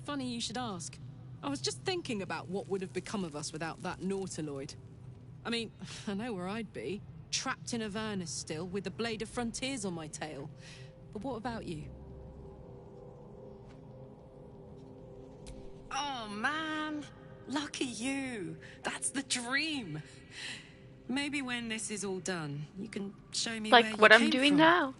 Funny you should ask. I was just thinking about what would have become of us without that Nautiloid. I mean, I know where I'd be. Trapped in Avernus still, with the Blade of Frontiers on my tail. But what about you? Oh, man. Lucky you. That's the dream. Maybe when this is all done, you can show me like where what you I'm came doing from. now.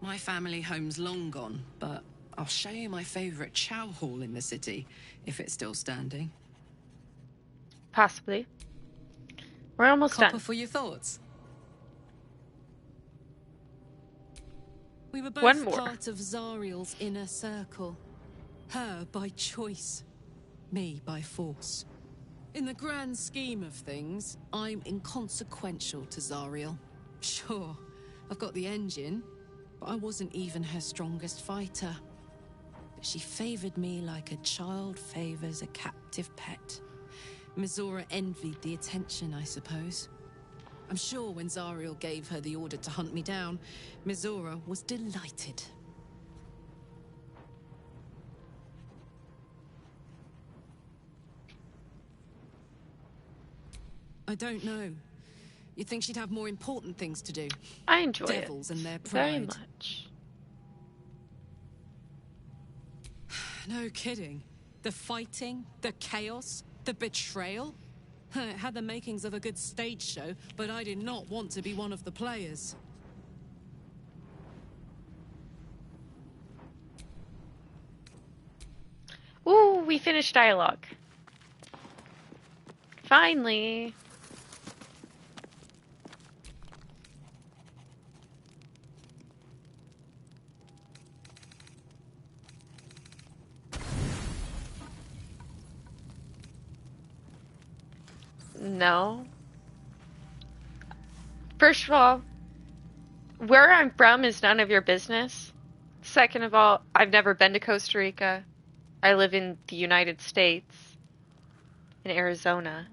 My family home's long gone, but I'll show you my favorite chow hall in the city, if it's still standing. Possibly. We're almost Copper done. for your thoughts. We were One both more. part of Zariel's inner circle. Her by choice, me by force. In the grand scheme of things, I'm inconsequential to Zariel. Sure, I've got the engine, but I wasn't even her strongest fighter. But she favored me like a child favors a captive pet. Mizora envied the attention, I suppose. I'm sure when Zariel gave her the order to hunt me down, Mizora was delighted. I don't know. You'd think she'd have more important things to do. I enjoy Devils it and their pride. very much. No kidding. The fighting, the chaos, The betrayal? It had the makings of a good stage show, but I did not want to be one of the players. Ooh, we finished dialogue. Finally. No. First of all, where I'm from is none of your business. Second of all, I've never been to Costa Rica. I live in the United States, in Arizona.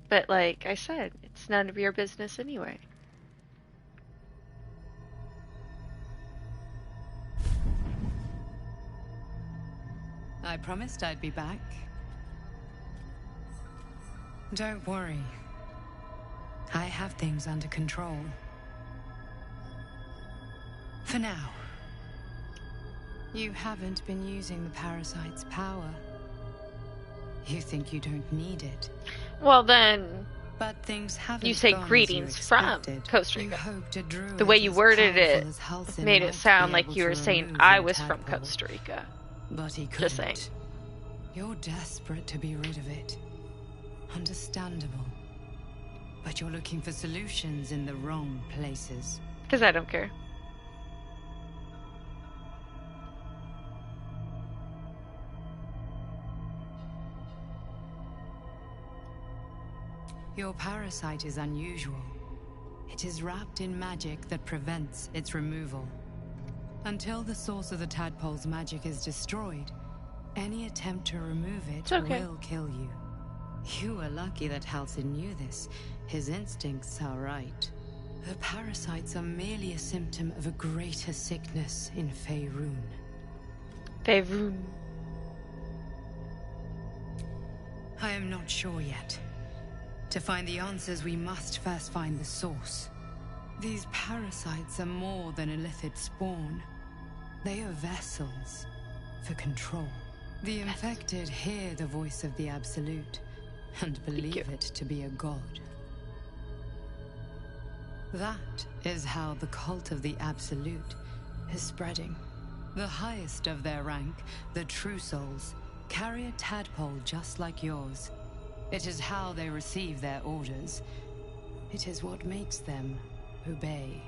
But like I said, it's none of your business anyway. I promised I'd be back. Don't worry. I have things under control. For now. You haven't been using the parasite's power. You think you don't need it. Well then, but things haven't you say greetings from Costa Rica. The way you worded it made it sound like you were saying I was from Costa Rica. But he couldn't. Just saying. You're desperate to be rid of it. Understandable. But you're looking for solutions in the wrong places. Because I don't care. Your parasite is unusual. It is wrapped in magic that prevents its removal. Until the source of the tadpole's magic is destroyed, any attempt to remove it will kill you. You are lucky that Halsin knew this. His instincts are right. The parasites are merely a symptom of a greater sickness in Faerun. Faerun. I am not sure yet. To find the answers, we must first find the source. These parasites are more than a lithid spawn. They are vessels for control. The infected hear the voice of the Absolute and believe it to be a god. That is how the cult of the Absolute is spreading. The highest of their rank, the True Souls, carry a tadpole just like yours. It is how they receive their orders. It is what makes them obey.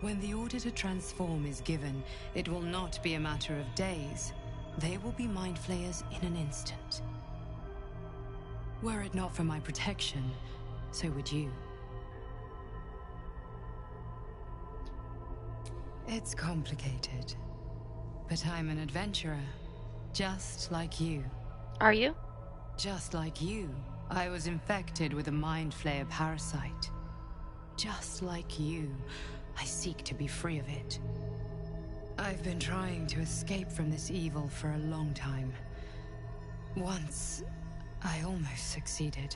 When the order to transform is given, it will not be a matter of days. They will be mind flayers in an instant. Were it not for my protection, so would you. It's complicated, but I'm an adventurer, just like you. Are you? Just like you, I was infected with a mind flayer parasite. Just like you, I seek to be free of it. I've been trying to escape from this evil for a long time. Once, I almost succeeded.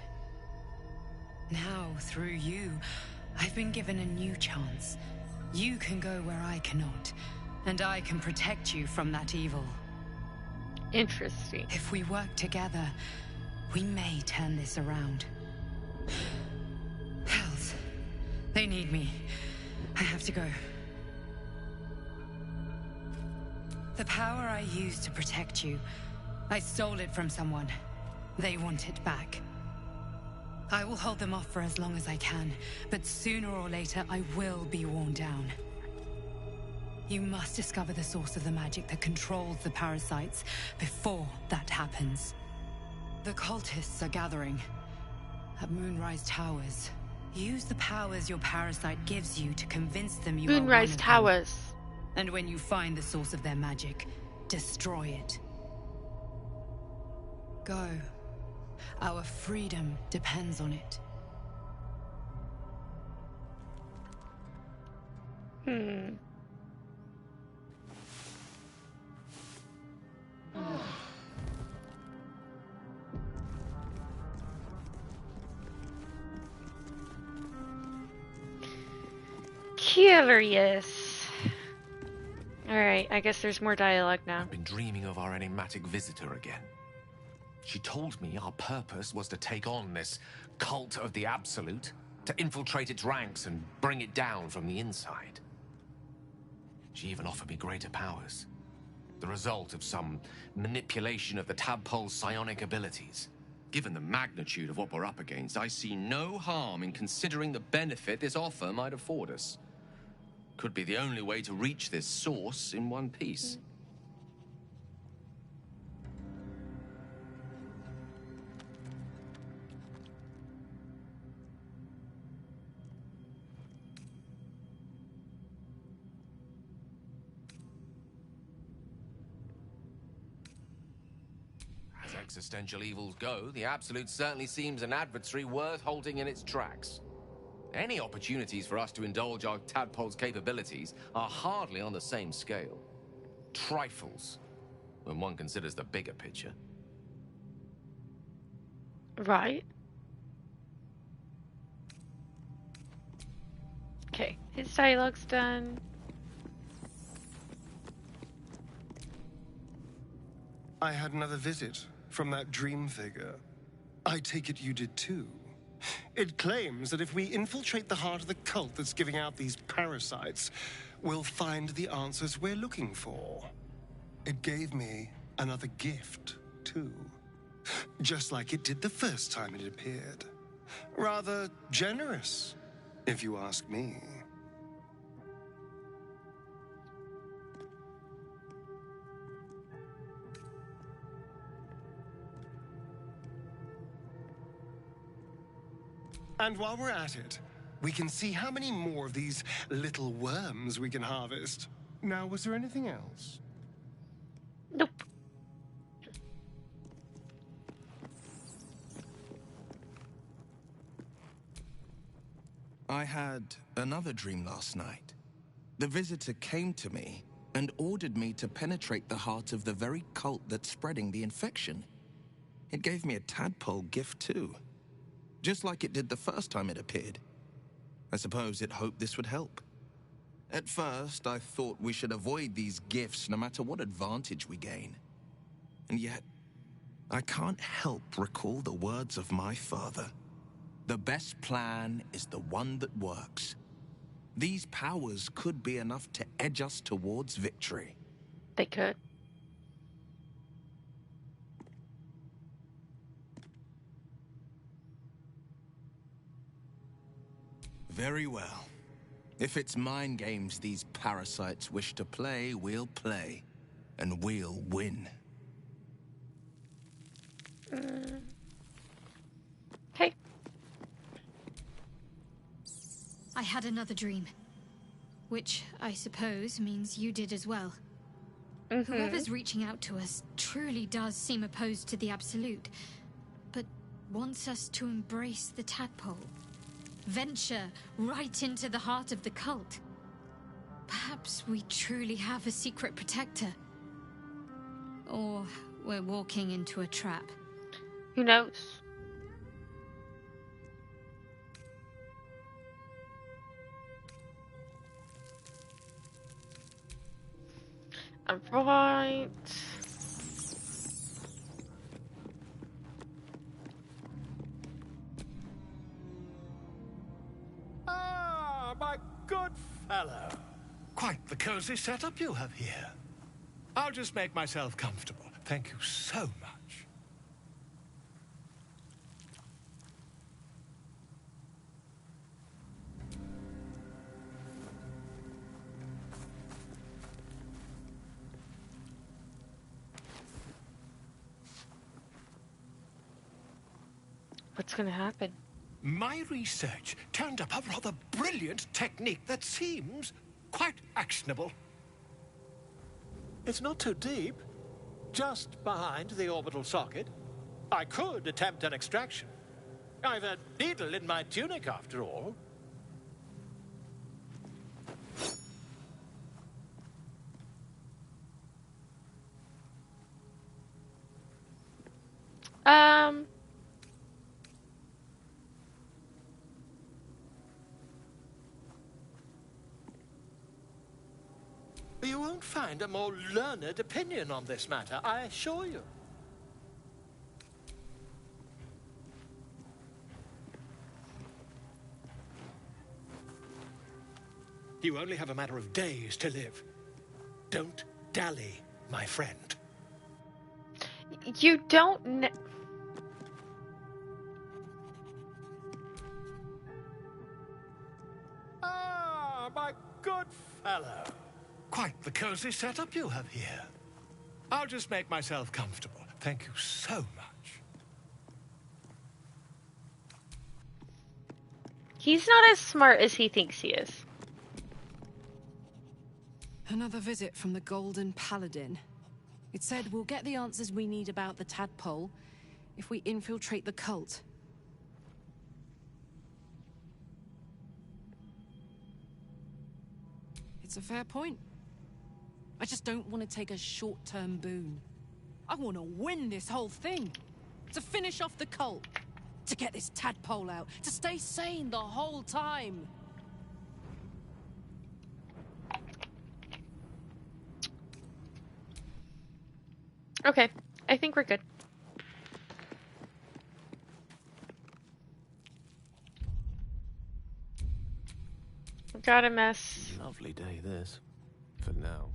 Now, through you, I've been given a new chance. You can go where I cannot, and I can protect you from that evil. Interesting. If we work together, we may turn this around. Hells, they need me. I have to go. The power I used to protect you, I stole it from someone. They want it back. I will hold them off for as long as I can, but sooner or later I will be worn down. You must discover the source of the magic that controls the parasites before that happens. The cultists are gathering at Moonrise Towers. Use the powers your parasite gives you to convince them you are one of them. Moonrise Towers. And when you find the source of their magic, destroy it. Go. Our freedom depends on it. Curious. Alright, I guess there's more dialogue now. I've been dreaming of our enigmatic visitor again. She told me our purpose was to take on this cult of the Absolute, to infiltrate its ranks and bring it down from the inside. She even offered me greater powers, the result of some manipulation of the tadpole's psionic abilities. Given the magnitude of what we're up against, I see no harm in considering the benefit this offer might afford us. Could be the only way to reach this source in one piece. As existential evils go, the Absolute certainly seems an adversary worth halting in its tracks. Any opportunities for us to indulge our tadpole's capabilities are hardly on the same scale. Trifles, when one considers the bigger picture. Right. Okay, his dialogue's done. I had another visit from that dream figure. I take it you did too. It claims that if we infiltrate the heart of the cult that's giving out these parasites, we'll find the answers we're looking for. It gave me another gift, too. Just like it did the first time it appeared. Rather generous, if you ask me. And while we're at it, we can see how many more of these little worms we can harvest. Now, was there anything else? Nope. I had another dream last night. The visitor came to me and ordered me to penetrate the heart of the very cult that's spreading the infection. It gave me a tadpole gift too. Just like it did the first time it appeared. I suppose it hoped this would help. At first, I thought we should avoid these gifts no matter what advantage we gain. And yet, I can't help recall the words of my father. The best plan is the one that works. These powers could be enough to edge us towards victory. They could. Very well. If it's mind games these parasites wish to play, we'll play. And we'll win. Okay. I had another dream. Which, I suppose, means you did as well. Whoever's reaching out to us truly does seem opposed to the Absolute, but wants us to embrace the tadpole. Venture right into the heart of the cult. Perhaps we truly have a secret protector. Or we're walking into a trap. Who knows? Alright. Ah, my good fellow. Quite the cozy setup you have here. I'll just make myself comfortable. Thank you so much. What's gonna happen? My research turned up a rather brilliant technique that seems quite actionable. It's not too deep, just behind the orbital socket. I could attempt an extraction. I've a needle in my tunic, after all. You won't find a more learned opinion on this matter, I assure you. You only have a matter of days to live. Don't dally, my friend. You don't Ah, my good fellow. Quite the cozy setup you have here. I'll just make myself comfortable. Thank you so much. He's not as smart as he thinks he is. Another visit from the Golden Paladin. It said we'll get the answers we need about the tadpole if we infiltrate the cult. It's a fair point. I just don't want to take a short-term boon. I want to win this whole thing. To finish off the cult. To get this tadpole out. To stay sane the whole time. Okay, I think we're good. Got a mess. Lovely day, this. For now.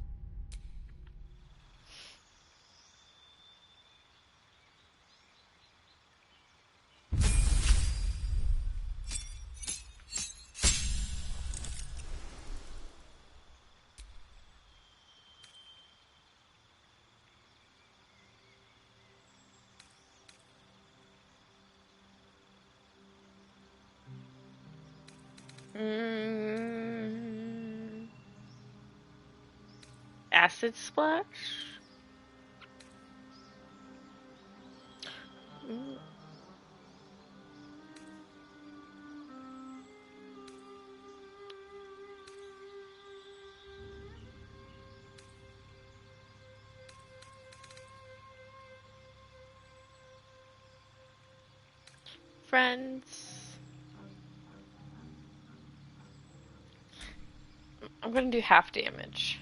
Acid splash? Friends. I'm gonna do half damage.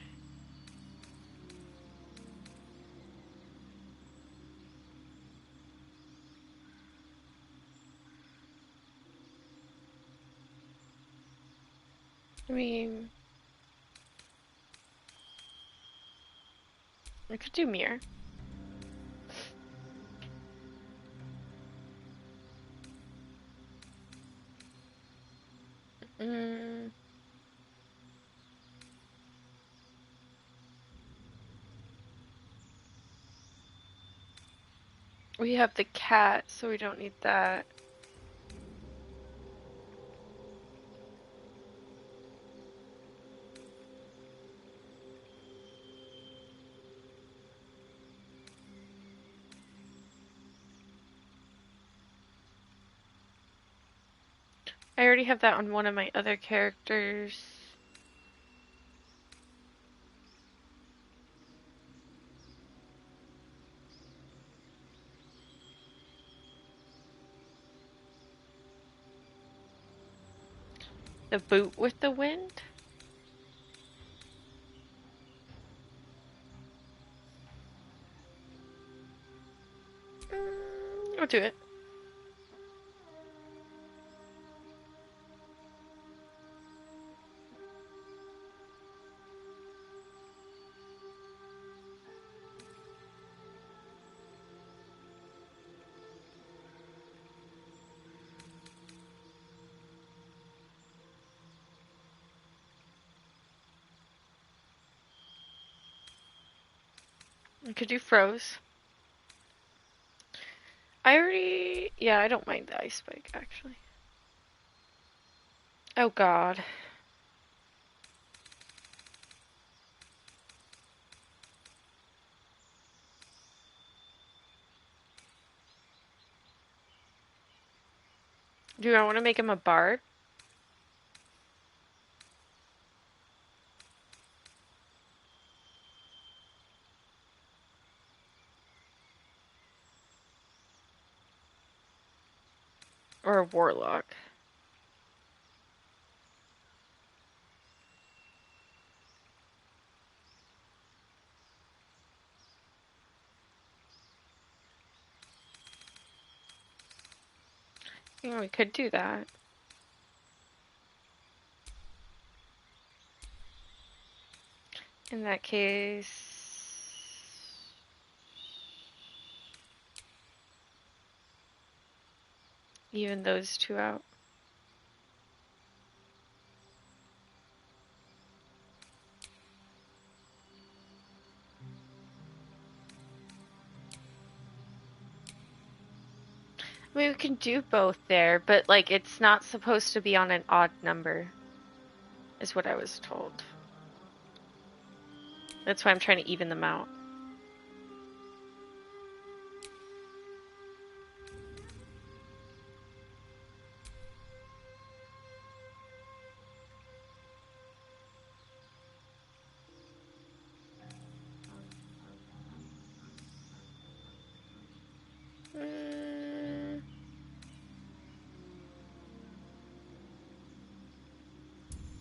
I mean, I could do mirror. We have the cat, so we don't need that. I already have that on one of my other characters. The boot with the wind? I'll do it. I could do froze. Yeah, I don't mind the ice spike, actually. Oh god. Do I want to make him a bard? Or a warlock? Yeah, we could do that. In that case... even those two out. I mean, we can do both there, but, like, it's not supposed to be on an odd number, is what I was told. That's why I'm trying to even them out.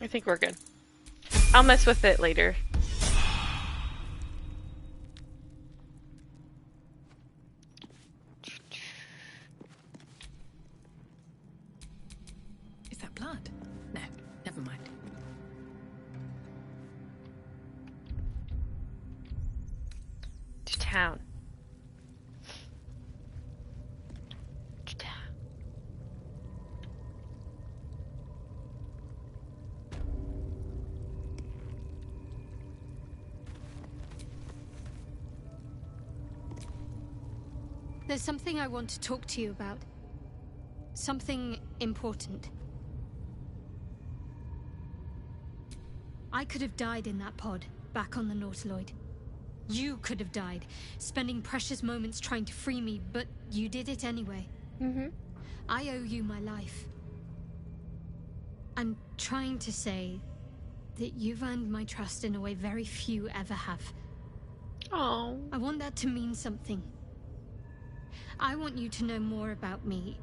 I think we're good. I'll mess with it later. Is that blood? No, never mind. To town. There's something I want to talk to you about. Something important. I could have died in that pod, back on the Nautiloid. You could have died, spending precious moments trying to free me, but you did it anyway. Mm-hmm. I owe you my life. I'm trying to say that you've earned my trust in a way very few ever have. Oh. I want that to mean something. I want you to know more about me,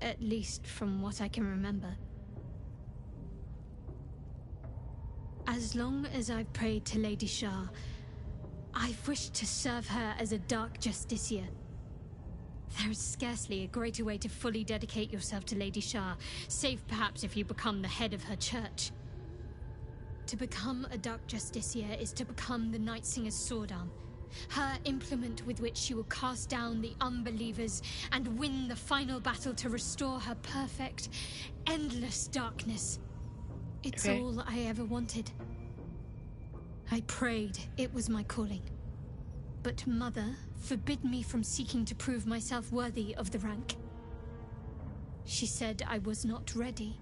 at least from what I can remember. As long as I've prayed to Lady Shah, I've wished to serve her as a Dark Justiciar. There is scarcely a greater way to fully dedicate yourself to Lady Shah, save perhaps if you become the head of her church. To become a Dark Justiciar is to become the Night Singer's sword arm, her implement with which she will cast down the unbelievers and win the final battle to restore her perfect, endless darkness. It's all I ever wanted. I prayed it was my calling. But Mother forbid me from seeking to prove myself worthy of the rank. She said I was not ready.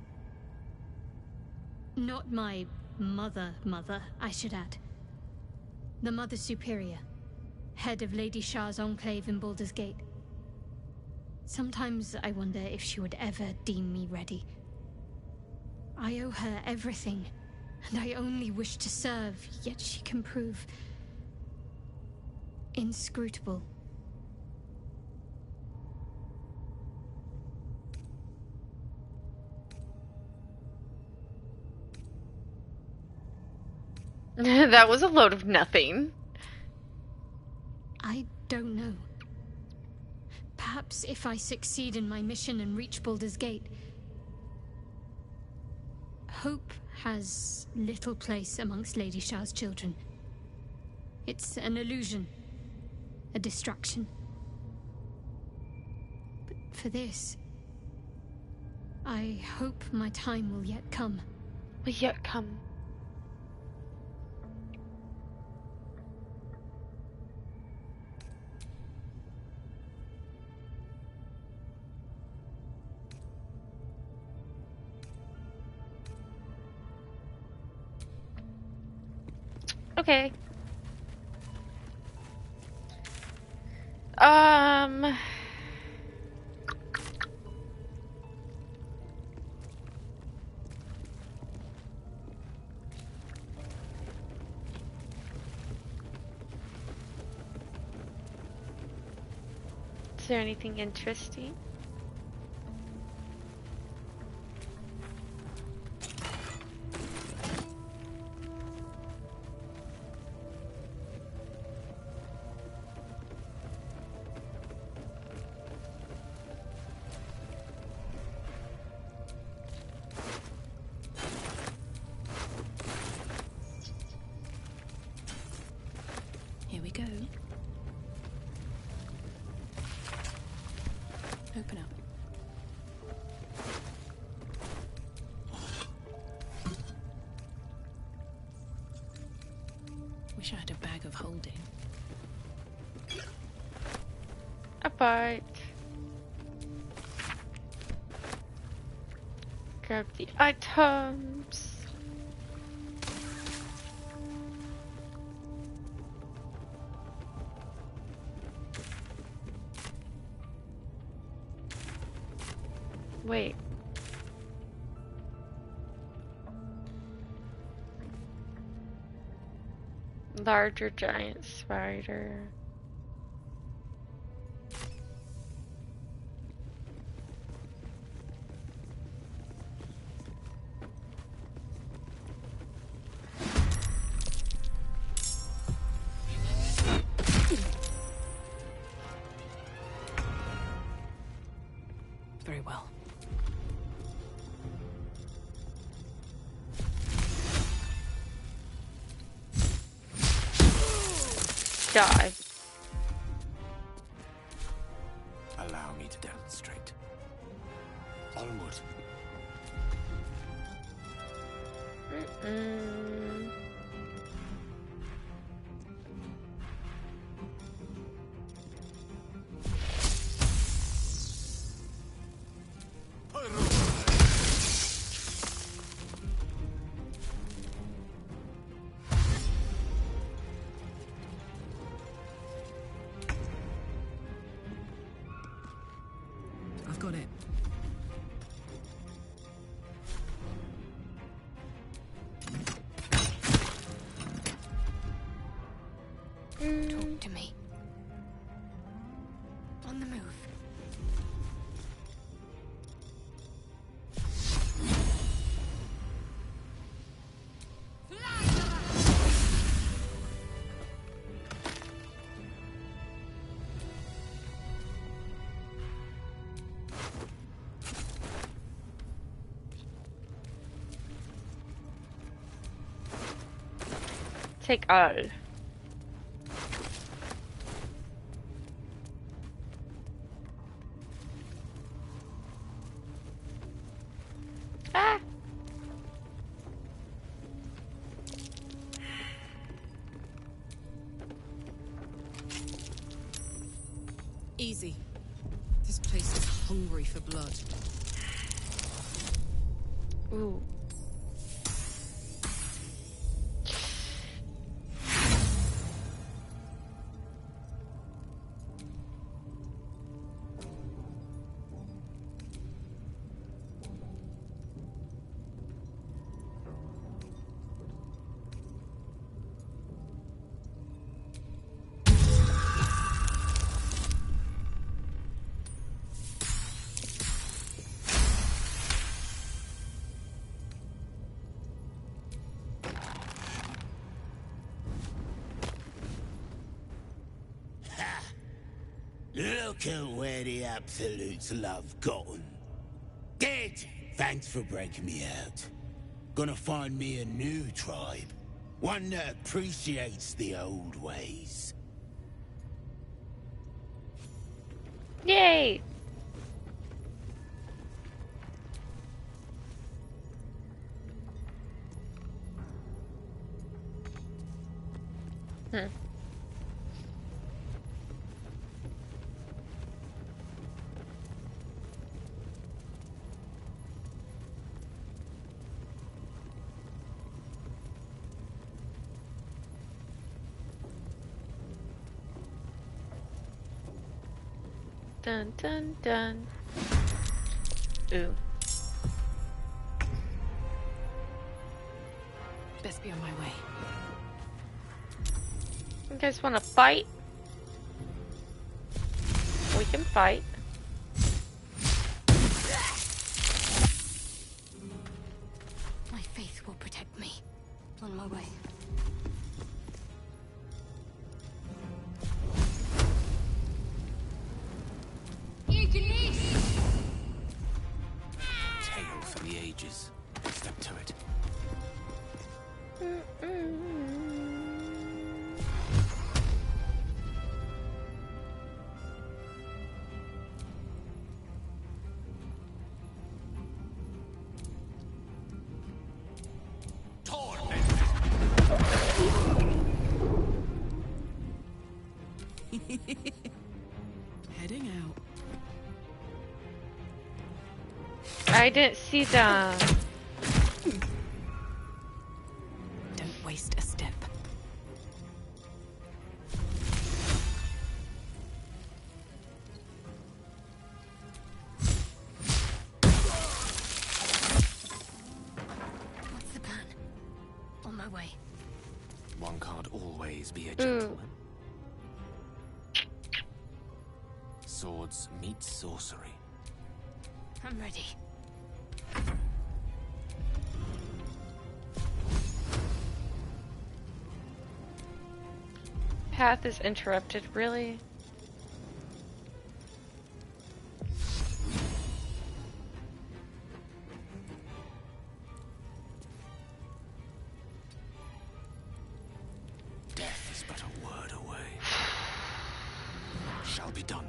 Not my mother, I should add. The Mother Superior, head of Lady Shah's enclave in Baldur's Gate. Sometimes I wonder if she would ever deem me ready. I owe her everything, and I only wish to serve, yet she can prove inscrutable. That was a load of nothing. I don't know. Perhaps if I succeed in my mission and reach Baldur's Gate. Hope has little place amongst Lady Shah's children. It's an illusion, a distraction. But for this, I hope my time will yet come. Will yet come. Okay. Is there anything interesting? Wish I had a bag of holding. A bite. Grab the items. Wait. Larger giant spider. Very well. Die. Allow me to demonstrate. Onward. I've got it. Talk to me. On the move. Take all. Ah! Easy. This place is hungry for blood. Ooh. Look at where the Absolutes love gotten. Dead! Thanks for breaking me out. Gonna find me a new tribe. One that appreciates the old ways. Yay! Hmm. Dun dun dun. Ooh. Best be on my way. You guys want to fight? We can fight. My faith will protect me. On my way. Tale for the ages. Step to it. I didn't see them. Don't waste a step. What's the plan? On my way. One can't always be a gentleman. Swords meet sorcery. I'm ready. Path is interrupted, really? Death is but a word away. Shall be done.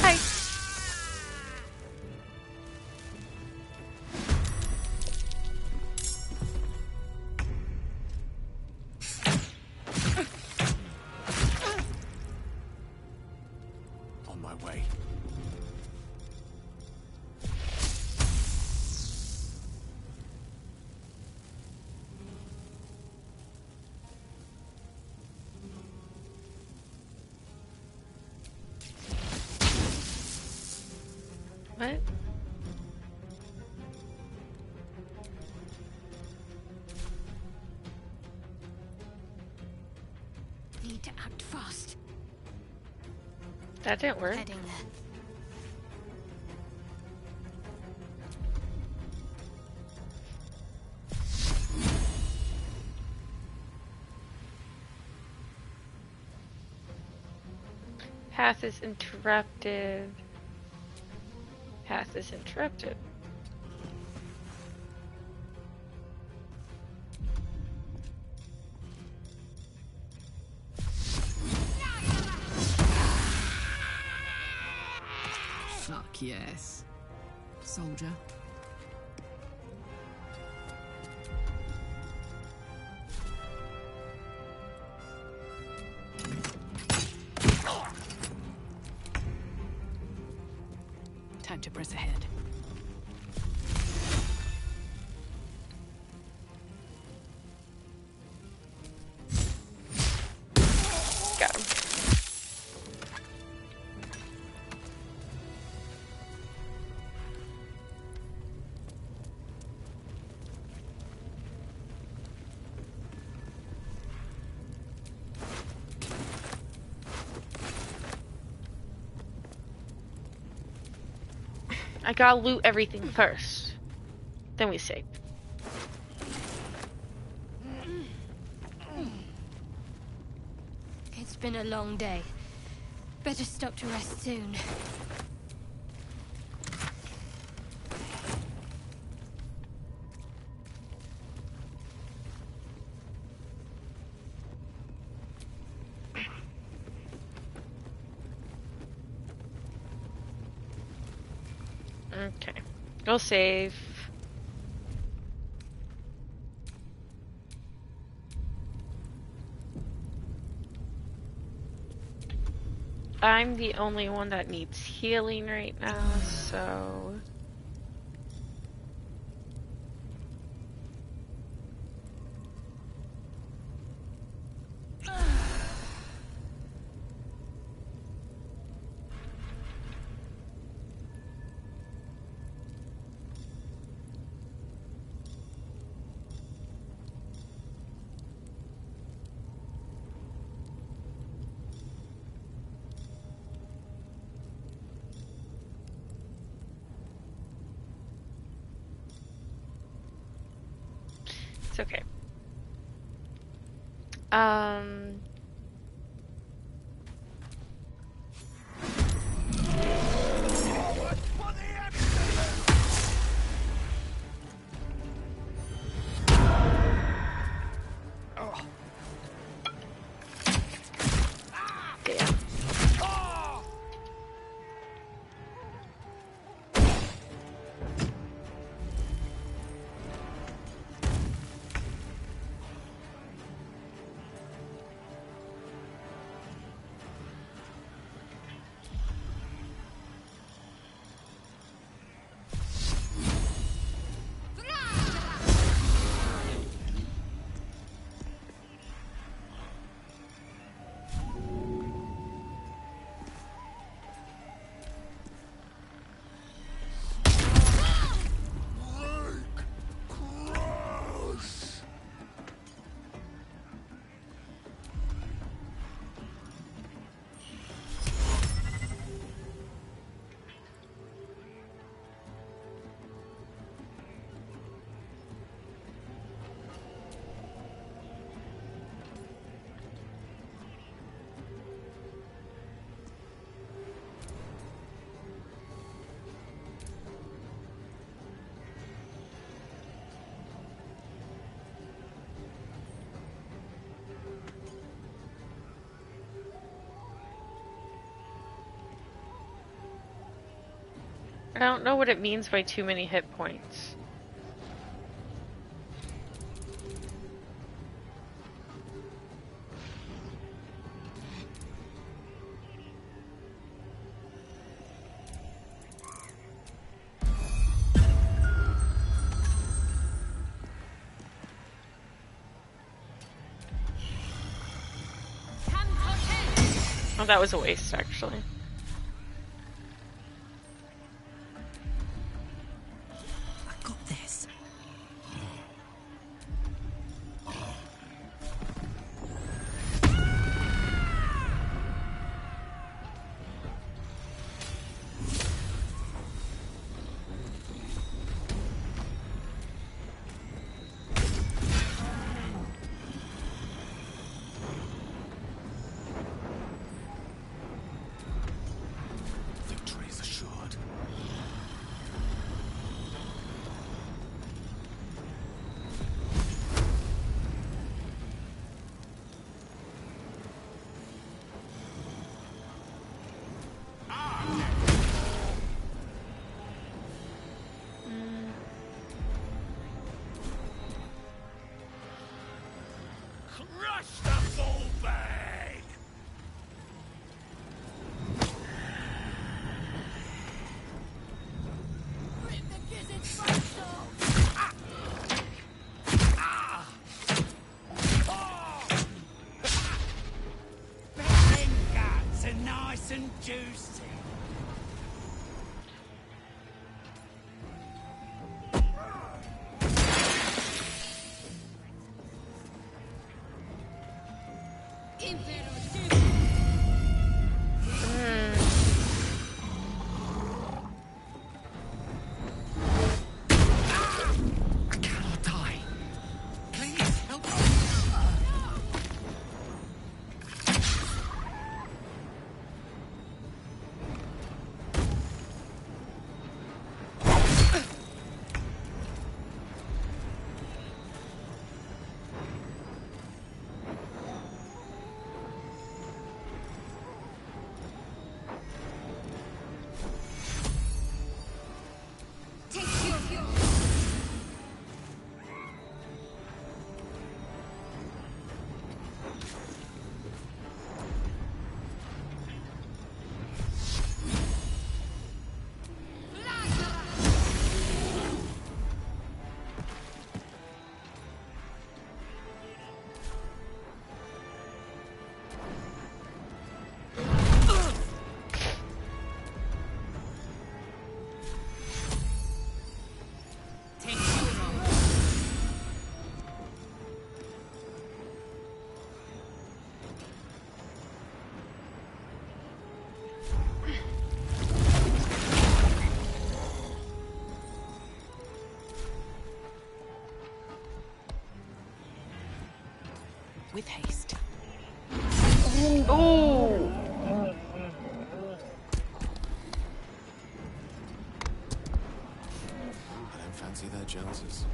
Hi. On my way. What? Need to act fast. That didn't work. Heading there. Path is interrupted. Path is interrupted. Fuck yes. Soldier. Time to press ahead. Got him. I gotta loot everything first. Then we save. It's been a long day. Better stop to rest soon. Okay. Go save. I'm the only one that needs healing right now, so... It's okay. Damn. I don't know what it means by too many hit points. Oh, that was a waste, actually. I got this. Victory is assured. Crush the ball bag! Rip the gizzard's face off! Betting guts are nice and juicy. I cannot die. Please, help me. With haste. Oh! I don't fancy their chances.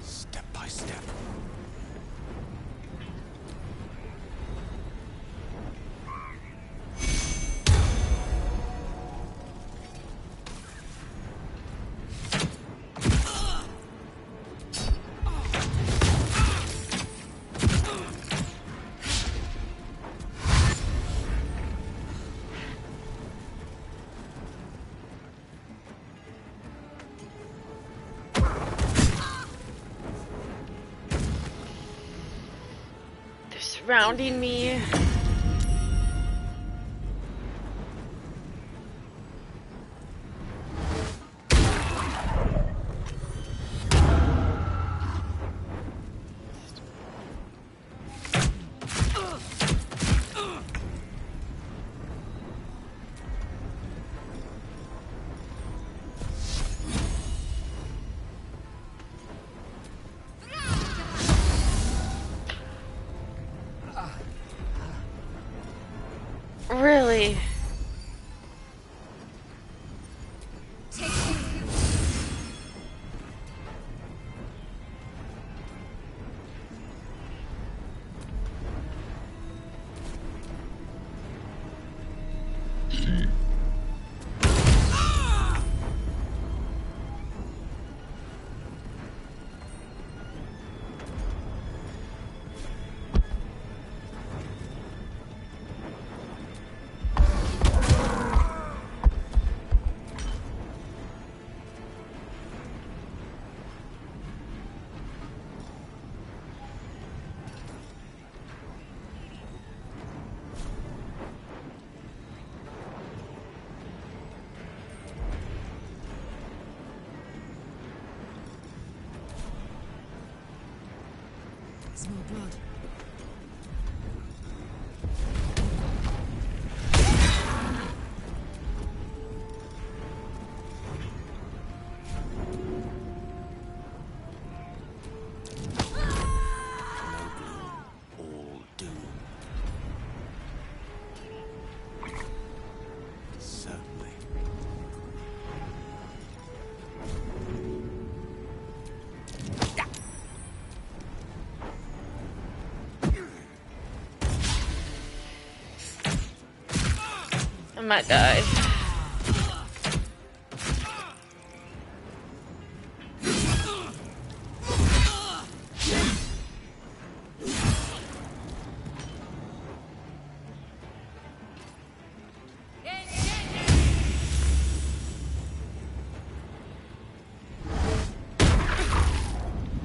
Step by step. They're surrounding me. Smell blood. I might die.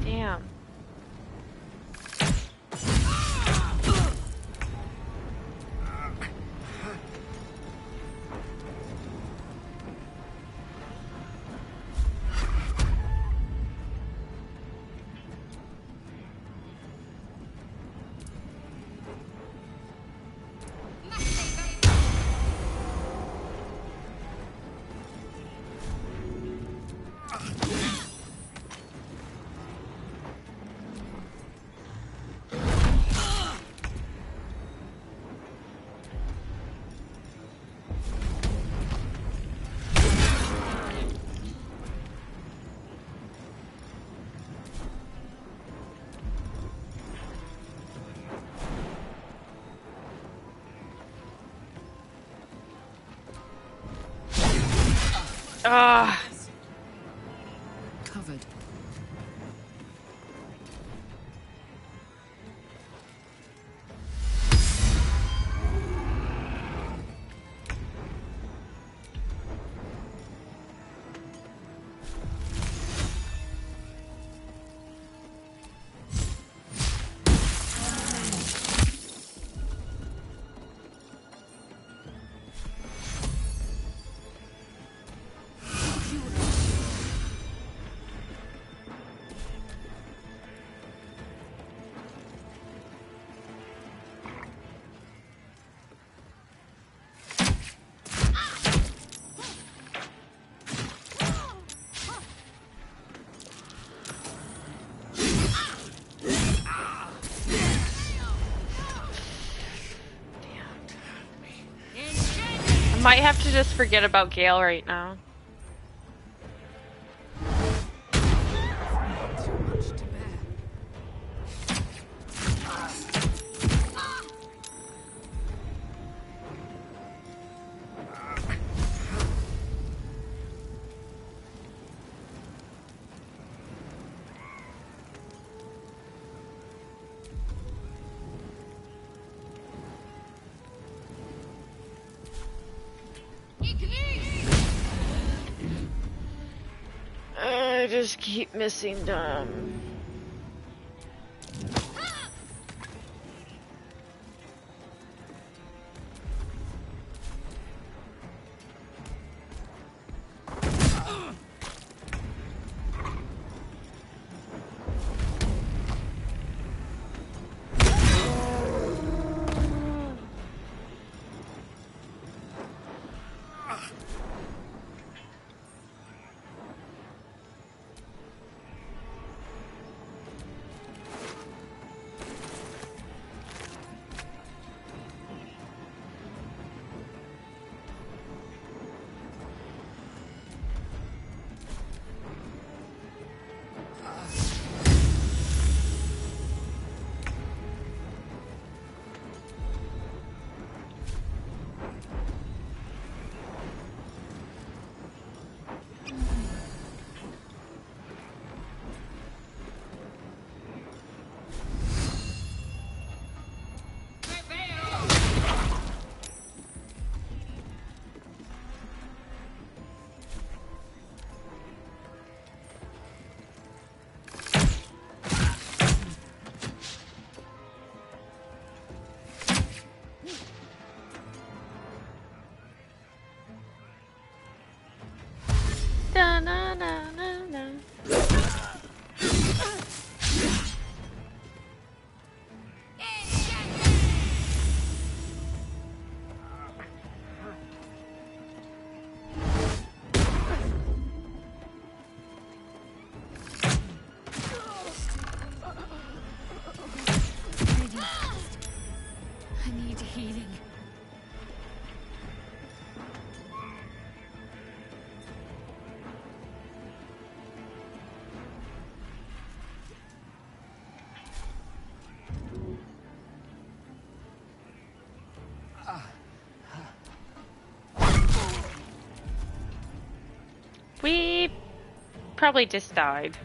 Damn. Ah. Covered. Might have to just forget about Gale right now. I just keep missing them. We probably just died.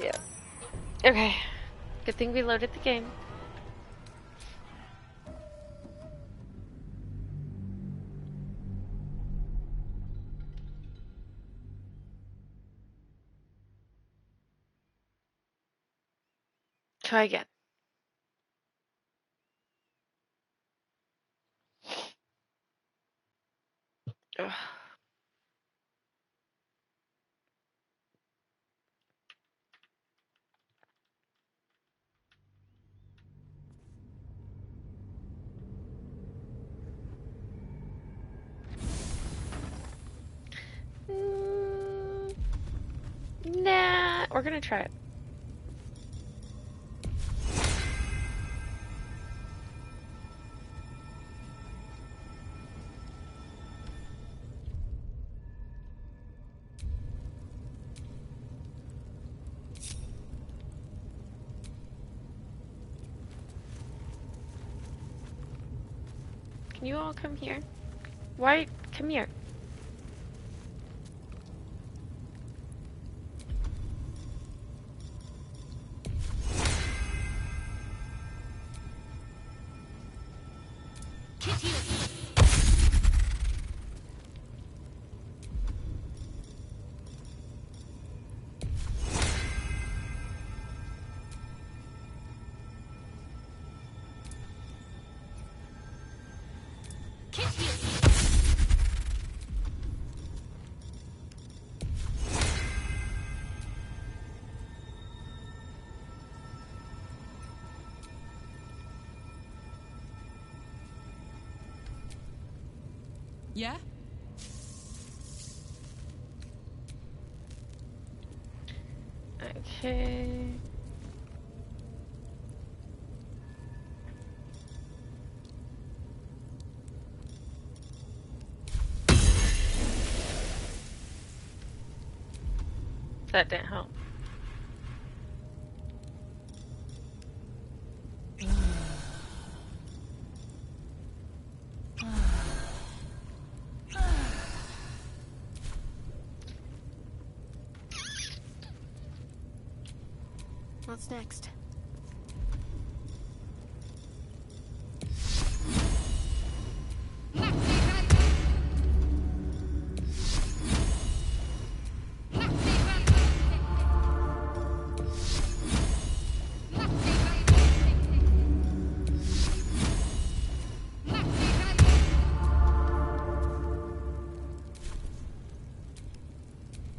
Yeah. Okay. Good thing we loaded the game. Try again. Ugh. Nah, we're gonna try it. Can you all come here? Why? Come here. Yeah? Okay. That didn't help. What's next?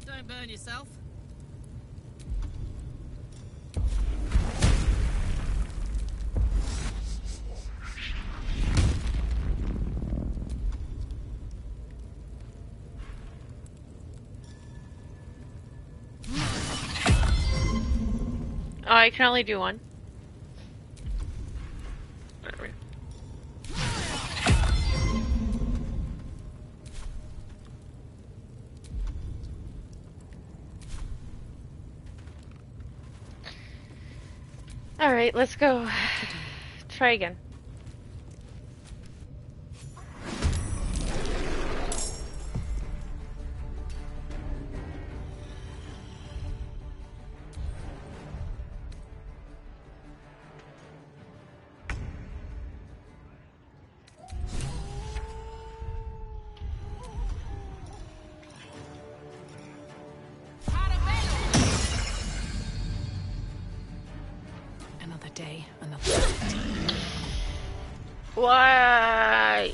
Don't burn yourself. Oh, I can only do one. Alright, let's go. Try again. Another day, another night. Why?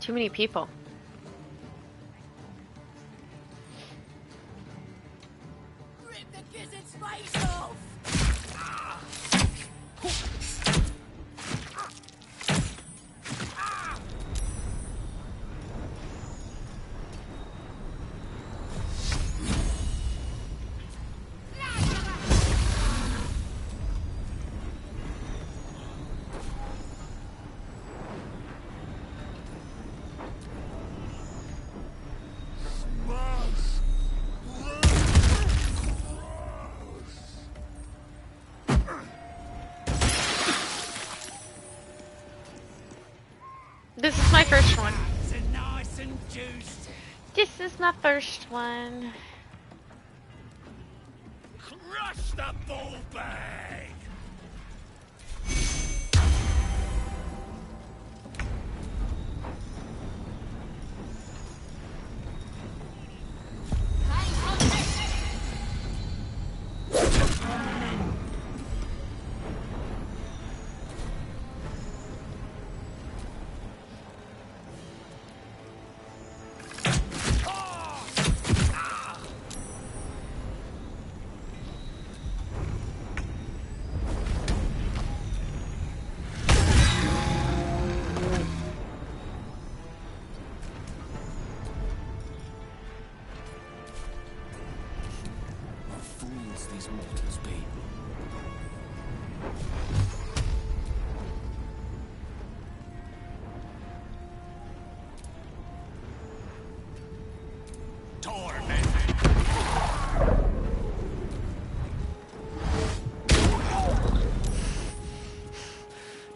Too many people. Rip the gizzard's face off! This is my first one. Nice and juicy. This is my first one. Crush the ball bag. These mortals be.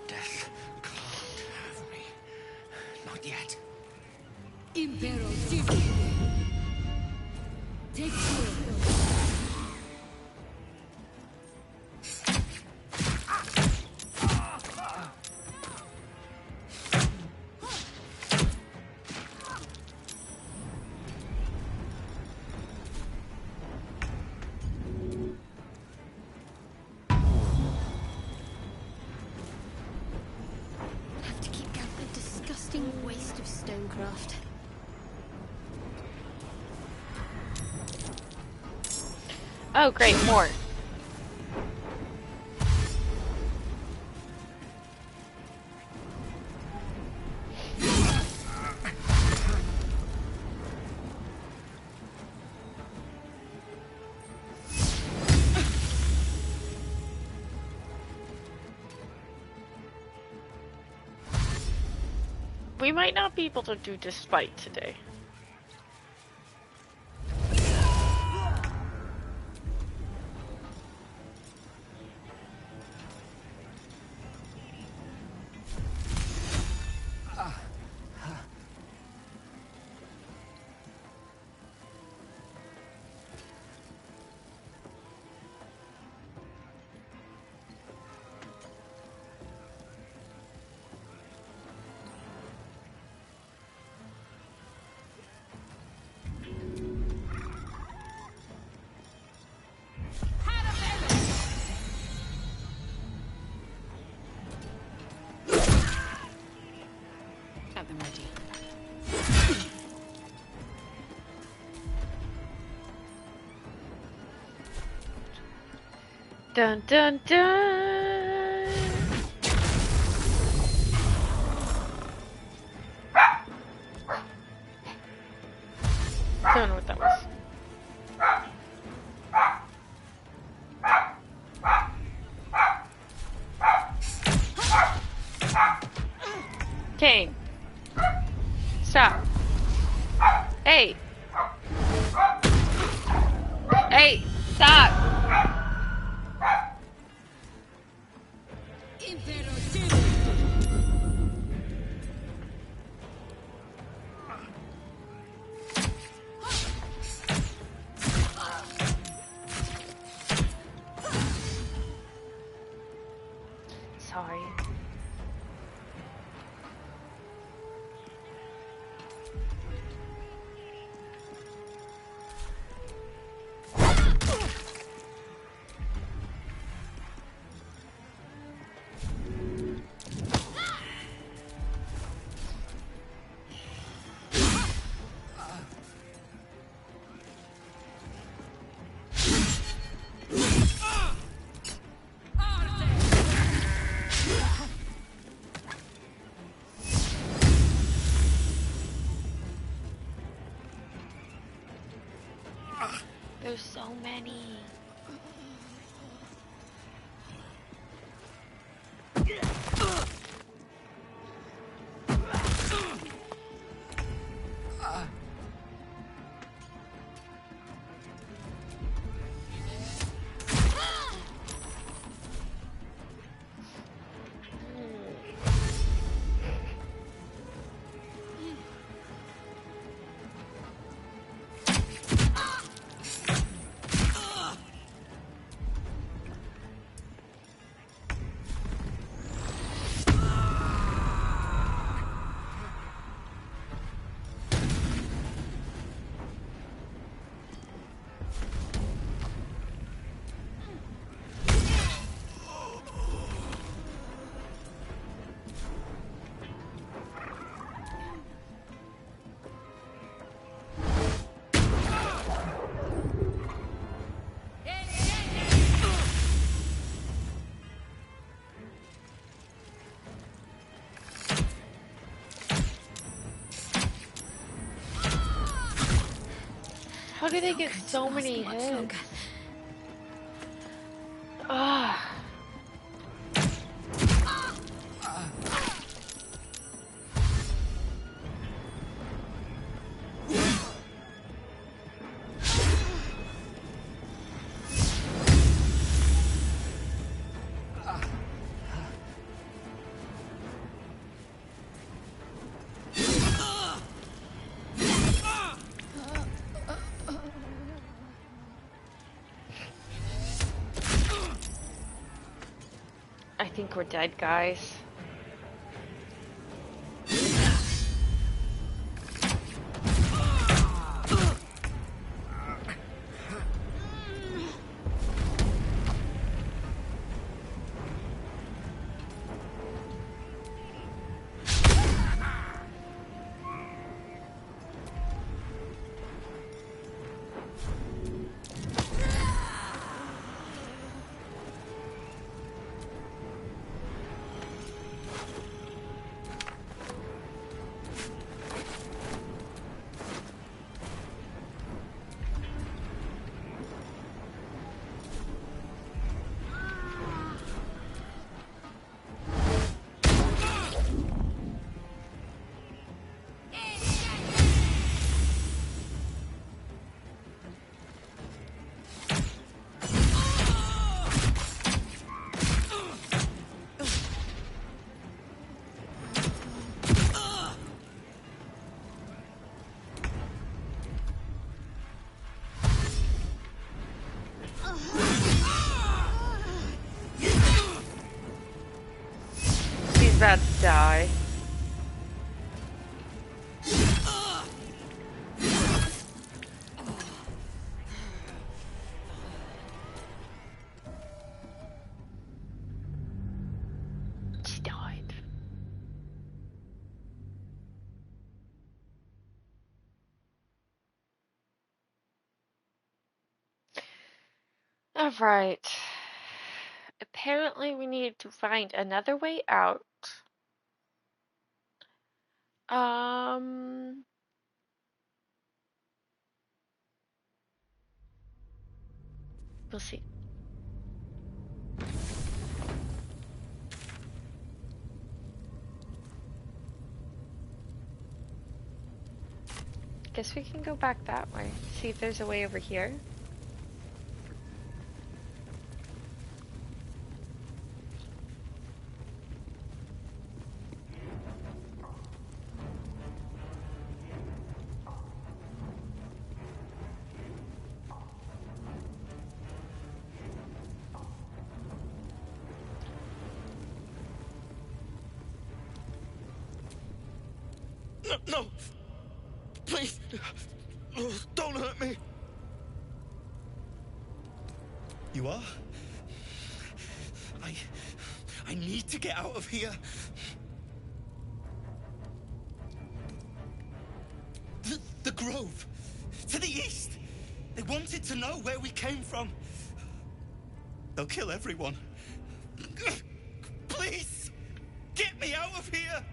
Death can't have me. Not yet. Impero Civil. Take care. Waste of stonecraft. Oh, great, more. We might not be able to do despite today. Have them ready. Dun dun dun! Don't know what that was. Kane. Stop. Hey. Hey, stop. Sorry. there's so many. How do they get so many hits? Ah. I think we're dead, guys. He's about to die. She died. All right. Apparently we need to find another way out. We'll see. Guess we can go back that way. See if there's a way over here. No! Please! Don't hurt me! You are? I need to get out of here. The Grove. To the east. They wanted to know where we came from. They'll kill everyone. Please! Get me out of here!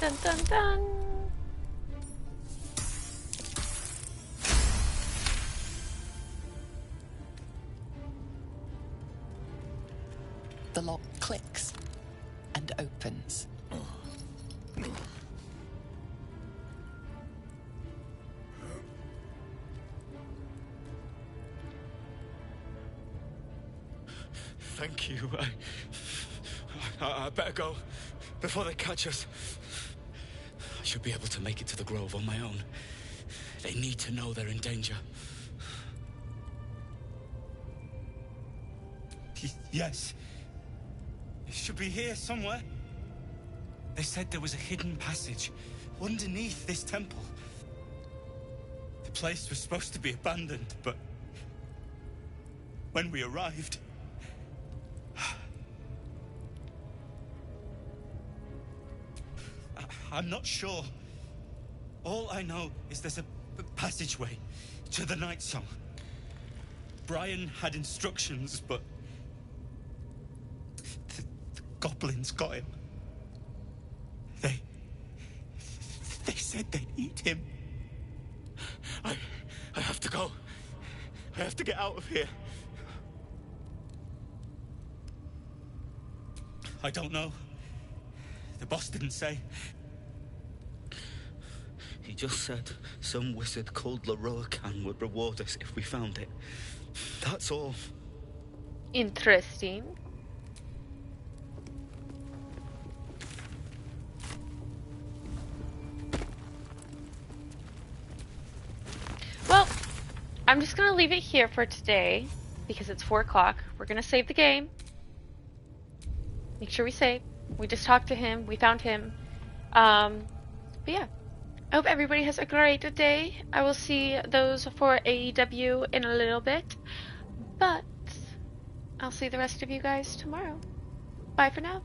Dun dun dun. The lock clicks and opens. Thank you. I better go before they catch us. I should be able to make it to the Grove on my own. They need to know they're in danger. Yes. It should be here somewhere. They said there was a hidden passage underneath this temple. The place was supposed to be abandoned, but when we arrived, I'm not sure. All I know is there's a passageway to the Night Song. Brian had instructions, but the goblins got him. They said they'd eat him. I have to go. I have to get out of here. I don't know. The boss didn't say. He just said some wizard called Leroy-Khan would reward us if we found it. That's all. Interesting. Well, I'm just gonna leave it here for today because it's 4 o'clock. We're gonna save the game. Make sure we save. We just talked to him. We found him. But yeah. I hope everybody has a great day. I will see those for AEW in a little bit. But I'll see the rest of you guys tomorrow. Bye for now.